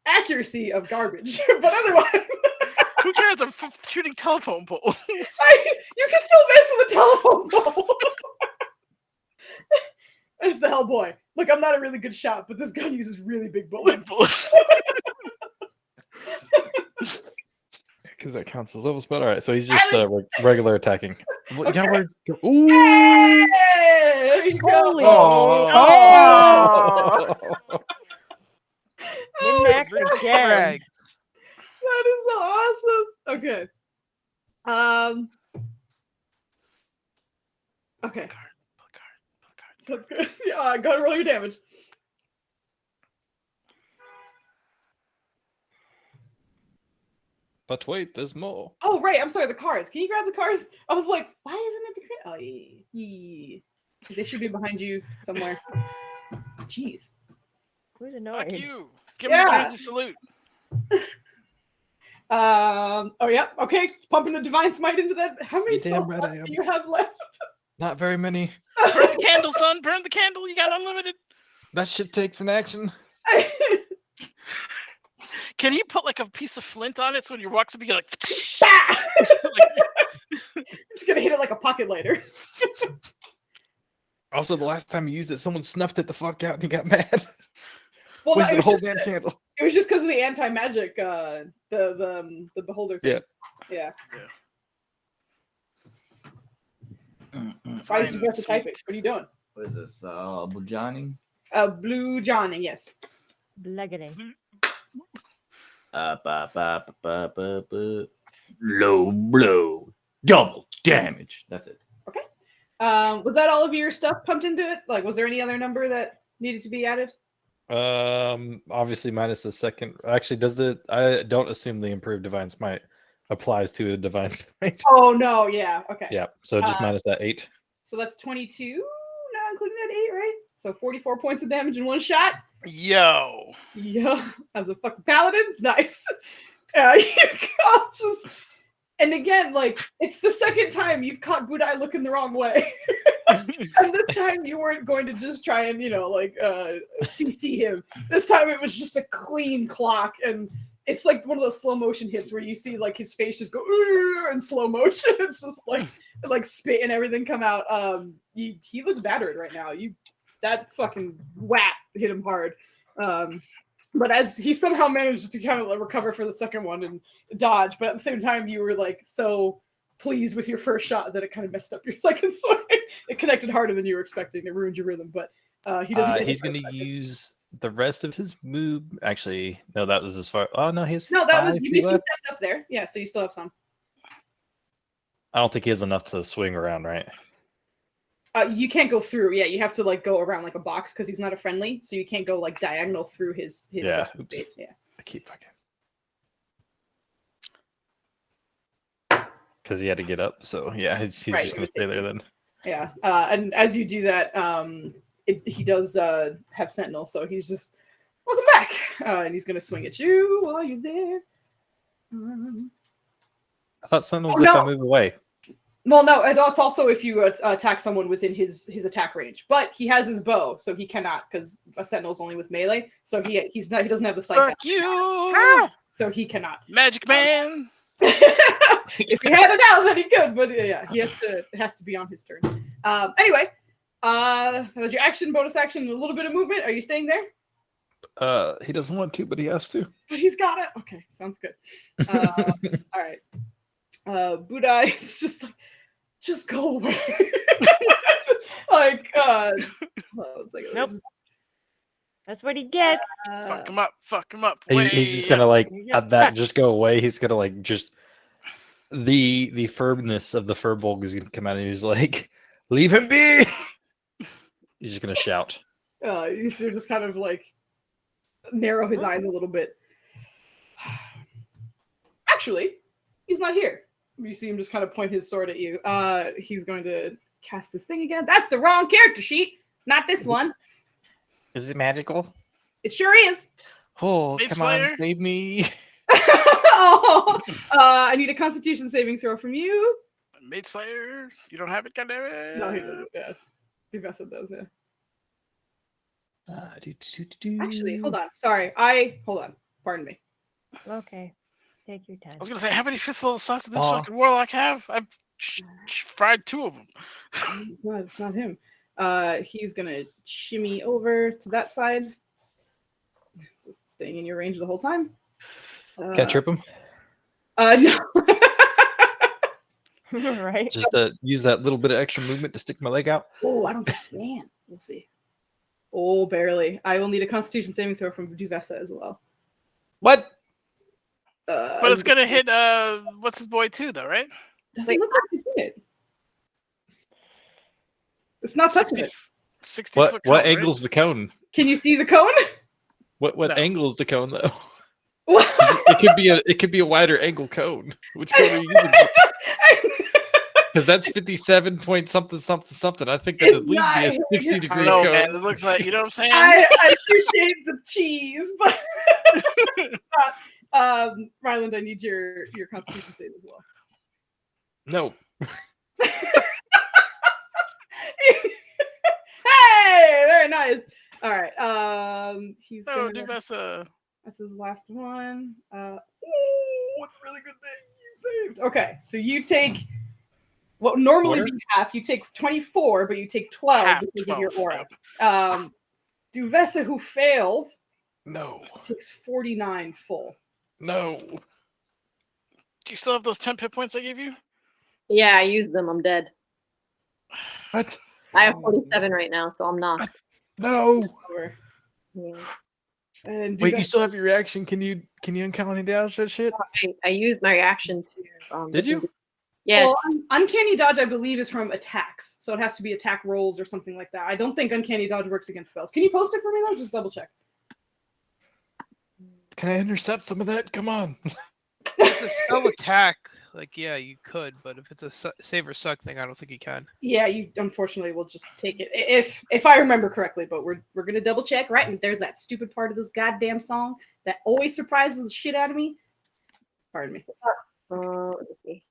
Accuracy of garbage, but otherwise. Who cares? I'm shooting telephone poles. You can still miss with a telephone pole. That's the Hellboy. Look, I'm not a really good shot, but this gun uses really big bullets. Because that counts as level spell. All right, so he's just regular attacking. Okay. Yeah, ooh! There you go. Holy Oh! Min-max again. That is so awesome. Okay. Okay. That's good. Yeah, go to roll your damage. But wait, there's more. Oh, right. I'm sorry. The cards. Can you grab the cards? I was like, why isn't it the crit? Oh, yeah. They should be behind you somewhere. Jeez. Who's annoyed? Fuck you. Give me the crazy salute. Oh, yeah. Okay. Pumping the Divine Smite into that. How many spell slots do you have left? Not very many. Burn the candle, son. Burn the candle. You got unlimited. That shit takes an action. Can he put like a piece of flint on it so when you walk up, you get like, I'm just gonna hit it like a pocket lighter. Also, the last time you used it, someone snuffed it the fuck out and he got mad. Well, Wasted the whole just damn candle. It was just because of the anti-magic, the beholder thing. Yeah. Why did you have to type it? What are you doing? What is this? Blue Johnny? Blue Johnny, yes. Bludgeoning. Low blow. Double damage. That's it. Okay. Was that all of your stuff pumped into it? Like, was there any other number that needed to be added? Obviously minus the second. Actually, I don't assume the improved Divine Smite applies to a Divine Smite. Oh no, yeah, okay. Yeah, so just minus that 8. So that's 22, not including that 8, right? So 44 points of damage in one shot. Yo. Yeah, as a fucking paladin, nice. You got just, and again, like it's the second time you've caught Budai looking the wrong way, and this time you weren't going to just try and CC him. This time it was just a clean clock, and it's like one of those slow motion hits where you see like his face just go in slow motion. It's just like spit and everything come out. He looks battered right now. That fucking whap hit him hard. But as he somehow managed to kind of recover for the second one and dodge, but at the same time you were like so pleased with your first shot that it kind of messed up your second swing. It connected harder than you were expecting. It ruined your rhythm, but he doesn't. He's going to use the rest of his move. Actually, no, that was as far. Oh no, he's no, that was you stepped up there. Yeah, so you still have some. I don't think he has enough to swing around, right? You can't go through. Yeah, you have to like go around like a box because he's not a friendly, so you can't go like diagonal through his space. Yeah. I keep fucking. Because he had to get up, so yeah, he's just gonna stay there then. Yeah, and as you do that, he does have Sentinel, so he's just welcome back, and he's gonna swing at you while you're there. I thought Sentinel was gonna move away. Well, no, it's also if you attack someone within his attack range, but he has his bow, so he cannot because a Sentinel's only with melee, so he doesn't have the sight. Fuck you! So he cannot. Magic Man. If he had it out, then he could, but yeah, it has to be on his turn. Anyway, that was your action, bonus action, and a little bit of movement. Are you staying there? He doesn't want to, but he has to. But he's got it. Okay, sounds good. All right. Budai is just like, just go away. Like, nope. That's what he gets. Fuck him up. Fuck him up. He's just Way gonna up. like Yeah. have that just go away. He's gonna like just the firmness of the Furbolg is gonna come out and he's like, leave him be. He's just gonna shout. You see him just kind of like narrow his eyes a little bit. Actually, he's not here. You see him just kind of point his sword at you. He's going to cast his thing again. That's the wrong character sheet. Not this one. Is it magical? It sure is. Oh, Mage come Slayer? on, save me. Oh, I need a Constitution saving throw from you. Mage Slayer. You don't have it, goddammit. No, he doesn't. Yeah, Duvessa does. Yeah. Actually, hold on. Sorry, hold on. Pardon me. Okay. Take your time. I was gonna say, how many fifth level slots does this Aw. fucking warlock have? I've fried 2 of them. It's not him. He's gonna shimmy over to that side. Just staying in your range the whole time. Can't trip him. No. Right. Just use that little bit of extra movement to stick my leg out. Oh, I don't think I can. We'll see. Oh, barely. I will need a Constitution saving throw from Duvessa as well. What? But it's gonna hit what's his boy too, though, right? Doesn't look like it's in it. It's not touching 60, it. 60 What foot what cone, angle's the cone? Can you see the cone? What No. angle is the cone though? What? It could be a wider angle cone. Which cone are you using? Because that's 57 point something something something. I think that It's at least not- be a 60 I degree don't know, cone. man. It looks like, you know what I'm saying? I appreciate the cheese, but Ryland, I need your Constitution save as well. No. Hey, very nice. All right. He's Oh, gonna. Duvessa. That's his last one. What's a really good thing you saved? Okay, so you take what would normally be half. You take 24, but you take 12 Half because of your 12, aura. Duvessa, who failed, No. takes 49 full. No. Do you still have those 10 hit points I gave you? Yeah, I used them. I'm dead. What? I have 47 right now, so I'm not. No. Over. Yeah. And Wait, you Duvessa, still have your reaction? Can you uncount down that shit? I used my reaction to. Did you? Yeah. well, Uncanny Dodge, I believe, is from attacks, so it has to be attack rolls or something like that. I don't think Uncanny Dodge works against spells. Can you post it for me though? Just double check. Can I intercept some of that? Come on. It's a spell attack. Like, yeah, you could, but if it's a save or suck thing, I don't think you can. Yeah, you unfortunately will just take it if I remember correctly. But we're gonna double check, right? And there's that stupid part of this goddamn song that always surprises the shit out of me. Pardon me. Let me see.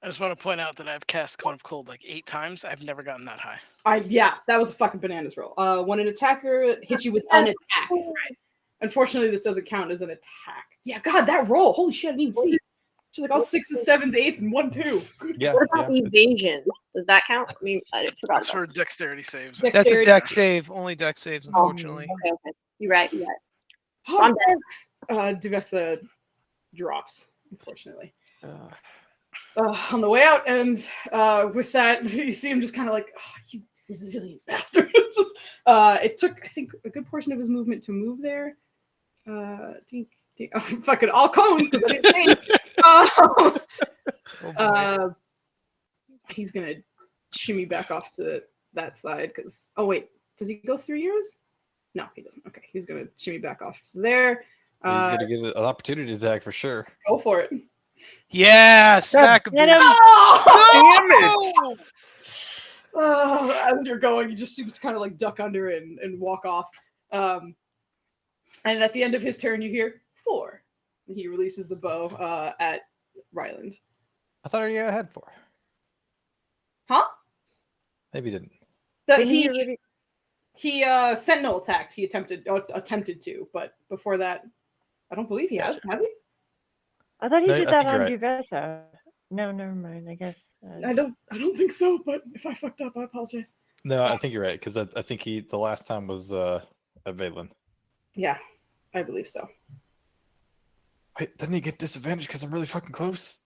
I just want to point out that I've cast Cone of Cold like 8 times. I've never gotten that high. Yeah, that was a fucking bananas roll. When an attacker hits you with an attack, right? Unfortunately, this doesn't count as an attack. Yeah, God, that roll! Holy shit, I didn't even see it. She's like all 6s, 7s, 8s, and 1, 2. Good Yeah. What about evasion? Does that count? I mean, I forgot. That's for dexterity saves. That's a Dexterity. deck save. Only deck saves, unfortunately. Okay. You're right. You're right. Oh, Duvessa drops, unfortunately. On the way out, and with that, you see him just kind of like, oh, you resilient bastard. Just it took, I think, a good portion of his movement to move there. Dink, dink. Oh, fucking all cones because I didn't change. Oh, boy. He's gonna shimmy back off to that side because. Oh wait, does he go through yours? No, he doesn't. Okay, he's gonna shimmy back off to there. He's gonna get an opportunity attack for sure. Go for it. Yeah, smack him. Get him. Oh! As you're going, he just seems to kind of like duck under and walk off. And at the end of his turn, you hear 4. And he releases the bow at Ryland. I thought I had 4. Huh? Maybe he didn't. That Didn't he sentinel attacked. He attempted to, but before that, I don't believe he has. Has he? I thought he No, did I that think on you're Duvessa. No, never mind. I guess. I don't think so. But if I fucked up, I apologize. No, I think you're right because I think the last time was at Valen. Yeah, I believe so. Wait, doesn't he get disadvantage because I'm really fucking close?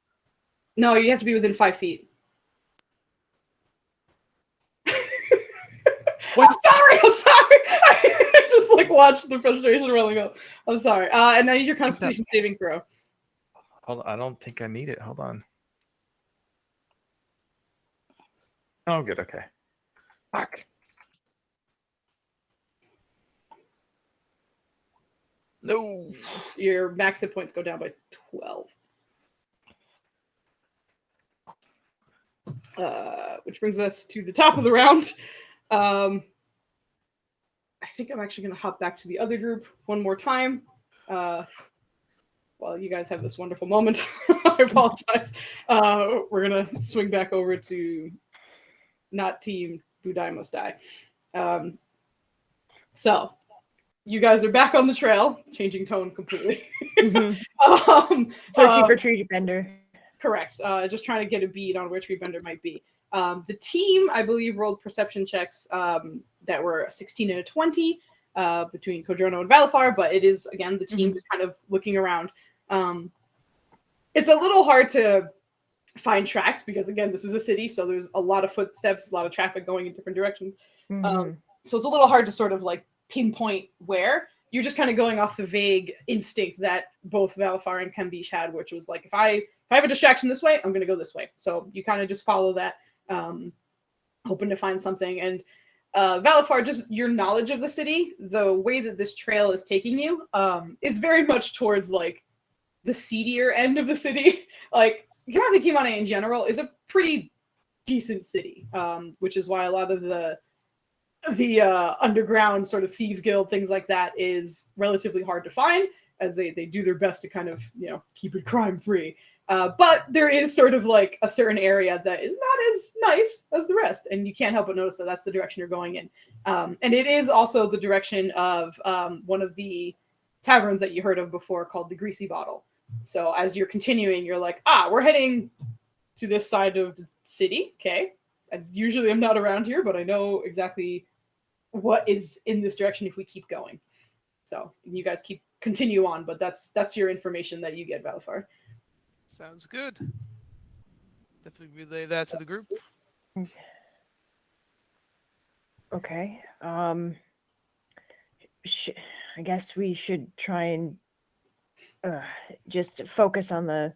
No, you have to be within 5 feet. What? I'm watch the frustration rolling up. I'm sorry. And I need your Constitution saving throw. Hold on, I don't think I need it. Hold on. Oh, good. Okay. Fuck. No. Your max hit points go down by 12. Which brings us to the top of the round. I think I'm actually going to hop back to the other group one more time. While you guys have this wonderful moment. I apologize. We're going to swing back over to not team Budai Must Die. So, you guys are back on the trail, changing tone completely. Mm-hmm. Searching for Treebender. Correct. Just trying to get a bead on where Treebender might be. The team, I believe, rolled perception checks that were 16 and a 20 between Kodrono and Valifar, but it is, again, the team just kind of looking around. It's a little hard to find tracks because, again, this is a city, so there's a lot of footsteps, a lot of traffic going in different directions. So it's a little hard to sort of like pinpoint where. You're just kind of going off the vague instinct that both Valifar and Kambish had, which was like, if I have a distraction this way, I'm going to go this way. So you kind of just follow that, hoping to find something. And Valifar, just your knowledge of the city, the way that this trail is taking you is very much towards like the seedier end of the city. Like, Kimane in general is a pretty decent city, which is why a lot of the underground sort of thieves guild, things like that, is relatively hard to find, as they do their best to kind of, keep it crime free. But there is sort of like a certain area that is not as nice as the rest, and you can't help but notice that that's the direction you're going in. And it is also the direction of one of the taverns that you heard of before called the Greasy Bottle. So as you're continuing, you're like, we're heading to this side of the city. Okay. And usually I'm not around here, but I know exactly what is in this direction if we keep going. So you guys continue on, but that's your information that you get, Valifar. Sounds good. Definitely relay that to the group. Okay. I guess we should try and just focus on the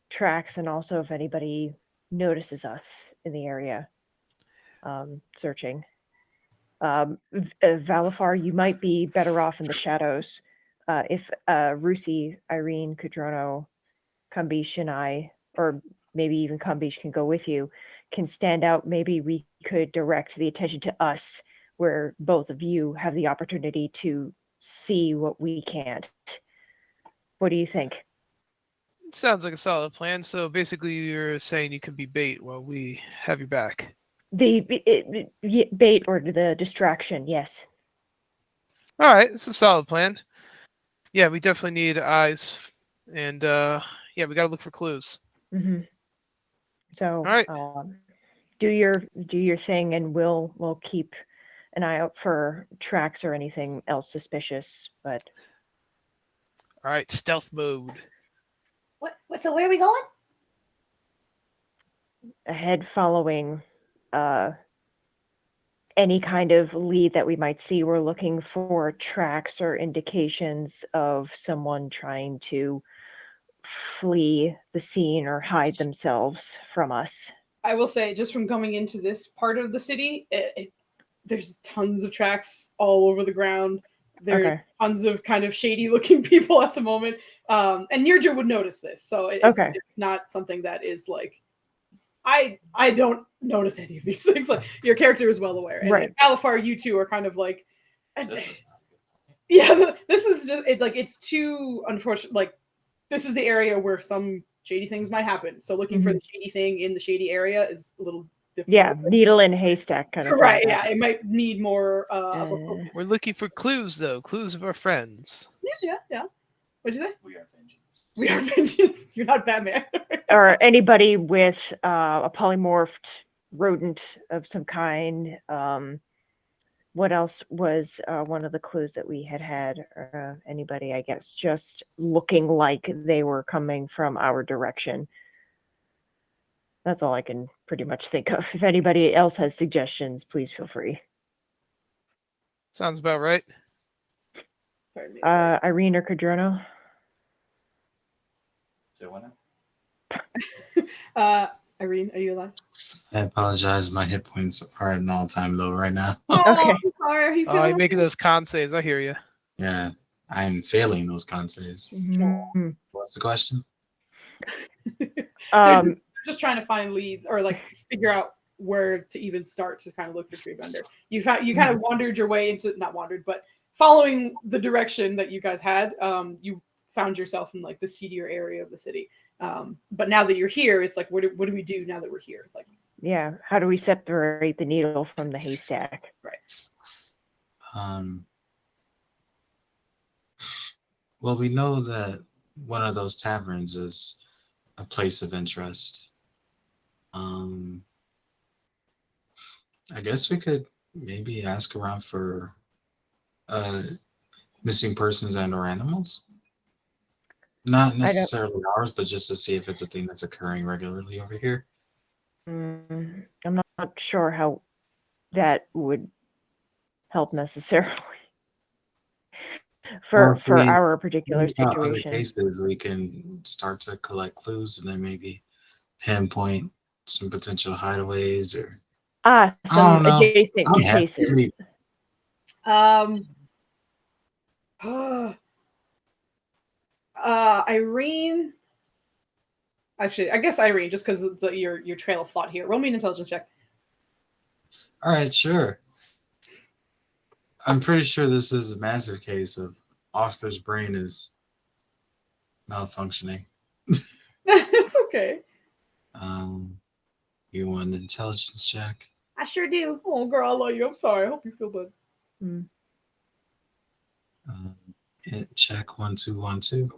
tracks, and also if anybody notices us in the area, searching. Valifar, you might be better off in the shadows. If Rusi, Irene, Kudrono, Kambish, and I, or maybe even Kambish can go with you, can stand out. Maybe we could direct the attention to us, where both of you have the opportunity to see what we can't. What do you think? Sounds like a solid plan. So basically, you're saying you can be bait while we have your back. The bait or the distraction, yes. All right, it's a solid plan. Yeah, we definitely need eyes, and we got to look for clues. Mm-hmm. So, all right, do your thing, and we'll keep an eye out for tracks or anything else suspicious. But all right, stealth mode. What? So where are we going? Ahead, following any kind of lead that we might see. We're looking for tracks or indications of someone trying to flee the scene or hide themselves from us. I will say, just from coming into this part of the city, there's tons of tracks all over the ground. There's tons of kind of shady looking people at the moment. And Nirja would notice this. So it's not something that is like, I don't notice any of these things. Like, your character is well aware. And right. Alifar, you two are kind of like, yeah, this is just it's too unfortunate. Like, this is the area where some shady things might happen. So looking for the shady thing in the shady area is a little difficult. Yeah, needle in a haystack kind of thing. Right, yeah. It might need more of a focus. We're looking for clues, though. Clues of our friends. Yeah. What'd you say? We are vengeance. You're not Batman. Or anybody with a polymorphed rodent of some kind. What else was one of the clues that we had? Anybody, I guess, just looking like they were coming from our direction. That's all I can pretty much think of. If anybody else has suggestions, please feel free. Sounds about right. Pardon me a second. Irene or Cadrona? So what? Irene, are you alive? I apologize. My hit points are at an all-time low right now. Okay. I'm sorry. Are you Oh, feeling you're making those con saves. I hear you. Yeah, I'm failing those con saves. Mhm. What's the question? They're just trying to find leads or like figure out where to even start to kind of look for Treebender. You kind of wandered your way into, not wandered, but following the direction that you guys had. You found yourself in like the seedier area of the city. But now that you're here, it's like, what do we do now that we're here? Like, Yeah. How do we separate the needle from the haystack? right. Well, we know that one of those taverns is a place of interest. I guess we could maybe ask around for missing persons and or animals. Not necessarily ours, but just to see if it's a thing that's occurring regularly over here. I'm not sure how that would help necessarily for our particular About other situation. cases, we can start to collect clues and then maybe pinpoint some potential hideaways or Some adjacent I'm happy to cases. leave. Irene. Actually, I guess Irene, just because of your trail of thought here. Roll me an intelligence check. All right, sure. I'm pretty sure this is a massive case of Arthur's brain is malfunctioning. It's okay. You want an intelligence check? I sure do. Oh, girl, I love you. I'm sorry. I hope you feel better. Hit check 1-2-1-2.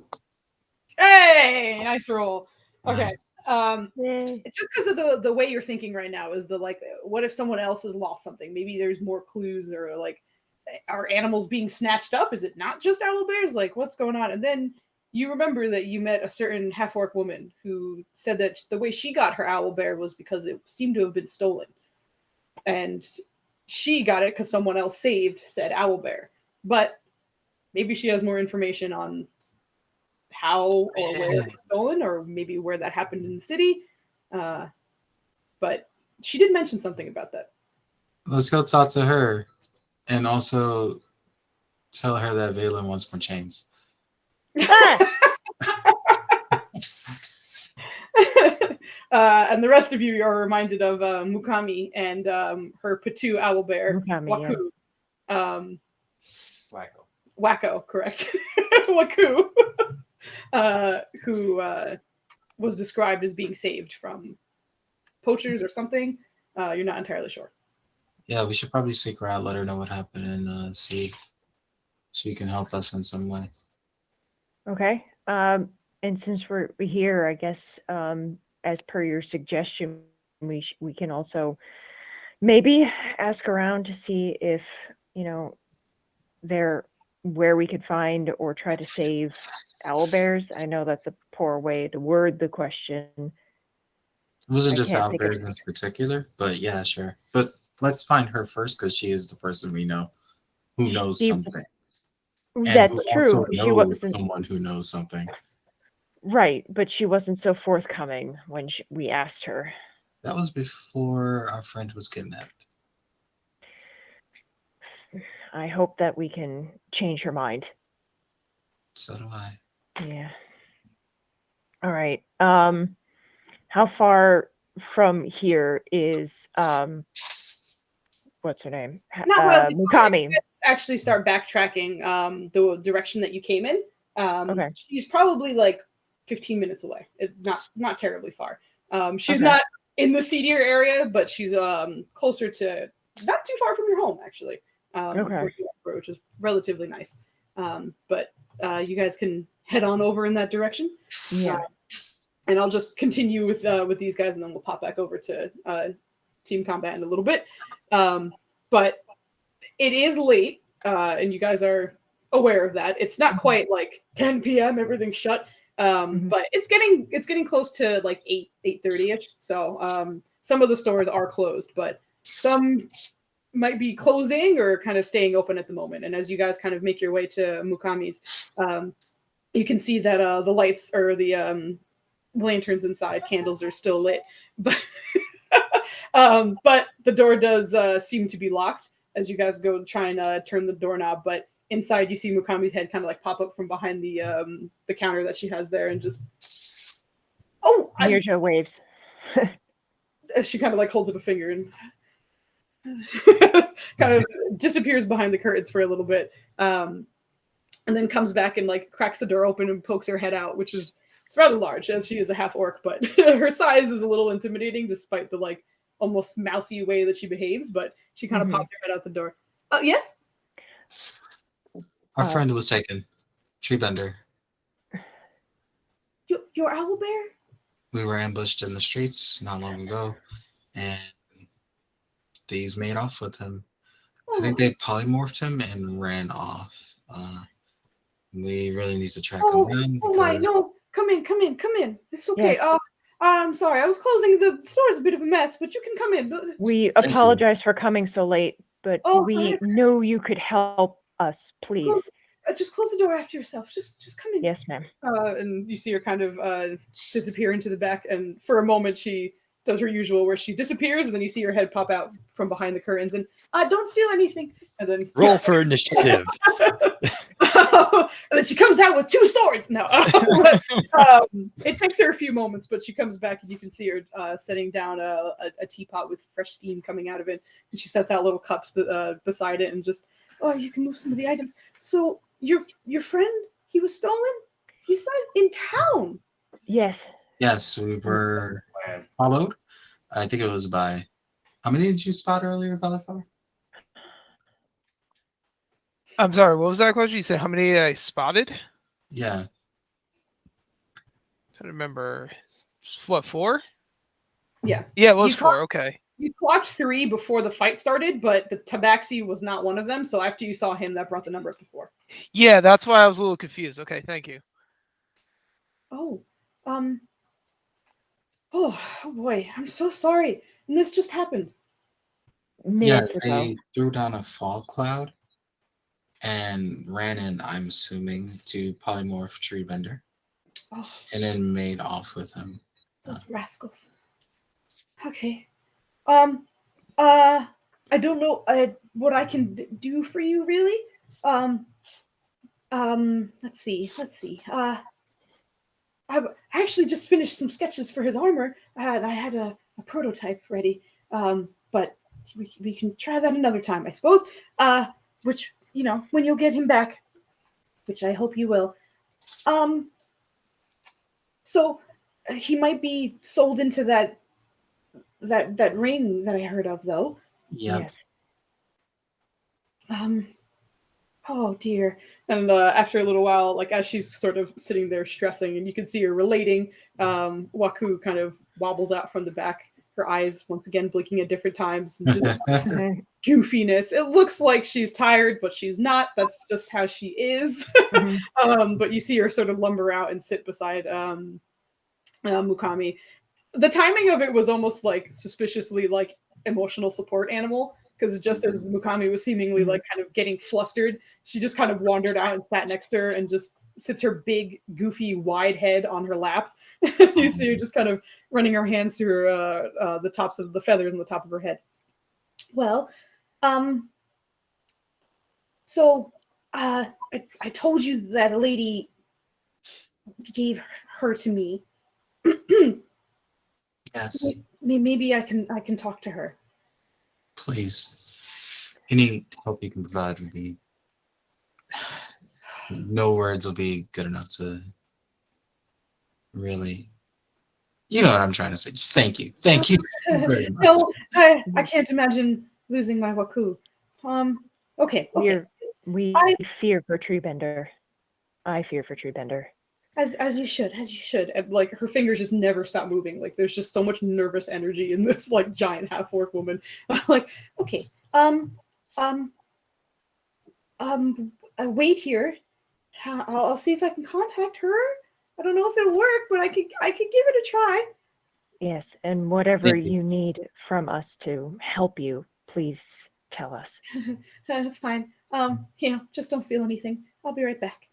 Hey, nice roll. Okay. Nice. It's just because of the way you're thinking right now is the like, what if someone else has lost something? Maybe there's more clues or like, are animals being snatched up? Is it not just owl bears? Like, what's going on? And then you remember that you met a certain half-orc woman who said that the way she got her owl bear was because it seemed to have been stolen. And she got it because someone else saved said owl bear. But maybe she has more information on how or where it was stolen, or maybe where that happened in the city. But she did mention something about that. Let's go talk to her and also tell her that Valen wants more chains. And the rest of you are reminded of Mukami and her Patu owl bear, Mukami, Waku. Wacko. Wacko, correct. Waku. Who was described as being saved from poachers or something. You're not entirely sure. Yeah, we should probably seek her out, let her know what happened, and see if she can help us in some way. Okay. And since we're here, I guess as per your suggestion, we can also maybe ask around to see if where we could find or try to save owl bears. I know that's a poor way to word the question. It wasn't just owl bears in particular, but yeah, sure. But let's find her first because she is the person we know who knows something. That's true. She wasn't someone who knows something. Right, but she wasn't so forthcoming when we asked her. That was before our friend was kidnapped. I hope that we can change her mind. So do I. Yeah. All right. How far from here is what's her name? Mukami. Let's actually start backtracking the direction that you came in. Okay. She's probably like 15 minutes away. Not terribly far. She's not in the seedier area, but she's closer to, not too far from your home actually. Which is relatively nice. But you guys can head on over in that direction. Yeah. And I'll just continue with these guys, and then we'll pop back over to Team Combat in a little bit. But it is late, and you guys are aware of that. It's not quite like 10 p.m. Everything's shut, but it's getting close to like 8:30ish. So some of the stores are closed, but some might be closing or kind of staying open at the moment. And as you guys kind of make your way to Mukami's, you can see that the lights or the lanterns inside, candles are still lit, but but the door does seem to be locked as you guys go try and turn the doorknob. But inside, you see Mukami's head kind of like pop up from behind the counter that she has there, and just Mirjo waves. She kind of like holds up a finger and kind of disappears behind the curtains for a little bit, and then comes back and like cracks the door open and pokes her head out, which is it's rather large as she is a half orc, but her size is a little intimidating despite the like almost mousy way that she behaves. But she kind of pops her head out the door. Yes. Our friend was taken. Treebender. Your owl bear? We were ambushed in the streets not long ago, and thieves made off with him. I think they polymorphed him and ran off. We really need to track him down. Oh my, no. Come in. It's okay. Yes. I'm sorry. I was closing. The store's a bit of a mess, but you can come in. We apologize for coming so late, but we know you could help us, please. Just close the door after yourself. Just come in. Yes, ma'am. And you see her kind of disappear into the back, and for a moment she does her usual where she disappears, and then you see her head pop out from behind the curtains, and don't steal anything. And then roll for initiative. And then she comes out with 2 swords. No, it takes her a few moments, but she comes back, and you can see her setting down a teapot with fresh steam coming out of it, and she sets out little cups beside it, and just you can move some of the items. So your friend, he was stolen? You said in town? Yes. Yes, we were followed. I think it was by. How many did you spot earlier, Bellafar? I'm sorry, what was that question? You said how many I spotted? Yeah. I don't remember. What, 4? Yeah. Yeah, it was 4. Okay. You clocked 3 before the fight started, but the Tabaxi was not one of them. So after you saw him, that brought the number up to 4. Yeah, that's why I was a little confused. Okay, thank you. Oh boy, I'm so sorry. And this just happened. Minutes ago. They threw down a fog cloud and ran in, I'm assuming, to polymorph Treebender. And then made off with him. Those rascals. Okay. I don't know what I can do for you, really. Let's see. I actually just finished some sketches for his armor, and I had a prototype ready. But we can try that another time, I suppose. Which, when you'll get him back, which I hope you will. So he might be sold into that ring that I heard of, though. Yes. Oh dear. And after a little while, like as she's sort of sitting there stressing, and you can see her relating, Waku kind of wobbles out from the back, her eyes once again blinking at different times, and just goofiness. It looks like she's tired, but she's not. That's just how she is. But you see her sort of lumber out and sit beside Mukami. The timing of it was almost like suspiciously like emotional support animal, because just as Mukami was seemingly like kind of getting flustered, she just kind of wandered out and sat next to her and just sits her big, goofy, wide head on her lap. You see her just kind of running her hands through the tops of the feathers on the top of her head. Well, so I told you that a lady gave her to me. Yes. Maybe I can talk to her. Please. Any help you can provide would be. No words will be good enough to really. You know what I'm trying to say. Just thank you. Thank you. Very much. No, I can't imagine losing my Waku. Okay. We fear for Treebender. I fear for Treebender. As you should. And, like, her fingers just never stop moving. Like, there's just so much nervous energy in this like giant half orc woman. Like, okay. Wait here. I'll see if I can contact her. I don't know if it'll work, but I could give it a try. Yes, and whatever you need from us to help you, please Tell us. That's fine. Just don't steal anything. I'll be right back.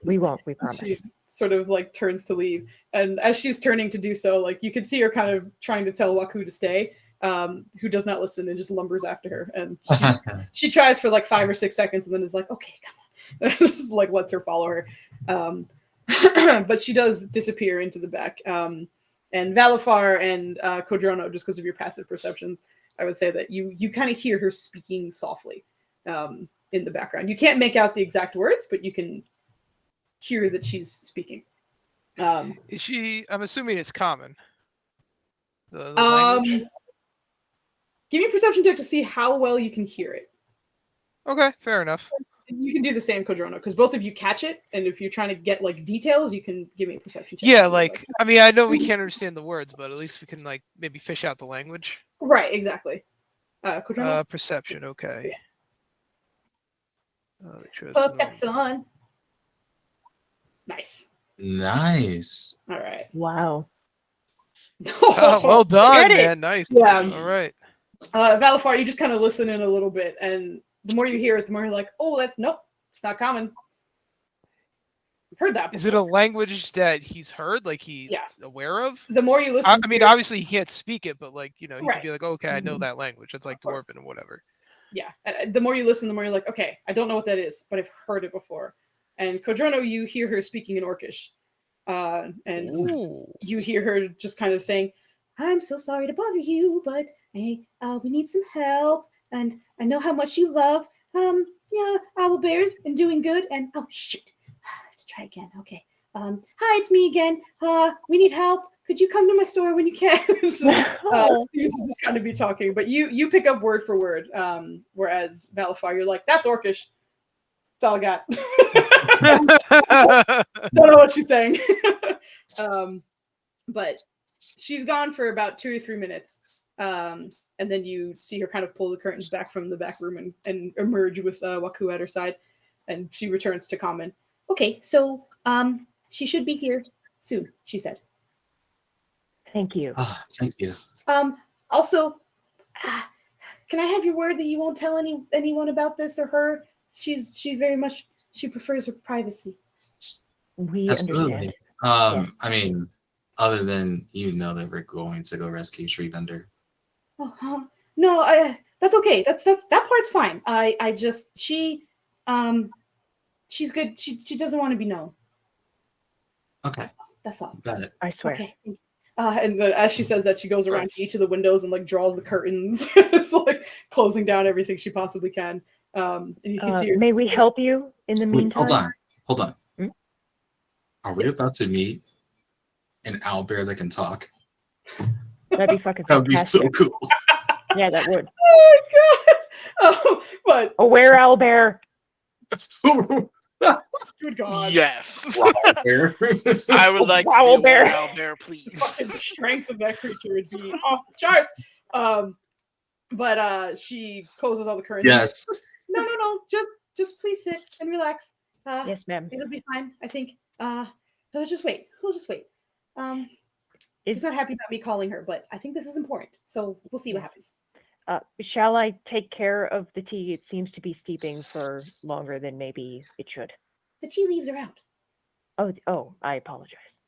We won't. We She promise. sort of like turns to leave, and as she's turning to do so, like you can see her kind of trying to tell Waku to stay, who does not listen and just lumbers after her. And she tries for like 5 or 6 seconds, and then is like, "Okay, come on," just like lets her follow her. But she does disappear into the back. And Valifar and Kodrono, just because of your passive perceptions, I would say that you kind of hear her speaking softly in the background. You can't make out the exact words, but you can hear that she's speaking. Is she? I'm assuming it's common. The language. Give me a perception check to see how well you can hear it. Okay, fair enough. You can do the same, Kodrono, because both of you catch it, and if you're trying to get like details, you can give me a perception check. Yeah, like I mean, I know we can't understand the words, but at least we can like maybe fish out the language. Right, exactly. Kodrono? Perception. Okay. Perfection. Nice. Nice. All right. Wow. Oh, well done, Get it. man. Nice. Yeah. All right. Valifar, you just kind of listen in a little bit, and the more you hear it, the more you're like, "Oh, nope, it's not common." I've heard that before. Is it a language that he's heard, like he's aware of? The more you listen, I mean, obviously he can't speak it, but like he Right. could be like, "Okay, I know that language." It's like Dwarven or whatever. Yeah. The more you listen, the more you're like, "Okay, I don't know what that is, but I've heard it before." And Kodrono, you hear her speaking in Orcish, and you hear her just kind of saying, "I'm so sorry to bother you, but we need some help, and I know how much you love owl bears and doing good, and oh shit, I have to try again. Okay, hi, it's me again. We need help. Could you come to my store when you can?" Seems to just kind of be talking, but you pick up word for word, whereas Valifar, you're like, "That's Orcish. That's all I got." Don't know what she's saying. But she's gone for about 2 or 3 minutes. And then you see her kind of pull the curtains back from the back room and emerge with Waku at her side. And she returns to comment. "Okay, so she should be here soon," she said. Thank you. Thank you. Also, can I have your word that you won't tell anyone about this or her? She very much, she prefers her privacy. We Absolutely. understand. Yes. I mean, other than that we're going to go rescue Treebender. No, that's okay. That part's fine. I just she's good. She doesn't want to be known. Okay. That's all. Got it. I swear. Okay. And as she says that, she goes around to each of the windows and like draws the curtains. It's like closing down everything she possibly can. And you can see her. May we help you in the Wait, meantime? hold on. Hmm? Are we about to meet an owlbear that can talk? That'd be fucking That would be so fantastic. cool. Yeah, that would. Oh my god! But a were-owlbear. Good God. Yes. I would like Owl to be bear. a owl bear, please. The fucking strength of that creature would be off the charts. But she closes all the curtains. Yes. No. Just please sit and relax. Yes, ma'am. It'll be fine. I think. We'll just wait. She's not happy about me calling her, but I think this is important. So we'll see what happens. Shall I take care of the tea? It seems to be steeping for longer than maybe it should. The tea leaves are out. Oh, I apologize.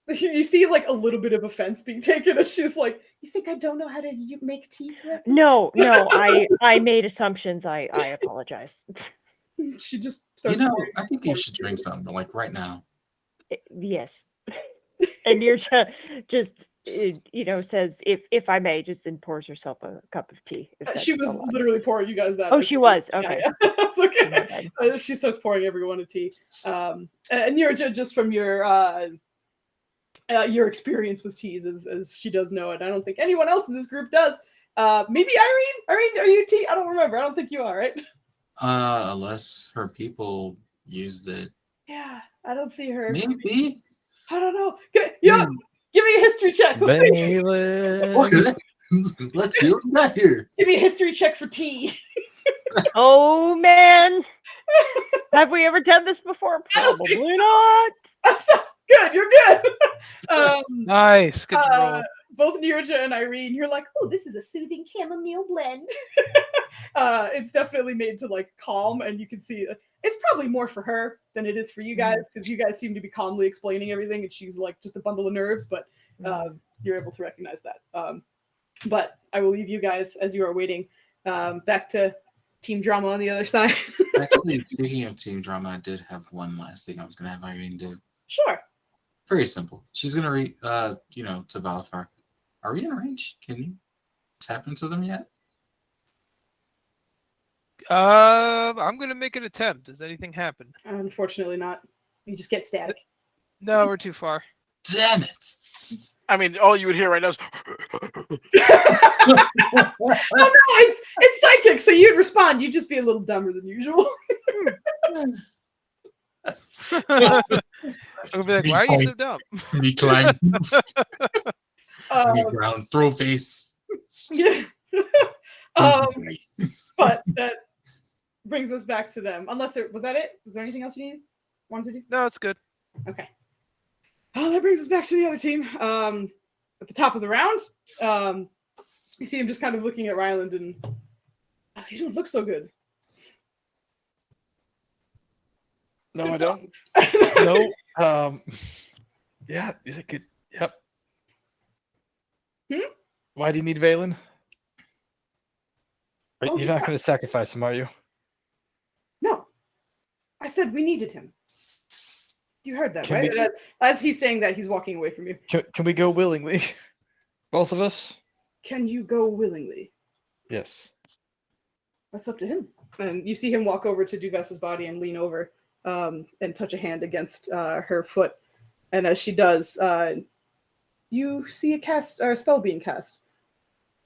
You see like a little bit of offense being taken, and she's like, "You think I don't know how to make tea correctly?" No, I made assumptions. I apologize. She just starts I think you should drink something like right now. Yes. And you're just says, if I may, just and pours herself a cup of tea. She was literally pouring you guys that. Oh, she was. Okay. Yeah. It's okay. She starts pouring everyone a tea. And you're just from your experience with teas, as she does know it. I don't think anyone else in this group does. Maybe Irene. Irene, are you tea? I don't remember. I don't think you are, right? Unless her people used it. Yeah, I don't see her. Maybe. I don't know. Give me a history check. Let's see. Okay. Let's see what we got here. Give me a history check for tea. Oh man, have we ever done this before? Probably not. That's good. You're good. Nice. Good roll. Both Nirja and Irene, you're like, "Oh, this is a soothing chamomile blend." It's definitely made to like calm, and you can see it's probably more for her than it is for you guys, because you guys seem to be calmly explaining everything, and she's like just a bundle of nerves. But you're able to recognize that. But I will leave you guys as you are waiting. Back to team drama on the other side. Actually, speaking of team drama, I did have one last thing I was going to have Irene do. Sure. Very simple. She's going to read, to Valifar. Are we in range? Can you tap into them yet? I'm gonna make an attempt. Does anything happen? Unfortunately not. You just get static. No, we're too far. Damn it! I mean, all you would hear right now is. Oh no, it's psychic, so you'd respond. You'd just be a little dumber than usual. I'm gonna be like, why are you so dumb? Me climb. Me ground. Throw face. Yeah. But that brings us back to them. Unless was that it? Was there anything else you wanted to do? No, it's good. Okay. Oh, that brings us back to the other team. At the top of the round, you see him just kind of looking at Ryland, and you don't look so good. No, Good I job. don't. No. Yeah, you could. Yep. Why do you need Valen? Oh, You're not going to sacrifice him, are you? No. I said we needed him. You heard that, Can right? we- As he's saying that, he's walking away from you. Can we go willingly? Both of us? Can you go willingly? Yes. That's up to him. And you see him walk over to Duvessa's body and lean over and touch a hand against her foot. And as she does, you see a spell being cast.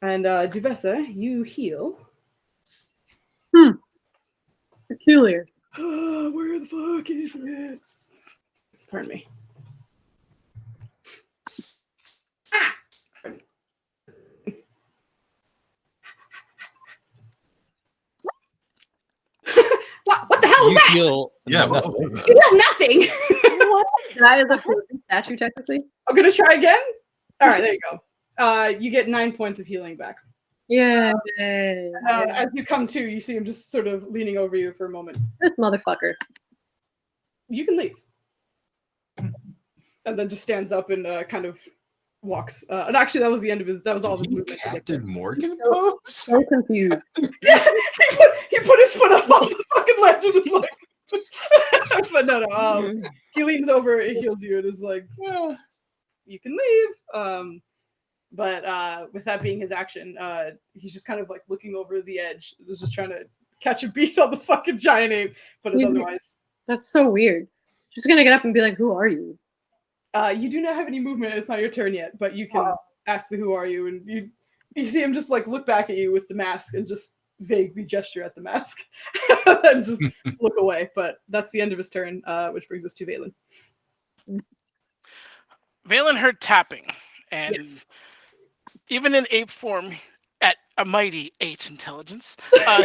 And Duvessa, you heal. Peculiar. Where the fuck is it? Pardon me. What the hell is that? Heal. Yeah, no, what was that? You have nothing. What? That is a frozen statue, technically. I'm gonna try again. All right, there you go. You get 9 points of healing back. Yeah. As you come to, you see him just sort of leaning over you for a moment. This motherfucker. You can leave. And then just stands up and kind of walks. And actually, that was the end of that was all of his movement. Captain Morgan? So confused. Yeah, he put his foot up on the fucking ledge and was like, but no. He leans over, he heals you, and is like, well, you can leave. But with that being his action, he's just kind of like looking over the edge. He was just trying to catch a beat on the fucking giant ape, but is otherwise. That's so weird. She's gonna get up and be like, "Who are you?" You do not have any movement. It's not your turn yet, but you can ask the "Who are you?" and you see him just like look back at you with the mask and just vaguely gesture at the mask and just look away. But that's the end of his turn, which brings us to Valen. Valen heard tapping, and even in ape form, at a mighty 8 intelligence,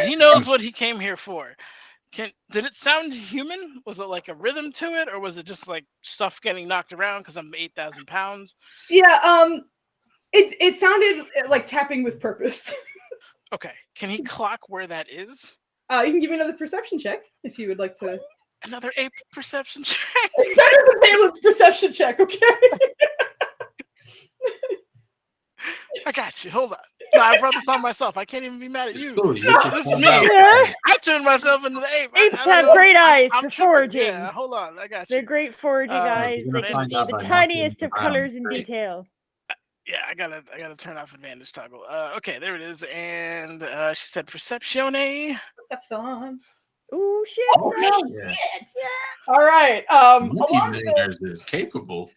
he knows what he came here for. Did it sound human? Was it like a rhythm to it, or was it just like stuff getting knocked around because I'm 8,000 pounds? Yeah, it sounded like tapping with purpose. Okay, can he clock where that is? You can give me another perception check if you would like to. Another ape perception check. It's better than Valen's perception check, okay? I got you. Hold on. No, I brought this on myself. I can't even be mad at you. Ooh, This is me. I turned myself into the ape. Apes have great eyes for tripping. foraging. Yeah, hold on. I got you. They're great foraging eyes. you're They gonna can find see out the by tiniest of knocking colors around. in Great. detail. Yeah, I gotta turn off advantage toggle. Okay, there it is. And she said perceptione. Perception. Ooh, shit. Oh, son. no, Yeah. shit. All right. Multi-millionaires is capable.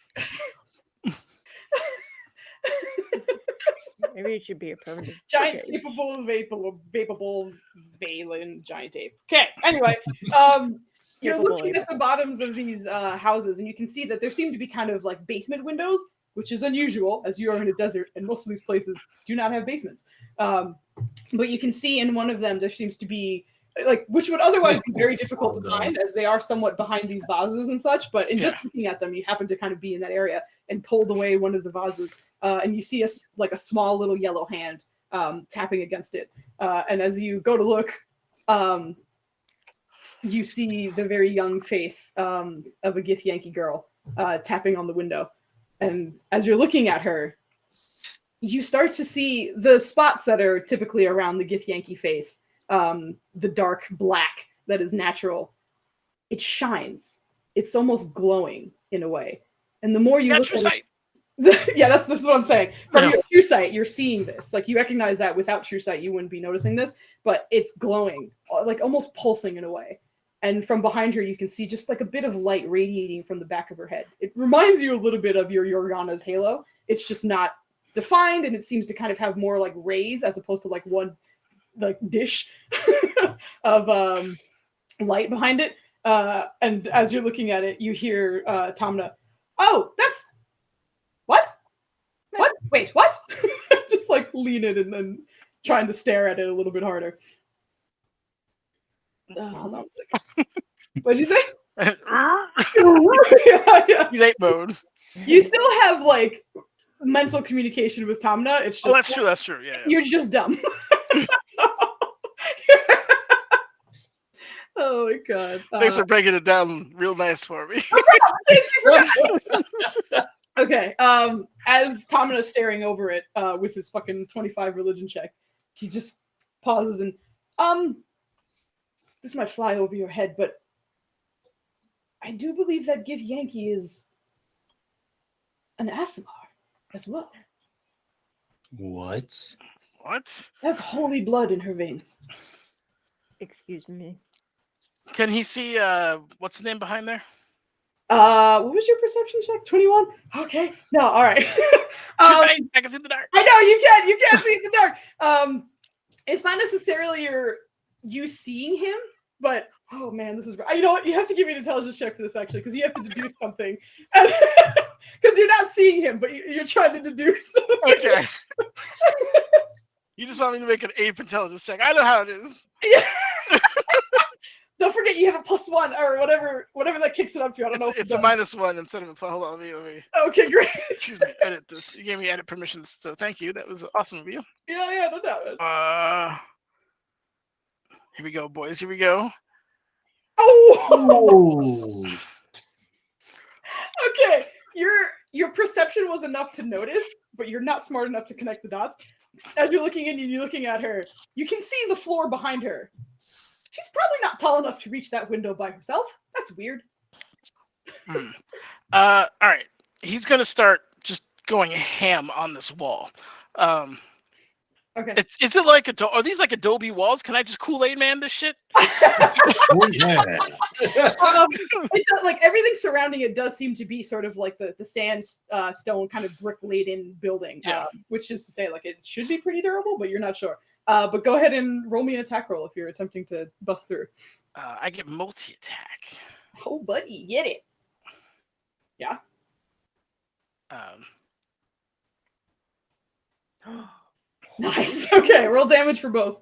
Maybe it should be a permanent. Giant Okay. capable, vapable, Valen giant ape. Okay. Anyway, you're Capable looking at the bottoms of these houses, and you can see that there seem to be kind of like basement windows, which is unusual as you are in a desert, and most of these places do not have basements. But you can see in one of them there seems to be like, which would otherwise be very difficult to find as they are somewhat behind these vases and such. But in just looking at them, you happen to kind of be in that area and pulled away one of the vases, and you see a small little yellow hand tapping against it. And as you go to look, you see the very young face of a Githyanki girl tapping on the window. And as you're looking at her, you start to see the spots that are typically around the Githyanki face, the dark black that is natural. It shines. It's almost glowing in a way. And the more you look at it, yeah, this is what I'm saying. From your true sight, you're seeing this. Like, you recognize that without true sight, you wouldn't be noticing this, but it's glowing, like almost pulsing in a way. And from behind her, you can see just like a bit of light radiating from the back of her head. It reminds you a little bit of your Yorgana's halo. It's just not defined, and it seems to kind of have more like rays as opposed to like one like dish of light behind it. And as you're looking at it, you hear Tamna, "Oh, that's what? What? Wait, what?" Just like lean in and then trying to stare at it a little bit harder. Hold on a second. What'd you say? Yeah. He's ape mode. You still have like mental communication with Tamna. It's just that's true. That's true. Yeah. You're just dumb. Oh my god! Thanks for breaking it down real nice for me. Okay. As Tamna is staring over it with his fucking 25 religion check, he just pauses and this might fly over your head, but I do believe that Githyanki is an Aasimar as well. What? What? That's holy blood in her veins. Excuse me. Can he see what's the name behind there? What was your perception check? 21? Okay. No, all right. I can see in the dark. I know you can't see in the dark. It's not necessarily you seeing him, but oh man, this is you know what? You have to give me an intelligence check for this actually, because you have to deduce something. Because you're not seeing him, but you're trying to deduce. Okay. You just want me to make an ape intelligence check. I know how it is. Don't forget you have a +1 or whatever that kicks it up to. I don't know. It's a -1 instead of a plus. Hold on, let me. Okay, great. Excuse me. Edit this. You gave me edit permissions, so thank you. That was awesome of you. Yeah, no doubt. Here we go, boys. Here we go. Oh. Okay, your perception was enough to notice, but you're not smart enough to connect the dots. As you're looking in and you're looking at her, you can see the floor behind her. She's probably not tall enough to reach that window by herself. That's weird. All right. He's gonna start just going ham on this wall. Okay. Is it like are these like Adobe walls? Can I just Kool-Aid man this shit? Oh yeah. It's like everything surrounding it does seem to be sort of like the sandstone kind of brick laid in building, which is to say like it should be pretty durable, but you're not sure. But go ahead and roll me an attack roll if you're attempting to bust through. I get multi-attack. Oh, buddy, get it. Yeah. Nice. Okay, roll damage for both.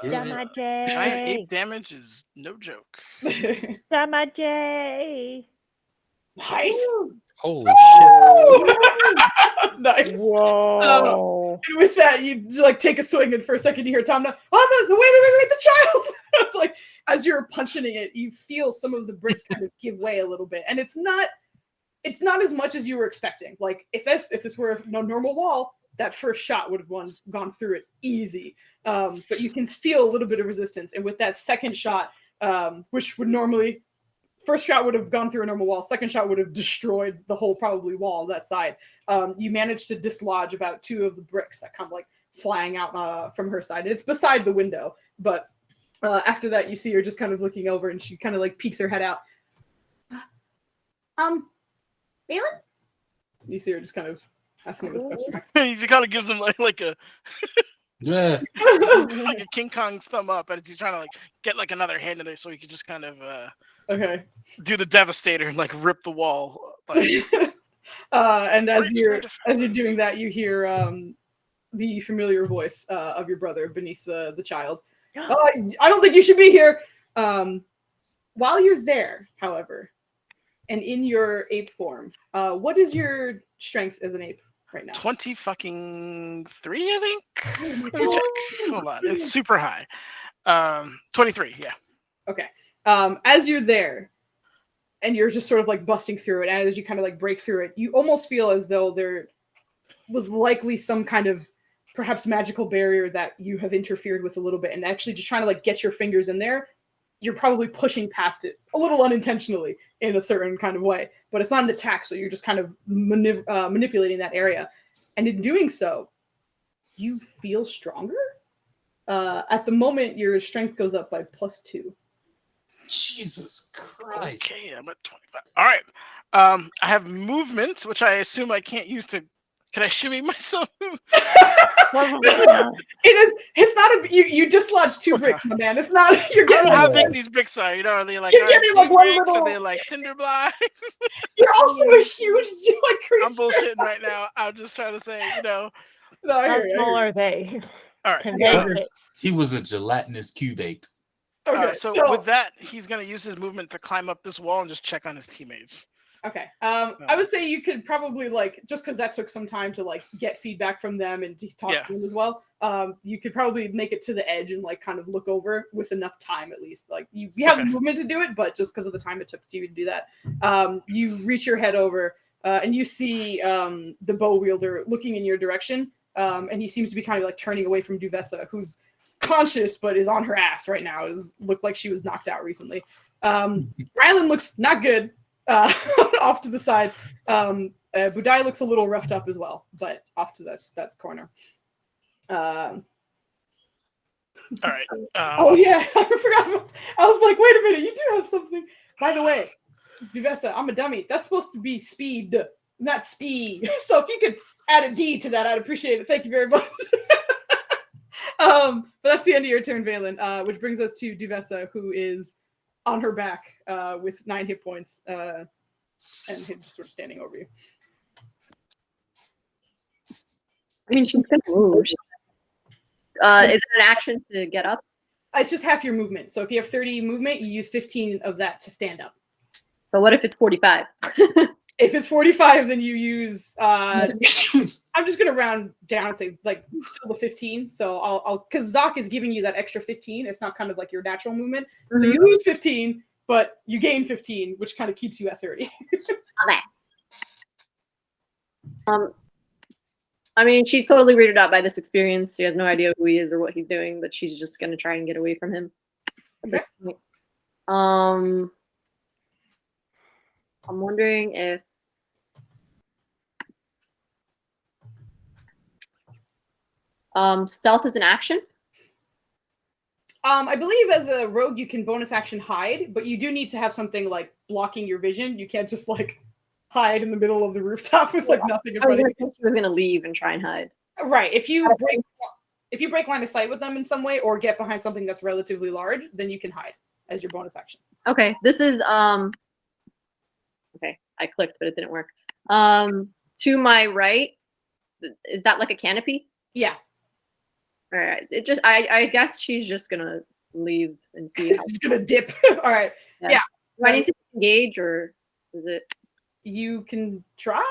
Damage. Giant ape damage is no joke. Damage. Nice. Holy shit. Nice. Whoa. And with that, you like take a swing, and for a second you hear Tamna, wait, the child! Like, as you're punching it, you feel some of the bricks kind of give way a little bit. And it's not as much as you were expecting. Like, if this were a normal wall, that first shot would have gone through it easy. But you can feel a little bit of resistance. And with that second shot, which would normally, first shot would have gone through a normal wall, second shot would have destroyed the whole probably wall that side. You managed to dislodge about 2 of the bricks that come like flying out from her side. And it's beside the window. But after that, you see her just kind of looking over, and she kind of like peeks her head out. Balin? You see her just kind of asking this question. He kind of gives him like a Yeah. like a King Kong's thumb up, and he's trying to like get like another hand in there so he could just kind of okay, do the Devastator and like rip the wall. Like, and as you're doing that, you hear the familiar voice of your brother beneath the child. I don't think you should be here. While you're there, however, and in your ape form, what is your strength as an ape right now? 20 fucking 3, I think. Let me check. Hold on. It's super high. 23. Yeah. Okay. As you're there, and you're just sort of like busting through it, and as you kind of like break through it, you almost feel as though there was likely some kind of perhaps magical barrier that you have interfered with a little bit, and actually just trying to like get your fingers in there. You're probably pushing past it a little unintentionally in a certain kind of way, but it's not an attack, so you're just kind of manipulating that area. And in doing so, you feel stronger. At the moment, your strength goes up by +2. Jesus Christ. Okay, I'm at 25. All right. I have movement, which I assume I can't use to. Can I shimmy myself? It's not a you dislodged 2 bricks, my man. It's not you're I don't getting know how big these bricks are. You know, are they like You're getting, like, one bricks? little- Are they like cinder blocks? You're also a huge like creature. I'm bullshitting right now. I'm just trying to say, you know. No, I How hear you, I small hear you. are they? All right. Can they fit? He was a gelatinous cubate. Okay, So with that, he's gonna use his movement to climb up this wall and just check on his teammates. Okay. I would say you could probably like just because that took some time to like get feedback from them and to talk to them as well. You could probably make it to the edge and like kind of look over with enough time at least. Like you have the movement to do it, but just because of the time it took you to do that, you reach your head over and you see the bow wielder looking in your direction, and he seems to be kind of like turning away from Duvessa, who's conscious but is on her ass right now. It looked like she was knocked out recently. Rylan looks not good. Off to the side. Budai looks a little roughed up as well, but off to that corner. All right. Oh yeah, I forgot. I was like, wait a minute, you do have something. By the way, Duvessa, I'm a dummy. That's supposed to be speed, not speed. So if you could add a D to that, I'd appreciate it. Thank you very much. But that's the end of your turn, Valen, which brings us to Duvessa, who is on her back with 9 hit points and him just sort of standing over you. I mean, she's gonna move. Is it an action to get up? It's just half your movement. So if you have 30 movement, you use 15 of that to stand up. So what if it's 45? If it's 45, then you use I'm just gonna round down and say like still the 15. So I'll because Zoc is giving you that extra 15. It's not kind of like your natural movement. So you lose 15, but you gain 15, which kind of keeps you at 30. Okay. I mean, she's totally weirded out by this experience. She has no idea who he is or what he's doing, but she's just gonna try and get away from him. Okay. I'm wondering if stealth is an action. I believe as a rogue you can bonus action hide, but you do need to have something like blocking your vision. You can't just like hide in the middle of the rooftop with like nothing in front of you. I think she was gonna leave and try and hide. Right. If you break line of sight with them in some way or get behind something that's relatively large, then you can hide as your bonus action. Okay, this is okay, I clicked, but it didn't work. To my right, is that like a canopy? Yeah. All right. It just I guess she's just gonna leave and see. She's gonna dip. All right. Yeah. Do I need to engage or is it? You can try.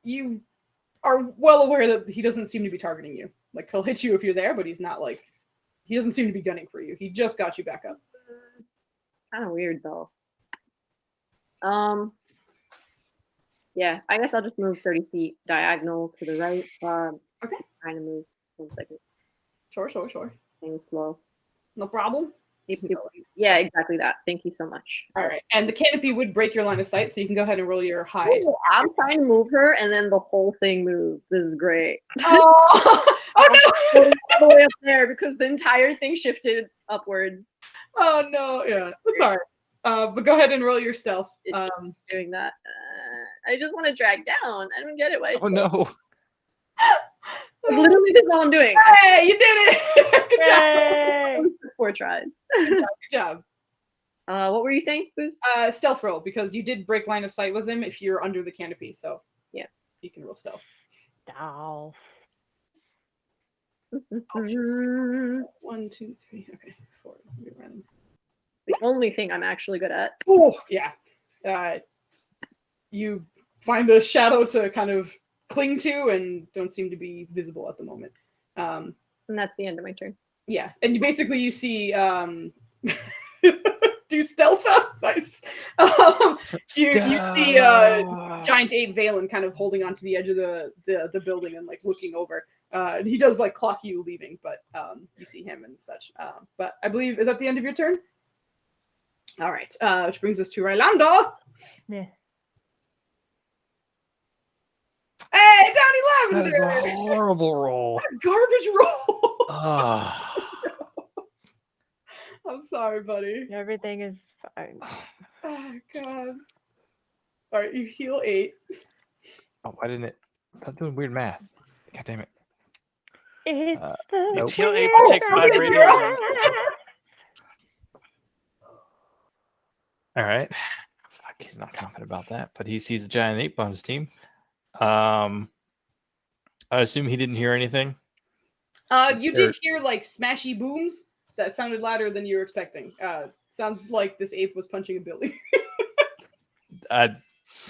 You are well aware that he doesn't seem to be targeting you. Like he'll hit you if you're there, but he doesn't seem to be gunning for you. He just got you back up. Kind of weird though. Yeah, I guess I'll just move 30 feet diagonal to the right. Okay. Trying to move 1 second. Sure. Being slow. No problem. Yeah, exactly that. Thank you so much. All right. And the canopy would break your line of sight, so you can go ahead and roll your hide. Ooh, I'm trying to move her, and then the whole thing moves. This is great. Oh, no! All the way up there because the entire thing shifted upwards. Oh no! Yeah, that's all right. But go ahead and roll your stealth. Doing that. I just want to drag down. I don't get it. Why? Oh no! Literally, this is all I'm doing. Hey, you did it! Good job. 4 tries. Good job. What were you saying, Booz? Stealth roll because you did break line of sight with him if you're under the canopy. So yeah, you can roll stealth. Stealth. 1, 2, 3. Okay, 4. The only thing I'm actually good at. Oh yeah. You find a shadow to kind of cling to and don't seem to be visible at the moment. And that's the end of my turn. Yeah, and you see do stealth. Nice. You see giant ape Valen kind of holding onto the edge of the building and like looking over. He does like clock you leaving, but you see him and such. But I believe, is that the end of your turn? All right, which brings us to Rylando. Yeah. Hey, Down That is 11! a horrible roll. What a garbage roll! Ah. I'm sorry, buddy. Everything is fine. Oh, God. All right, you heal 8. Oh, why didn't it? I'm doing weird math. God damn it. It's the Nope. Heal 8 to take 5 radiant damage. All right. Fuck, he's not confident about that, but he sees a giant ape on his team. I assume he didn't hear anything. You did hear like smashy booms that sounded louder than you were expecting. Sounds like this ape was punching a building. I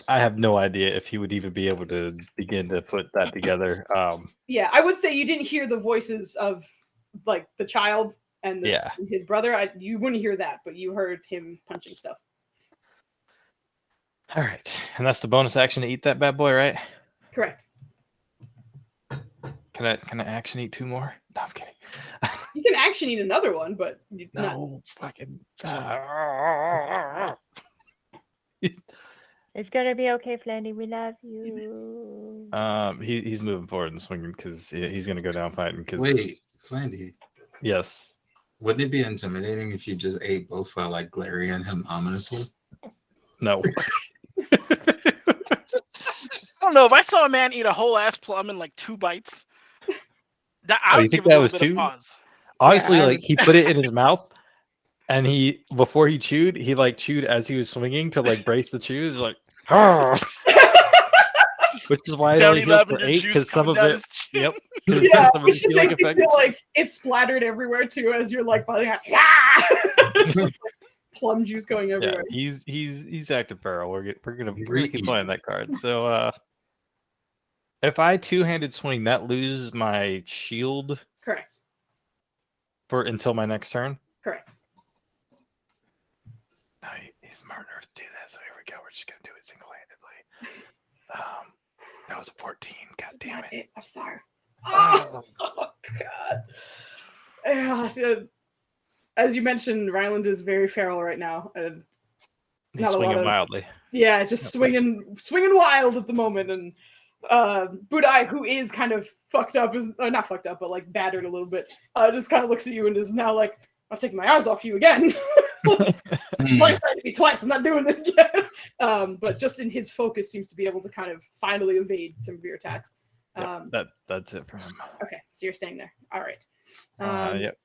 have no idea if he would even be able to begin to put that together. Yeah, I would say you didn't hear the voices of like the child and his brother. You wouldn't hear that, but you heard him punching stuff. All right, and that's the bonus action to eat that bad boy, right? Correct. Can I action eat 2 more? No, I'm kidding. You can action eat another one, but no, fucking. It's gonna be okay, Flandy. We love you. He's moving forward and swinging because he's gonna go down fighting. Cause... Wait, Flandy. Yes. Wouldn't it be intimidating if you just ate both while like glaring at him ominously? No. I don't know. If I saw a man eat a whole ass plum in like 2 bites, I would give a little bit of pause. Honestly, like he put it in his mouth, and before he chewed, he like chewed as he was swinging to like brace the chews, like. Which is why I only healed for 8 because some of it. Yep. Yeah, which just makes me feel like it splattered everywhere too as you're like biting out. Just, like, plum juice going everywhere. Yeah, he's active feral. We're gonna keep playing that card. So if I 2-handed swing, that loses my shield. Correct. For until my next turn. Correct. No, he's smart enough to do that. So here we go. We're just gonna do it single-handedly. That was a 14. God damn it. I'm sorry. Oh God. Yeah, as you mentioned, Ryland is very feral right now, and he's swinging wildly. Yeah, just swinging wild at the moment, and Budai, who is kind of fucked up, is not fucked up, but like battered a little bit, just kind of looks at you and is now like, "I'm taking my eyes off you again." Like me twice. I'm not doing it again. But just in his focus, seems to be able to kind of finally evade some of your attacks. That's it for him. Okay, so you're staying there. All right. Yep.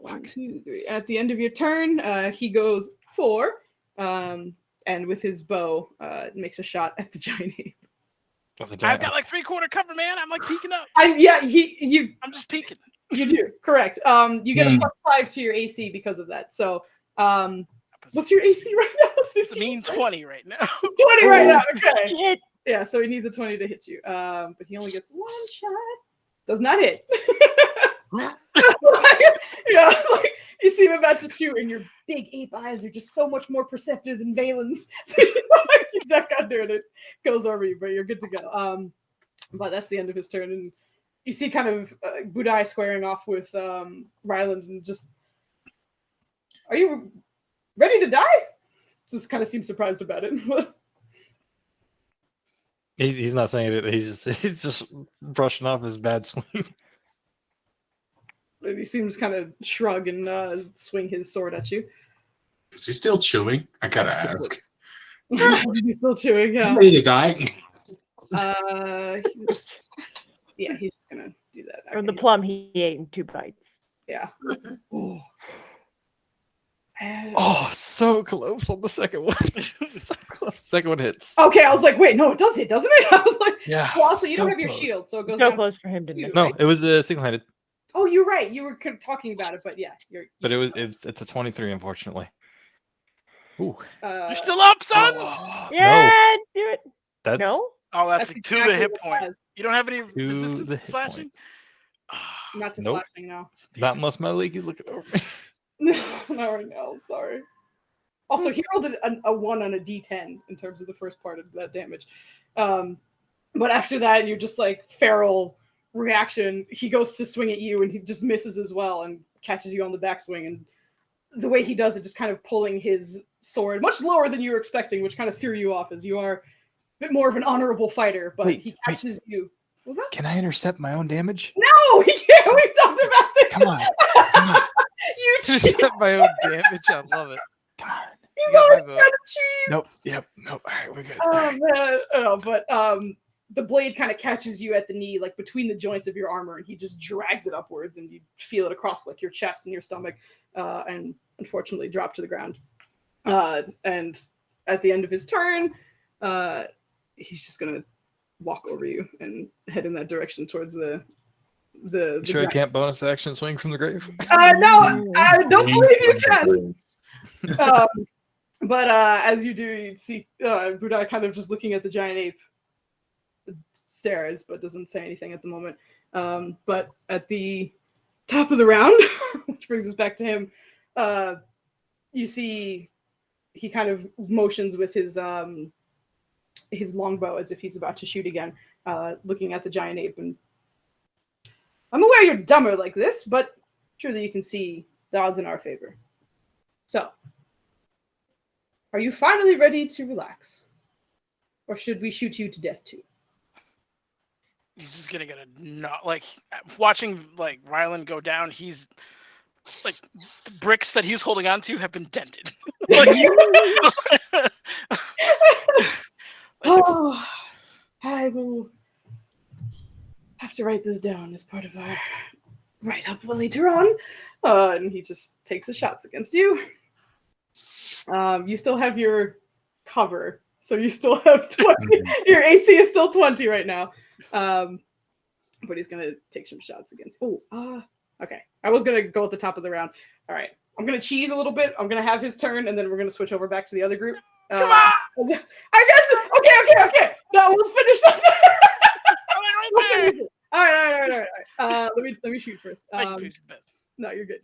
1, 2, 3. At the end of your turn, he goes 4, and with his bow, makes a shot at the giant ape. I've got like 3/4 cover, man. I'm like peeking up. I'm just peeking. You do, correct. You get a +5 to your AC because of that. So, what's your AC right now? It's a mean 20 right now. 20 right now. Okay. Shit. Yeah, so he needs a 20 to hit you. But he only gets 1 shot. Does not hit. Yeah, like you see him about to shoot, and your big ape eyes are just so much more perceptive than Valen's. So you duck under and it goes over you, but you're good to go. But that's the end of his turn, and you see kind of Budai squaring off with Ryland, and just, are you ready to die? Just kind of seems surprised about it. He's not saying it. He's just brushing off his bad swing. He seems kind of shrug and swing his sword at you. Is he still chewing? I gotta ask. He's still chewing. Yeah. Ready to die? Yeah, he's just gonna do that. From the plum he ate in 2 bites. Yeah. Oh, so close on the second one. So close. Second one hits. Okay, I was like, wait, no, it does hit, doesn't it? I was like, yeah. Well, also, you so don't have your close. shield, so it goes so down close for him to miss. No, right? it was single-handed. Oh, you're right. You were talking about it, but yeah, But it's a 23, unfortunately. Ooh. You're still up, son. Yeah, do it. That's No? Oh, that's like 2 to the hit what it point. has. You don't have any To resistance the to hit slashing? Not to Nope. slashing, no. Not unless my league is looking over me. No, not right now. Sorry. Also, he rolled a 1 on a d10 in terms of the first part of that damage. But after that, you're just like feral reaction. He goes to swing at you and he just misses as well and catches you on the backswing. And the way he does it, just kind of pulling his sword much lower than you were expecting, which kind of threw you off as you are a bit more of an honorable fighter. But he catches you. What was that? Can I intercept my own damage? No, he can't. We talked about this. Come on. Come on. You cheat. Intercept my own damage. I love it. Come on. He's got my already vote. trying to cheese. Nope. Yep. Nope. All right, we're good. Oh man, no, but the blade kind of catches you at the knee, like between the joints of your armor, and he just drags it upwards, and you feel it across like your chest and your stomach, and unfortunately drop to the ground. And at the end of his turn, he's just gonna walk over you and head in that direction towards the Sure, I giant. can't bonus action swing from the grave. No, I don't believe you can. But as you do, you see Budai kind of just looking at the giant ape, stares but doesn't say anything at the moment. But at the top of the round, which brings us back to him, you see he kind of motions with his longbow as if he's about to shoot again, looking at the giant ape. And I'm aware you're dumber like this, but surely you can see the odds in our favor. So, are you finally ready to relax? Or should we shoot you to death too? He's just gonna get a not like watching like Rylan go down. He's like the bricks that he's holding on to have been dented. Oh, I will have to write this down as part of our write-up later on. And he just takes his shots against you. You still have your cover, so you still have 20. Your AC is still 20 right now. But he's gonna take some shots against. Okay. I was gonna go at the top of the round. All right. I'm gonna cheese a little bit. I'm gonna have his turn, and then we're gonna switch over back to the other group. I guess. Okay. No, we'll finish that. All right. Let me shoot first. No, you're good.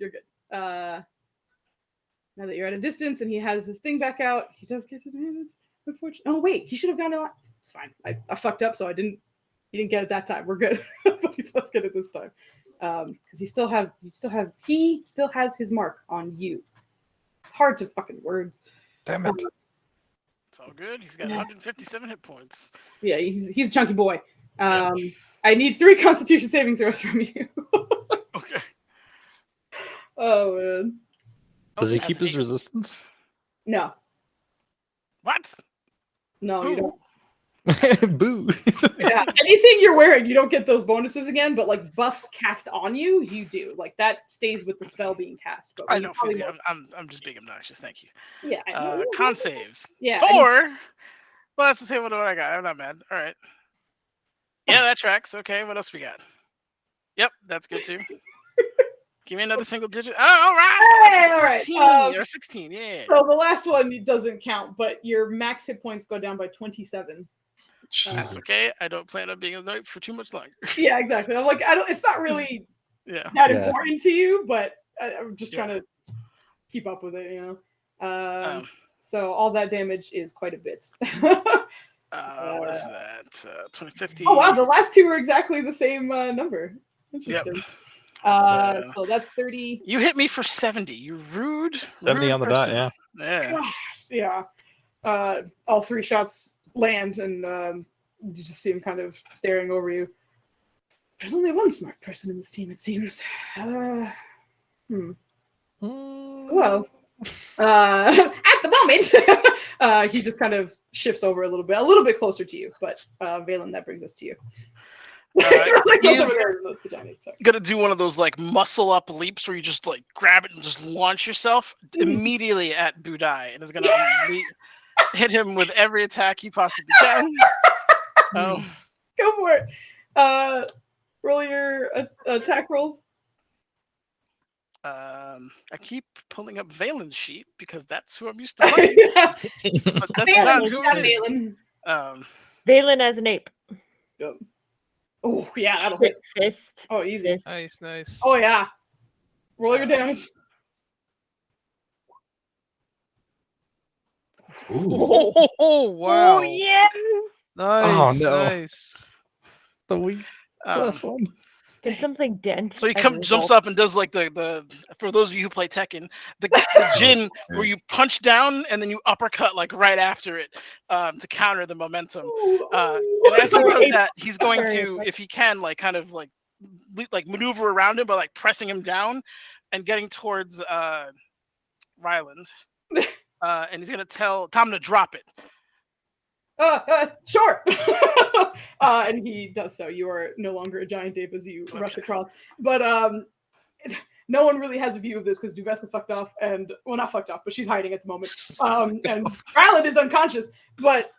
Now that you're at a distance and he has his thing back out, he does get advantage. Unfortunately. Oh wait, he should have gone. It's fine. I fucked up, so he didn't get it that time. We're good. But he does get it this time. Because he still has his mark on you. It's hard to fucking words. Damn it. It's all good. He's got 157 hit points. Yeah, he's a chunky boy. I need 3 Constitution saving throws from you. Okay. Oh man. Does he keep his resistance? No. What? No, you don't. Boo. Yeah, anything you're wearing, you don't get those bonuses again, but like buffs cast on you, you do. Like that stays with the spell being cast. But I know. I'm just being obnoxious. Thank you. Yeah. Con saves. Yeah. 4. Well, that's the same. What I got? I'm not mad. All right. Yeah, that tracks. Okay, what else we got? Yep, that's good too. Give me another single digit. Oh, all right. Hey, all right. 14 or 16, yeah. So the last one doesn't count, but your max hit points go down by 27. That's okay. I don't plan on being a knight for too much longer. Yeah, exactly. I'm like, it's not really that important to you, but I'm just trying to keep up with it, you know. So all that damage is quite a bit. What is that? 2050. Oh wow, the last 2 were exactly the same number. Interesting. Yep. So that's 30. You hit me for 70. You rude. 70 on the dot, person. yeah. Gosh, yeah. All 3 shots land, and you just see him kind of staring over you. There's only one smart person in this team, it seems. Well, at the moment, he just kind of shifts over a little bit closer to you. But Valen, that brings us to you. Gonna do one of those like muscle up leaps where you just like grab it and just launch yourself immediately at Budai, and is gonna hit him with every attack you possibly can. Go for it. Roll your attack rolls. I keep pulling up Valen's sheet because that's who I'm used to playing. But that's not who it is. Valen as an ape. Yep. Oh yeah, that'll hit. Fist. Oh, easy. Fist. Nice. Oh yeah. Roll your damage. Ooh. Oh, wow. Oh yes. Nice. no. Nice. The weak Um, one. Can something dent? So he as a jumps result? up and does like the for those of you who play Tekken, the Jin where you punch down and then you uppercut like right after it to counter the momentum. And as he does that, he's going to, if he can, like kind of like maneuver around him by like pressing him down and getting towards Ryland. And he's gonna tell Tom to drop it. Sure. And he does so. You are no longer a giant ape as you rush across. But no one really has a view of this because Duvessa fucked off, and well, not fucked off, but she's hiding at the moment. And Ryland is unconscious. But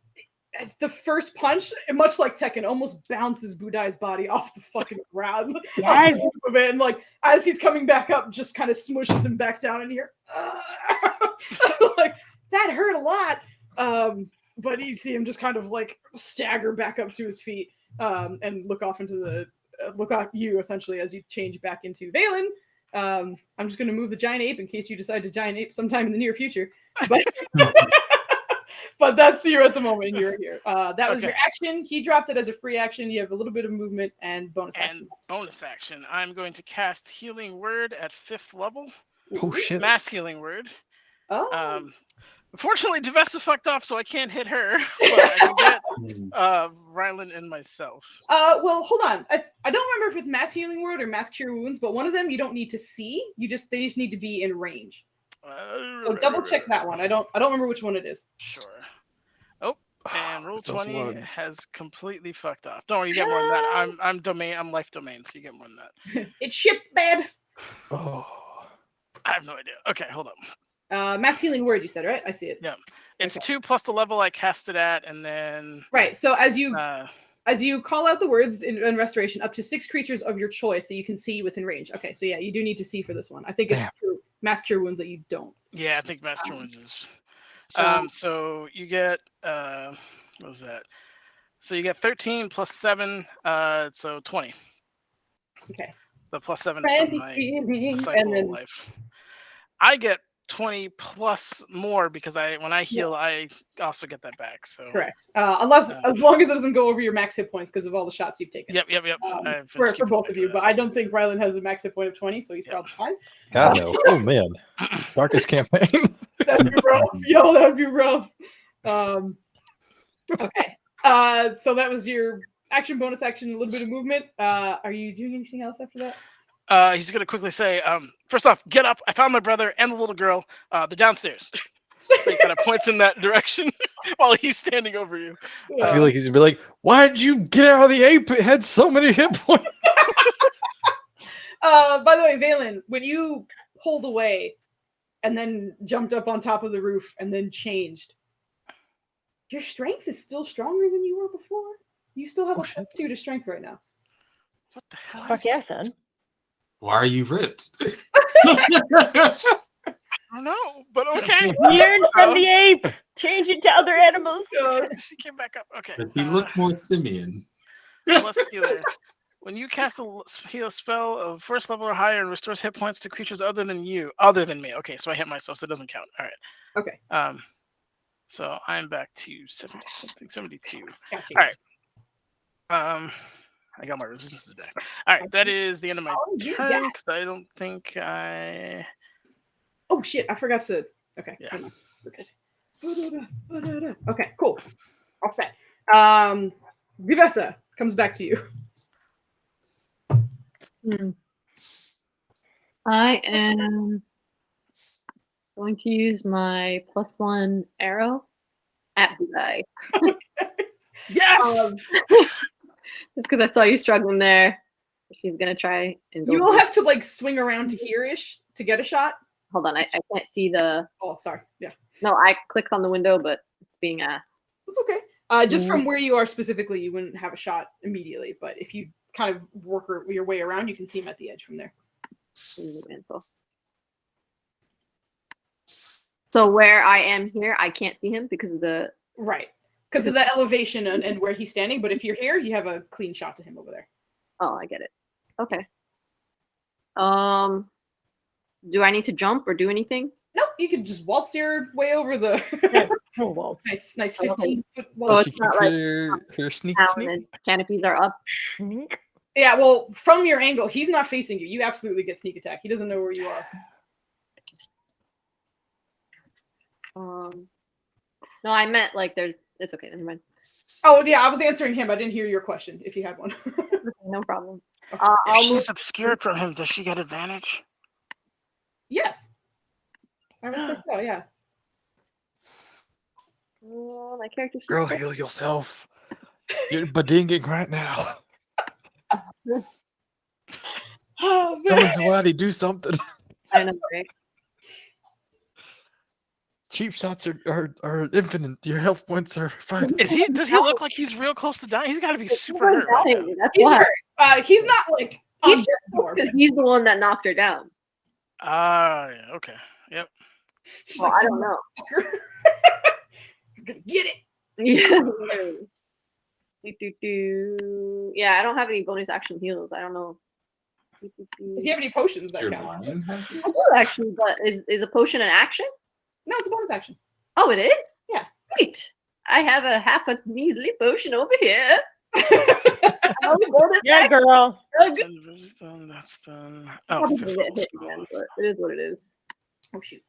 the first punch, much like Tekken, almost bounces Budai's body off the fucking ground. Yes. And like as he's coming back up, just kind of smushes him back down in here. Like that hurt a lot. But you see him just kind of like stagger back up to his feet and look off into the look at you essentially as you change back into Valen. I'm just going to move the giant ape in case you decide to giant ape sometime in the near future. But but that's you at the moment. And you're here. That was your action. He dropped it as a free action. You have a little bit of movement and bonus action. And bonus action, I'm going to cast Healing Word at 5th level. Oh shit. Mass Healing Word. Oh. Unfortunately, Duvessa fucked off, so I can't hit her. But I can get Ryland and myself. Well, hold on. I don't remember if it's Mass Healing Word or Mass Cure Wounds, but one of them you don't need to see. They just need to be in range. So double check that one. I don't remember which one it is. Sure. Oh, and roll 20 has completely fucked off. Don't worry, you get more than that. I'm life domain, so you get more than that. It's shit bad. Oh. I have no idea. Okay, hold up. Mass Healing Word, you said, right? I see it. Yeah. It's 2 plus the level I cast it at, and then right. So as you call out the words in restoration, up to 6 creatures of your choice that you can see within range. Okay, so yeah, you do need to see for this one. I think it's Mass Cure Wounds that you don't. Yeah, I think Mass Cure Wounds is. So you get what was that? So you get 13 plus 7, so 20. Okay. The plus 7 is from my disciple of life. I get 20 plus more because when I heal, I also get that back. So correct. As long as it doesn't go over your max hit points because of all the shots you've taken. Yep. For both of you, but I don't think Ryland has a max hit point of 20, so he's probably fine. God no. Oh man. Darkest campaign. That'd be rough. Yo, that'd be rough. Okay. So that was your action, bonus action, a little bit of movement. Are you doing anything else after that? He's going to quickly say, first off, get up. I found my brother and the little girl. They're downstairs. So he kind of points in that direction while he's standing over you. I feel like he's going to be like, why did you get out of the ape? It had so many hit points. By the way, Valen, when you pulled away and then jumped up on top of the roof and then changed, your strength is still stronger than you were before. You still have a +2 to strength right now. What the hell? Fuck yeah, son. Why are you ripped? I don't know, but okay. Learn from the ape. Change it to other animals. She came back up. Okay. Does he look more simian? Plus healer. When you cast a heal spell of 1st level or higher and restores hit points to creatures other than me. Okay, so I hit myself, so it doesn't count. All right. Okay. So I'm back to 72. Gotcha. All right. I got my resistances back. All right, that is the end of my turn because I don't think I. Oh shit! I forgot to. Okay. Yeah. We're good. Okay. Cool. All set. Vivessa comes back to you. I am going to use my +1 arrow at the guy. Yes. Just because I saw you struggling there, she's gonna try and go. You will have to like swing around to here-ish to get a shot. Hold on, I can't see the. Oh, sorry. Yeah. No, I clicked on the window, but it's being asked. That's okay. Just from where you are specifically, you wouldn't have a shot immediately, but if you kind of work your way around, you can see him at the edge from there. So where I am here, I can't see him because of the. Right. because of the elevation and where he's standing. But if you're here, you have a clean shot to him over there. Oh, I get it. Okay. Do I need to jump or do anything? Nope, you can just waltz your way over the Oh, waltz. nice Okay. 15-foot So waltz. it's not like her sneak down sneak. and canopies are up. Sneak. Yeah, well, from your angle, he's not facing you. You absolutely get sneak attack. He doesn't know where you are. No, I meant like there's. It's okay. Never mind. Oh yeah, I was answering him. I didn't hear your question. If you had one. Okay, no problem. If I'll move. she's obscured from him, does she get advantage? Yes, I would say so. Yeah. My character sheet. Girl, heal yourself. You're badinging right now. Oh, man. Someone's body, do something. I know, right? Cheap shots are infinite. Your health points are fine. Does he look like he's real close to dying? He's got to be super hurt right now. That's He's why. hurt. He's not like on He's death's door. because he's the one that knocked her down. Ah, yeah, okay. Yep. She's Well, like, I don't know. "Fucker." You're gonna get it. Yeah. Yeah, I don't have any bonus action heals. I don't know. If you have any potions, that Your count. lion has I do actually, but is a potion an action? No, it's a bonus action. Oh, it is? Yeah. Great. I have a half a measly potion over here. Yeah, girl. That's done. Oh, Probably fifth gonna level get hit spell. again, but it is what it is. Oh shoot.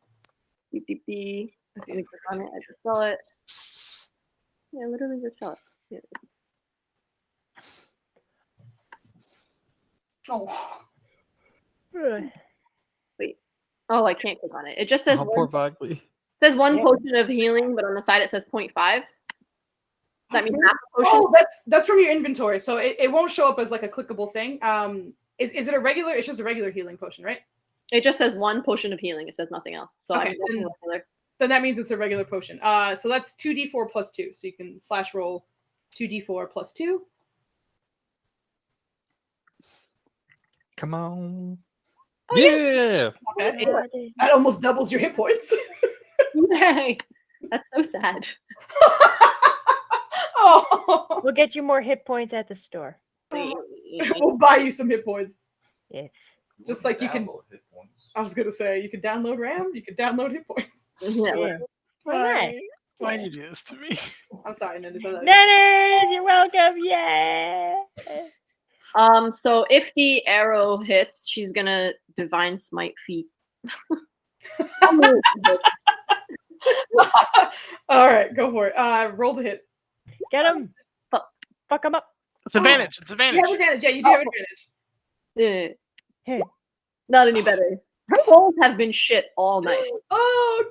Let me click on it. I just saw it. Yeah, literally just saw it. Yeah. Oh. Wait. Oh, I can't click on it. It just says Oh, one, poor Bagley. says one Yeah. potion of healing, but on the side it says 0.5. That That's means weird. half a potion. Oh, that's from your inventory, so it won't show up as like a clickable thing. Is it a regular? It's just a regular healing potion, right? It just says one potion of healing. It says nothing else. So Okay, I'm guessing then- regular. Then that means it's a regular potion. So that's 2d4 plus 2. So you can slash roll 2d4 plus 2. Come on. Oh, yeah. Yeah. Okay. That almost doubles your hit points. Yay. That's so sad. Oh. We'll get you more hit points at the store. We'll buy you some hit points. Yeah. Just like you can. Download hit points. I was gonna say you could download RAM. You could download hit points. Yeah. Why Why do you do this to me? I'm sorry, Nana. not? Nanners, you're welcome. Yeah. So if the arrow hits, she's gonna divine smite feet. All right, go for it. Roll to hit. Get him. Fuck him up. It's advantage. It's You advantage. have advantage. Yeah, you do have advantage. Yeah. Not any better. Her rolls have been shit all night. Oh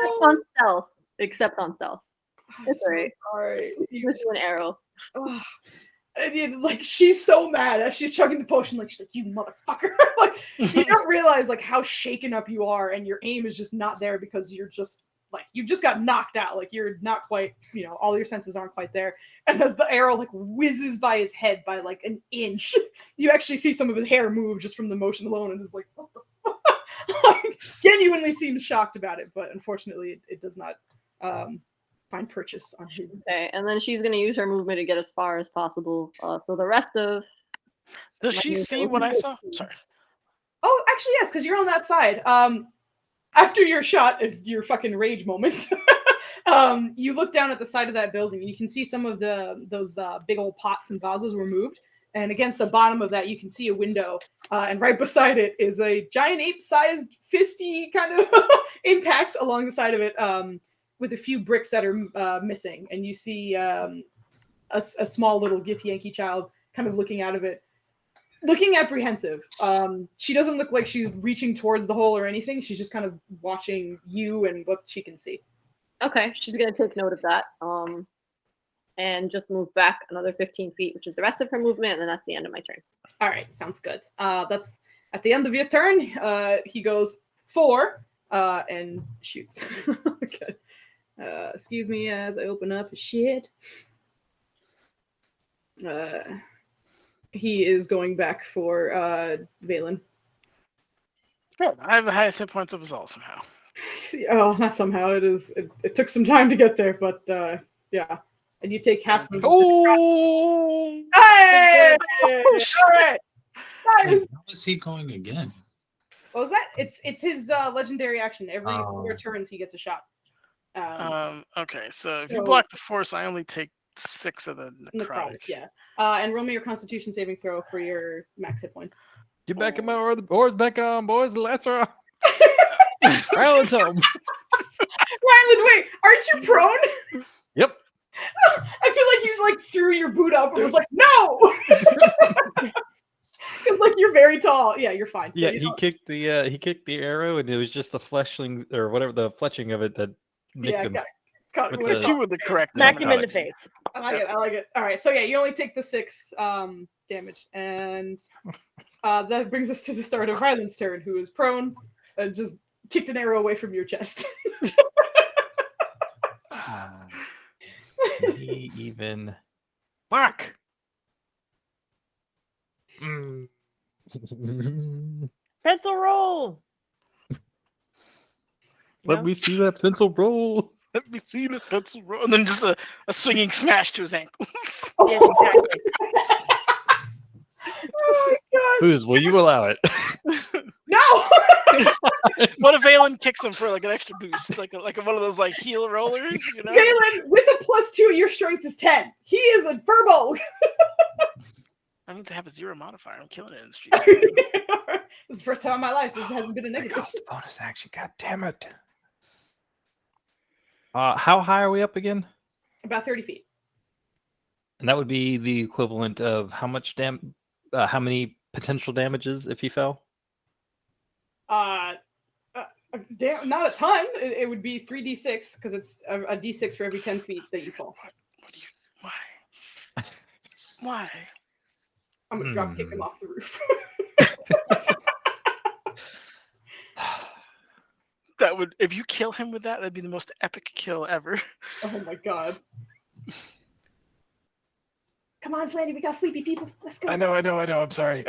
Except on stealth. Except on stealth. no! It's alright. Sorry. Here's you an arrow. Oh, I mean, like she's so mad as she's chugging the potion. Like she's like, "You motherfucker!" Like you don't realize like how shaken up you are, and your aim is just not there because you're just like you just got knocked out. Like you're not quite, all your senses aren't quite there. And as the arrow like whizzes by his head by like an inch, you actually see some of his hair move just from the motion alone, and is like, "What the fuck?" Like, genuinely seems shocked about it, but unfortunately, it does not find purchase on his. Okay, and then she's gonna use her movement to get as far as possible. So the rest of Does she see what I saw? Sorry. Oh, actually, yes, because you're on that side. After your shot, your fucking rage moment, you look down at the side of that building and you can see some of those big old pots and vases were moved. And against the bottom of that, you can see a window. And right beside it is a giant ape-sized fisty kind of impact along the side of it, with a few bricks that are missing. And you see a small little Githyanki child kind of looking out of it, looking apprehensive. She doesn't look like she's reaching towards the hole or anything. She's just kind of watching you and what she can see. okay, she's gonna take note of that. And just move back another 15 feet, which is the rest of her movement, and then that's the end of my turn. All right, sounds good. That's at the end of your turn. He goes 4 and shoots. Okay. Excuse me as I open up his shit. He is going back for Valen. Good. I have the highest hit points of us all somehow. Oh, not somehow. It took some time to get there, but yeah. and you take half of. Oh! Hey! All right. Nice. Wait, how is he going again? What was that? It's his legendary action. Every 4 turns, he gets a shot. Okay, so if you so- block the force, I only take 6 of the necrotic. Yeah. And roll me your Constitution saving throw for your max hit points. Get back in my oars back on, boys. The lights are on. Ryland's home. Ryland, wait, aren't you prone? Yep. I feel like you threw your boot up and was like, no! Because you're very tall. Yeah, you're fine. So Yeah, he kicked the arrow, and it was just the fleshing or whatever the fletching of it that nicked him. You were the correct. Smack him in the face. I like it. All right, so yeah, you only take the 6 damage, and that brings us to the start of Ryland's turn, who is prone and just kicked an arrow away from your chest. He even fuck. Pencil roll. Let me see that pencil roll. Let me see the pencil roll, and then just a swinging smash to his ankles. Yes, exactly. Oh my god! Whose will you allow it? No! What if Valen kicks him for an extra boost, like one of those heel rollers, you know? Valen, with a +2, your strength is 10. He is a furball. I need to have a 0 modifier. I'm killing it in the streets. This is the first time in my life this hasn't been a negative. Cost bonus action. God damn it. How high are we up again? About 30 feet. And that would be the equivalent of how much how many potential damages if he fell? Damn, not a ton. It would be 3d6 because it's a d6 for every 10 feet that you fall. Why? I'm gonna drop kick him off the roof. That would, if you kill him with that, that'd be the most epic kill ever. Oh my god. Come on, Flanny, we got sleepy people. Let's go. I know. I'm sorry.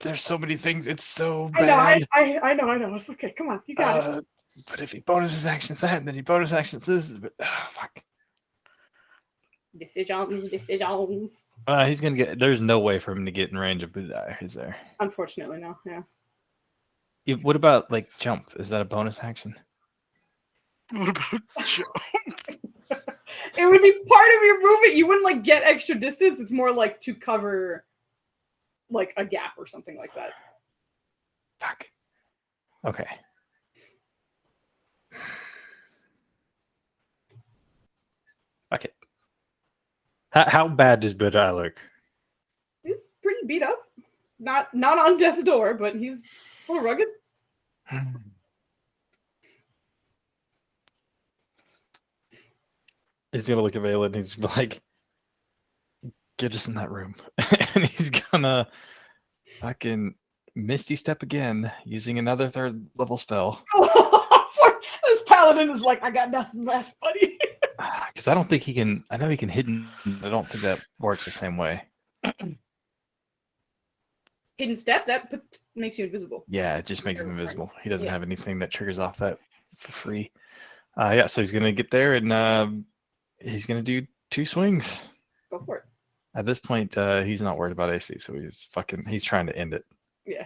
There's so many things. It's so I bad. know. I know. It's okay. Come on, you got it. But if he bonus actions that, and then he bonus actions this, but fuck. Decisions. He's gonna get. There's no way for him to get in range of Budai, is there? Unfortunately, no. Yeah. What about jump? Is that a bonus action? What about jump? It would be part of your movement. You wouldn't get extra distance. It's more to cover a gap or something like that. Fuck. Okay. Okay. How bad does Budai look? He's pretty beat up. Not on death's door, but he's a little rugged. He's gonna look at Valen and he's like, get us in that room. And he's gonna fucking Misty Step again, using another 3rd level spell. This paladin is I got nothing left, buddy. Because I don't think he can. I know he can hidden. I don't think that works the same way. Hidden step that makes you invisible. Yeah, it just makes him invisible. He doesn't have anything that triggers off that for free. Yeah, so he's gonna get there and he's gonna do 2 swings. Go for it. At this point, he's not worried about AC, so he's trying to end it. Yeah.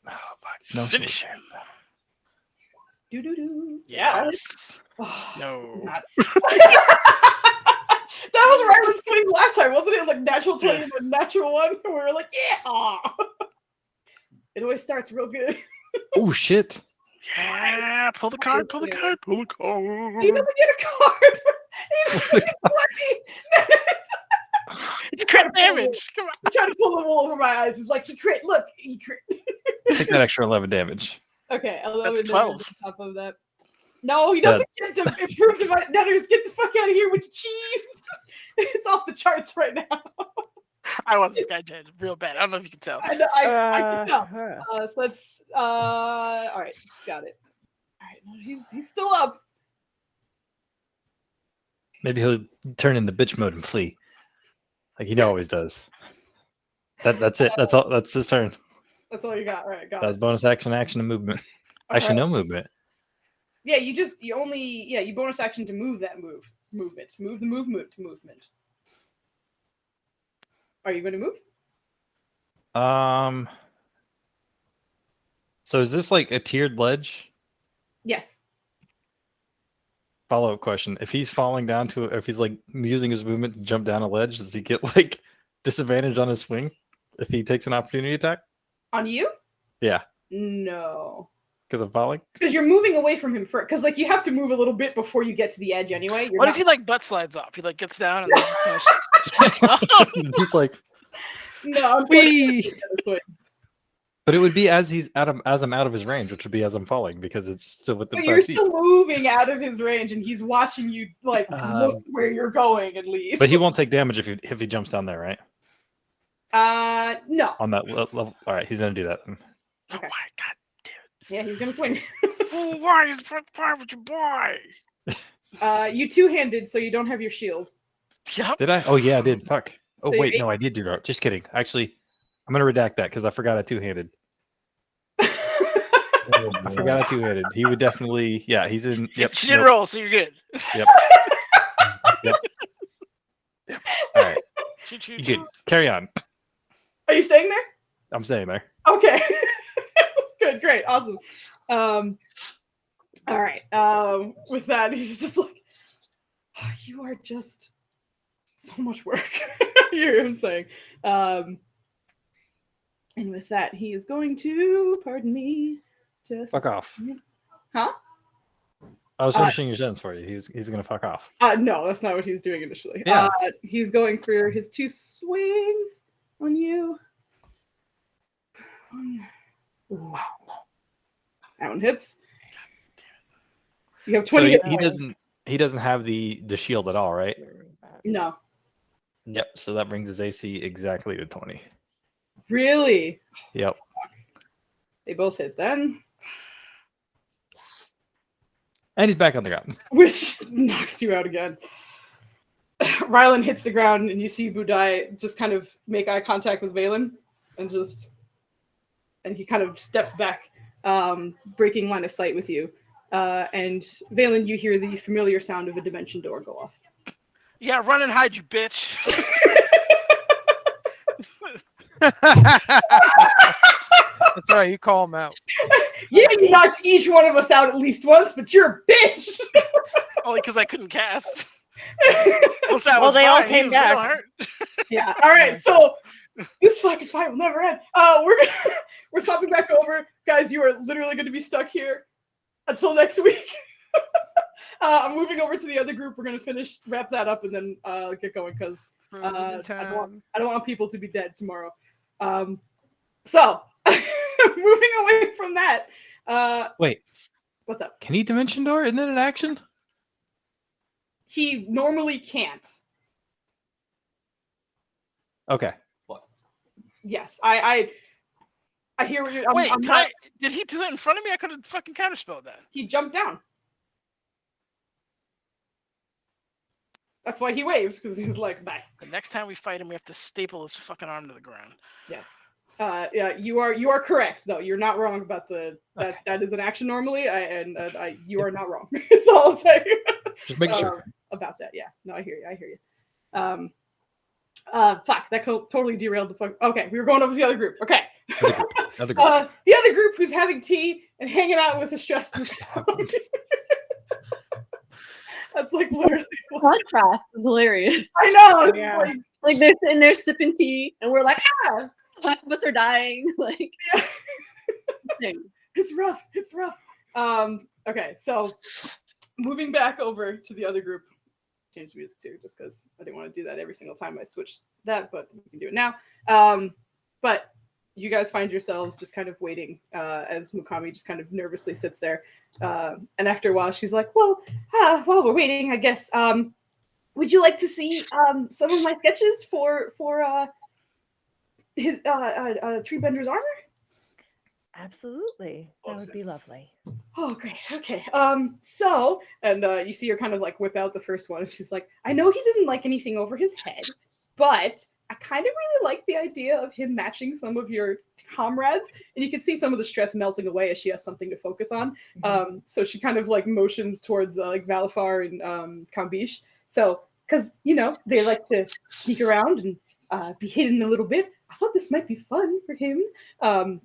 Oh, fuck. No Finish him. Do. Yes. Oh, No. That was Ryland's swing last time, wasn't it? It was natural 20 and a natural 1. We were like, yeah. Aw. It always starts real good. Oh shit. Yeah, pull the card. He doesn't get a card. He doesn't get 20. It's crit damage. Come on. I'm trying to pull the wool over my eyes. It's he crit. Look, he crit. Take that extra 11 damage. Okay, 11 That's 12. on top of that. No, he doesn't get to improve divine nutters. Get the fuck out of here with the cheese. It's off the charts right now. I want this guy dead real bad. I don't know if you can tell. I can tell. So let's all right, got it. All right, no, he's still up. Maybe he'll turn into bitch mode and flee. Like he always does. That's it. That's all. That's his turn. That's all you got. All right, got That's it. bonus action, and movement. Actually, no movement. Yeah, you bonus action to move that move. movement. Move the movement. Are you going to move? So is this like a tiered ledge? Yes. Follow-up question. If he's falling down to if he's like using his movement to jump down a ledge, does he get like disadvantage on his swing if he takes an opportunity attack? On you? Yeah. No. Because I'm falling? Because you're moving away from him first. Because like you have to move a little bit before you get to the edge anyway. What if he like butt slides off? He like gets down and then just kind of slides off. He's like, no, wee! But it would be as I'm out of his range, which would be as I'm falling because it's still within But 5 you're feet. still moving out of his range, and he's watching you like look where you're going and leave. But he won't take damage if he jumps down there, right? No. On that level. All right, he's gonna do that then. Okay. Oh my god, Yeah, he's gonna swing. oh, why would you buy? You two-handed, so you don't have your shield. Yep. Did I? Oh yeah, I did. Fuck. Oh So wait, you're no, I did do that. Just kidding. Actually, I'm gonna redact that because I forgot I two-handed. I forgot I two-handed. He would definitely. Yeah, he's in. Yep. She didn't roll, so you're good. Yep. Yep. All right. Choo-choo, You good. cheese. Carry on. Are you staying there? I'm staying there. Okay. Good, great, awesome. All right. With that, he's just like, oh, you are just so much work. You hear him saying. And with that, he is going to, pardon me, just Fuck off. Huh? I was finishing your sentence for you. He's gonna fuck off. No, that's not what he's doing initially. Yeah. He's going for his 2 swings on you. Ooh. That one hits. You have 20 So hit he points. he doesn't have the shield at all, right? No. Yep. So that brings his AC exactly to 20. Really? Yep. They both hit then. And he's back on the ground. Which knocks you out again. Rylan hits the ground, and you see Budai just kind of make eye contact with Valen, and he kind of steps back, breaking line of sight with you. And Valen, you hear the familiar sound of a dimension door go off. Yeah, run and hide, you bitch. That's right. You call him out. Yeah, you knocked each one of us out at least once, but you're a bitch. Only because I couldn't cast. Once I Well, was they all fine, he came was real back. hurt. Yeah. All right. So this fucking fight will never end. We're swapping back over, guys. You are literally going to be stuck here until next week. I'm moving over to the other group. We're going to wrap that up, and then get going because I don't want people to be dead tomorrow. So moving away from that. Wait. What's up? Can he dimension door? Isn't it an action? He normally can't. Okay. Yes, I hear what you're. Wait, I'm not, did he do it in front of me? I could have fucking counterspelled that. he jumped down. That's why he waved, because he was like, bye. The next time we fight him, we have to staple his fucking arm to the ground. Yes. Yeah, you are correct though. You're not wrong about that is an action normally. You are not wrong. That's all I'm saying. Just making sure. About that. Yeah. No, I hear you. Fuck, that totally derailed the fuck. Okay, we were going over to the other group. Okay. Other group. The other group who's having tea and hanging out with a stressed. That's like literally. Contrast is hilarious. I know. It's Yeah. like Like they're sitting there sipping tea, and we're like, ah, half of us are dying. Like, it's rough. It's rough. Okay, so moving back over to the other group. Change the music too, just because I didn't want to do that every single time I switched that, but we can do it now. But you guys find yourselves just kind of waiting as Mukami just kind of nervously sits there. And after a while, she's like, well, while we're waiting, I guess, would you like to see some of my sketches for his Treebender's armor? Absolutely. That would be lovely. Oh, great. Okay. So, and you see her kind of like whip out the first one. And she's like, I know he didn't like anything over his head, but I kind of really like the idea of him matching some of your comrades. And you can see some of the stress melting away as she has something to focus on. So she kind of like motions towards like Valafar and Kambish. It's So, because they like to sneak around and be hidden a little bit. I thought this might be fun for him. And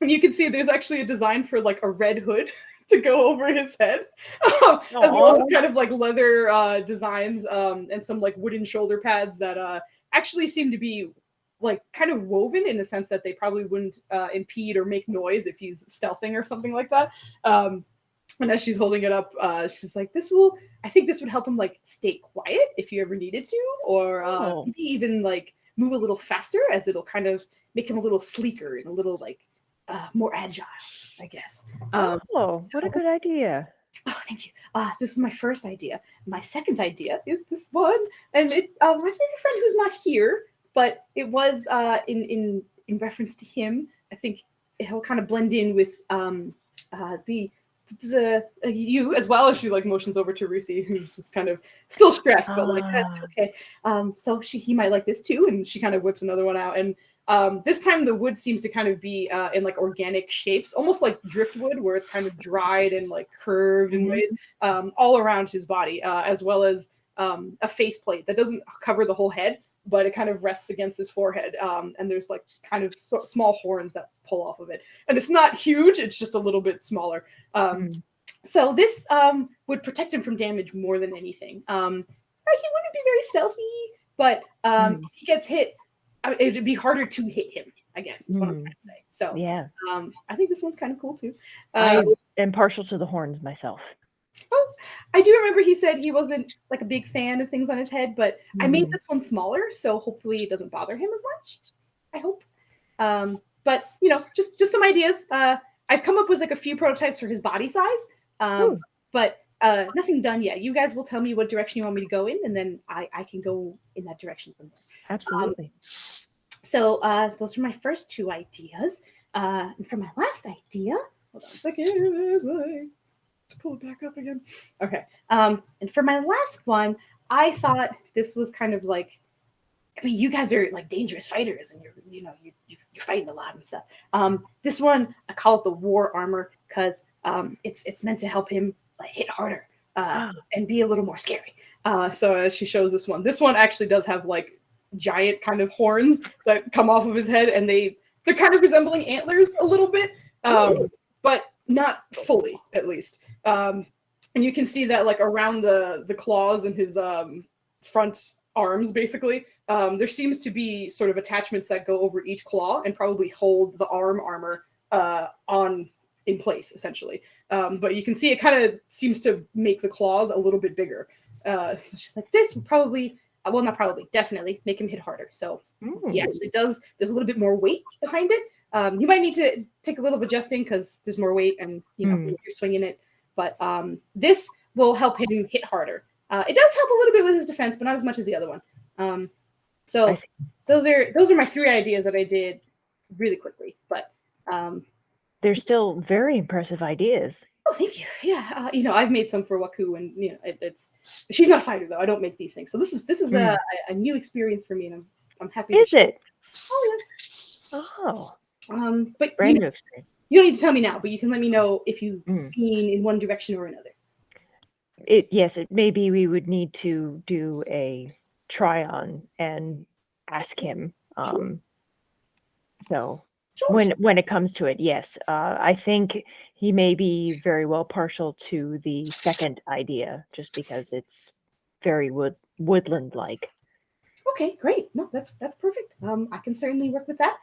you can see there's actually a design for like a red hood to go over his head, as well as kind of like leather designs and some like wooden shoulder pads that actually seem to be like kind of woven in the sense that they probably wouldn't impede or make noise if he's stealthing or something like that. And as she's holding it up, she's like, I think this would help him like stay quiet if you ever needed to, or maybe even like move a little faster, as it'll kind of make him a little sleeker and a little like more agile, I guess. What a good idea. Oh, thank you. This is my first idea. My second idea is this one, and it reminds me of a friend who's not here, but it was in reference to him. I think he'll kind of blend in with you as well, as she like motions over to Rusi, who's just kind of still stressed, but like okay. So he might like this too, and she kind of whips another one out, and this time the wood seems to kind of be in like organic shapes, almost like driftwood, where it's kind of dried and like curved in ways all around his body, as well as a faceplate that doesn't cover the whole head, but it kind of rests against his forehead. And there's like kind of small horns that pull off of it. And it's not huge, it's just a little bit smaller. So this would protect him from damage more than anything. He wouldn't be very stealthy, but if he gets hit, it'd be harder to hit him, I guess, is what I'm trying to say. So yeah, I think this one's kind of cool too. I am partial to the horns myself. Oh, I do remember he said he wasn't like a big fan of things on his head, but I made this one smaller, so hopefully it doesn't bother him as much. I hope. But just some ideas. I've come up with like a few prototypes for his body size, but nothing done yet. You guys will tell me what direction you want me to go in, and then I can go in that direction from there. Absolutely. So those are my first two ideas. And for my last idea, hold on a second. Pull it back up again. Okay. And for my last one, I thought this was kind of like, I mean, you guys are like dangerous fighters, and you're fighting a lot and stuff. This one, I call it the war armor because it's meant to help him like hit harder and be a little more scary. So as she shows this one actually does have like giant kind of horns that come off of his head, and they're kind of resembling antlers a little bit, but not fully, at least. And you can see that like around the claws and his front arms, basically, there seems to be sort of attachments that go over each claw and probably hold the arm armor in place, essentially. But you can see it kind of seems to make the claws a little bit bigger. So she's like, this will probably, well, not probably, definitely make him hit harder. So he actually does. There's a little bit more weight behind it. You might need to take a little of adjusting because there's more weight, and you're swinging it. But this will help him hit harder. It does help a little bit with his defense, but not as much as the other one. So those are my three ideas that I did really quickly. But they're still very impressive ideas. Oh, thank you. Yeah, I've made some for Waku, and she's not a fighter though. I don't make these things, so this is a new experience for me, and I'm happy. Is it? Oh yes. Oh. But brand new experience. You don't need to tell me now, but you can let me know if you lean in one direction or another. Yes, maybe we would need to do a try on and ask him. So when it comes to it, yes, I think he may be very well partial to the second idea, just because it's very woodland like. Okay, great. No, that's perfect. I can certainly work with that.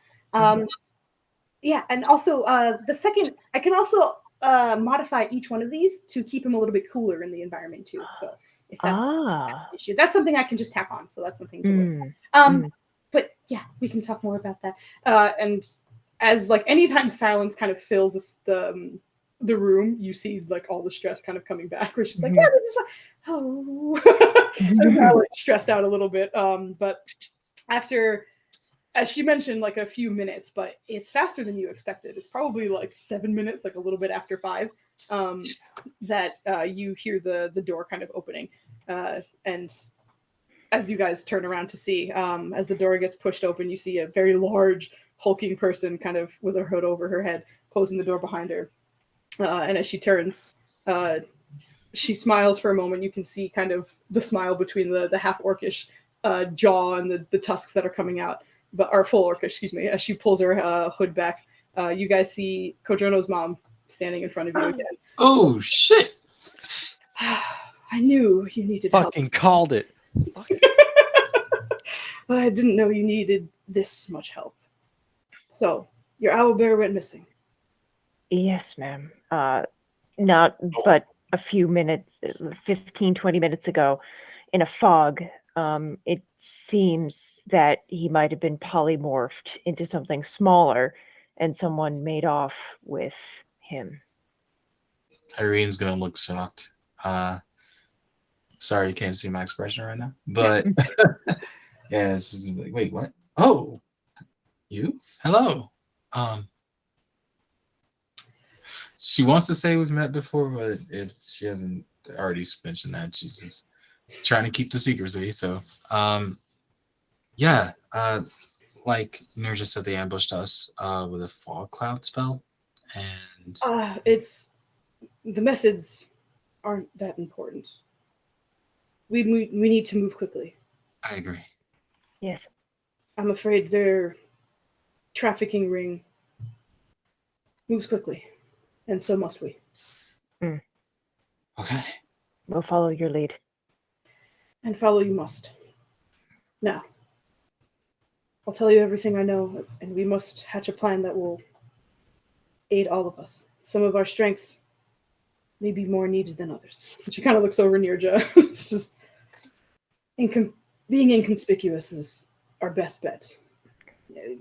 Yeah, and also the second, I can also modify each one of these to keep him a little bit cooler in the environment too. So if that's an issue, that's something I can just tap on. So that's something to work. But yeah, we can talk more about that. And as like anytime silence kind of fills the room, you see like all the stress kind of coming back, where she's like, yeah, this is fine. Oh, and kind of like stressed out a little bit. But after, as she mentioned, like a few minutes, but it's faster than you expected. It's probably like 7 minutes, like a little bit after 5, that you hear the door kind of opening. And as you guys turn around to see, as the door gets pushed open, you see a very large, hulking person kind of with her hood over her head, closing the door behind her. And as she turns, she smiles for a moment. You can see kind of the smile between the half orcish jaw and the tusks that are coming out, but are full orcish, excuse me. As she pulls her hood back, you guys see Kodrono's mom standing in front of you again. Oh shit! I knew you needed help. Fucking called it. I didn't know you needed this much help. So, your owlbear went missing. Yes, ma'am. Not but a few minutes, 15, 20 minutes ago, in a fog. It seems that he might have been polymorphed into something smaller, and someone made off with him. Irene's gonna look shocked. Sorry, you can't see my expression right now, but yeah, it's just like, wait, what? Oh, you? Hello. She wants to say we've met before, but if she hasn't already mentioned that, she's just trying to keep the secrecy. So, yeah, like Nerja said, they ambushed us with a fog cloud spell, and It's the methods aren't that important. We need to move quickly. I agree. Yes. I'm afraid their trafficking ring moves quickly, and so must we. Okay. We'll follow your lead. And follow you must. Now, I'll tell you everything I know, and we must hatch a plan that will aid all of us. Some of our strengths may be more needed than others. And she kind of looks over near Joe. It's just being inconspicuous is our best bet.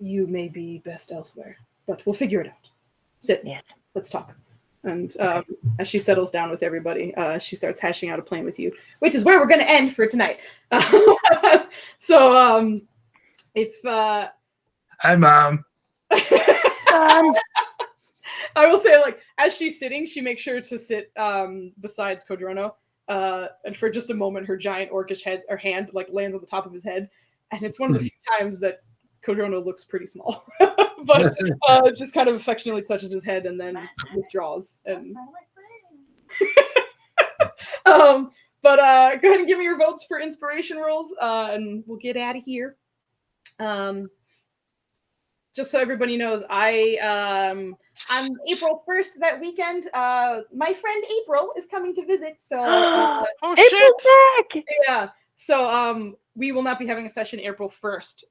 You may be best elsewhere, but we'll figure it out. Sit. Yeah. Let's talk. And as she settles down with everybody, she starts hashing out a plan with you, which is where we're going to end for tonight. So, if hi, Mom. I will say, like, as she's sitting, she makes sure to sit besides Kodrono, and for just a moment, her giant orcish hand like lands on the top of his head, and it's one of the few times that Kodrono looks pretty small, but just kind of affectionately touches his head and then withdraws. And but go ahead and give me your votes for inspiration rolls, and we'll get out of here. Just so everybody knows, on April 1st that weekend, my friend April is coming to visit. So Oh shit! Back! Yeah. So we will not be having a session April 1st.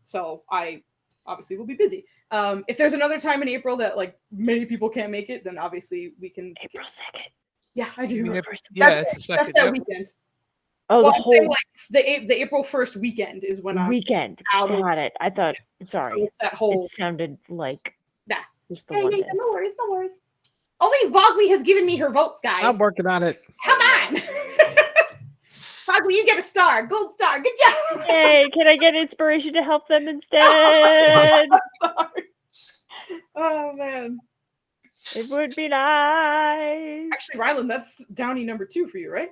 So I obviously will be busy. If there's another time in April that like many people can't make it, then obviously we can April 2nd. Yeah, I do. Yeah, That's it's the second. that Yep. weekend. Oh, Well, the I'm saying, whole like the April 1st weekend is when I'm weekend. out of- Got it. I thought. so Sorry. it's that whole It sounded like Nah. just the Yeah, one yeah, day. no worries, no worries. Only Vogley has given me her votes, guys. I'm working on it. Come on. Vogley, you get a star. Gold star. Good job. Hey, can I get inspiration to help them instead? Sorry. Oh man. It would be nice. Actually, Rylan, that's Downey number 2 for you, right?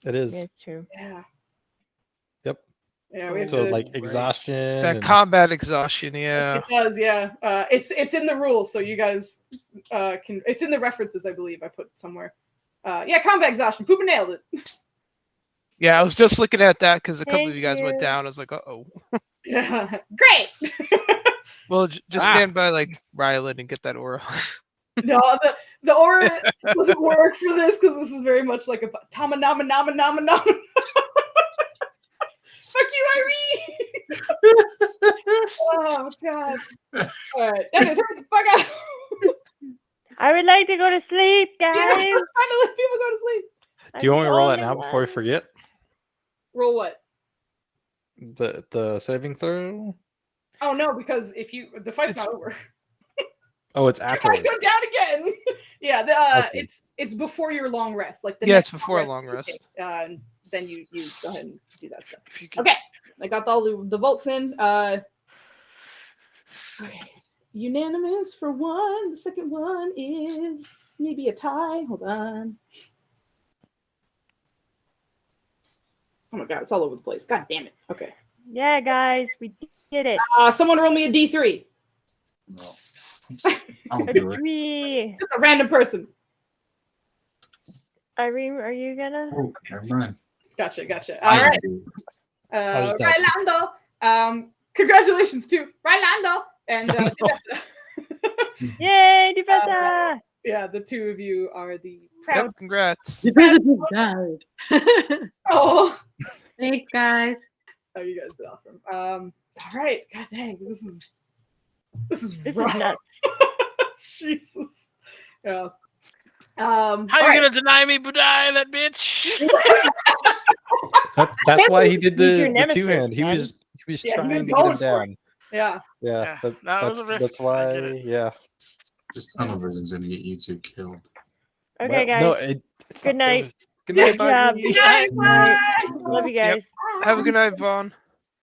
It is. It's true. Yeah. Yep. Yeah, we have So to. like exhaustion. That and- combat exhaustion, yeah. It does, yeah. It's in the rules, so you guys can. It's in the references, I believe. I put somewhere. Yeah, combat exhaustion. Poopa nailed it. Yeah, I was just looking at that because a couple Thank of you guys went you. down. I was like, uh-oh. Yeah. Great. Well, just stand by like Rylan and get that aura. No, the aura doesn't work for this because this is very much like a Tama Nama Nama Nama Nama. Fuck you, Irene. Oh god. All right, Dennis, hurry the fuck up. I would like to go to sleep, Yeah, guys. trying to let people go to sleep. Do you want me to roll that I'm the now before we only one. forget? Roll what? The saving throw? Oh no, because if you the fight's not over. Oh, it's I might afterwards. go down again. Yeah, Okay. it's before your long rest. Like the Yeah, next it's before a you long rest. take, and then you go ahead and do that stuff. If you could- Okay, I got all the votes in. Okay, unanimous for one. The second one is maybe a tie. Hold on. Oh my god, it's all over the place. God damn it. Okay. Yeah, guys, we did it. Someone roll me a D3. No. I'll A do it. tree. Just a random person. Irene, are you gonna? Oh, never mind. Gotcha. I All right. do. was that? Rylando. Congratulations to Rylando and Devessa. Yay, Defesa! Yeah, the two of you are the proud. Yep, congrats. The president died. Oh, Thanks, guys. you guys did awesome. All right. God dang, this is rough. nuts. Jesus. Yeah. How you all right. gonna deny me, Budai, that bitch? That's why he did He's your the nemesis, two hand. He man. was Yeah, he trying was to get going him for it. down. Yeah. Yeah, Yeah, that was a risk. that's I why. get it. Yeah. This tunnel version's gonna get you two killed. Okay, Well, no, guys. it's Good not- it night. was- Good night, Good job. Irene. Good night. Love you guys. Have a good night, Vaughn.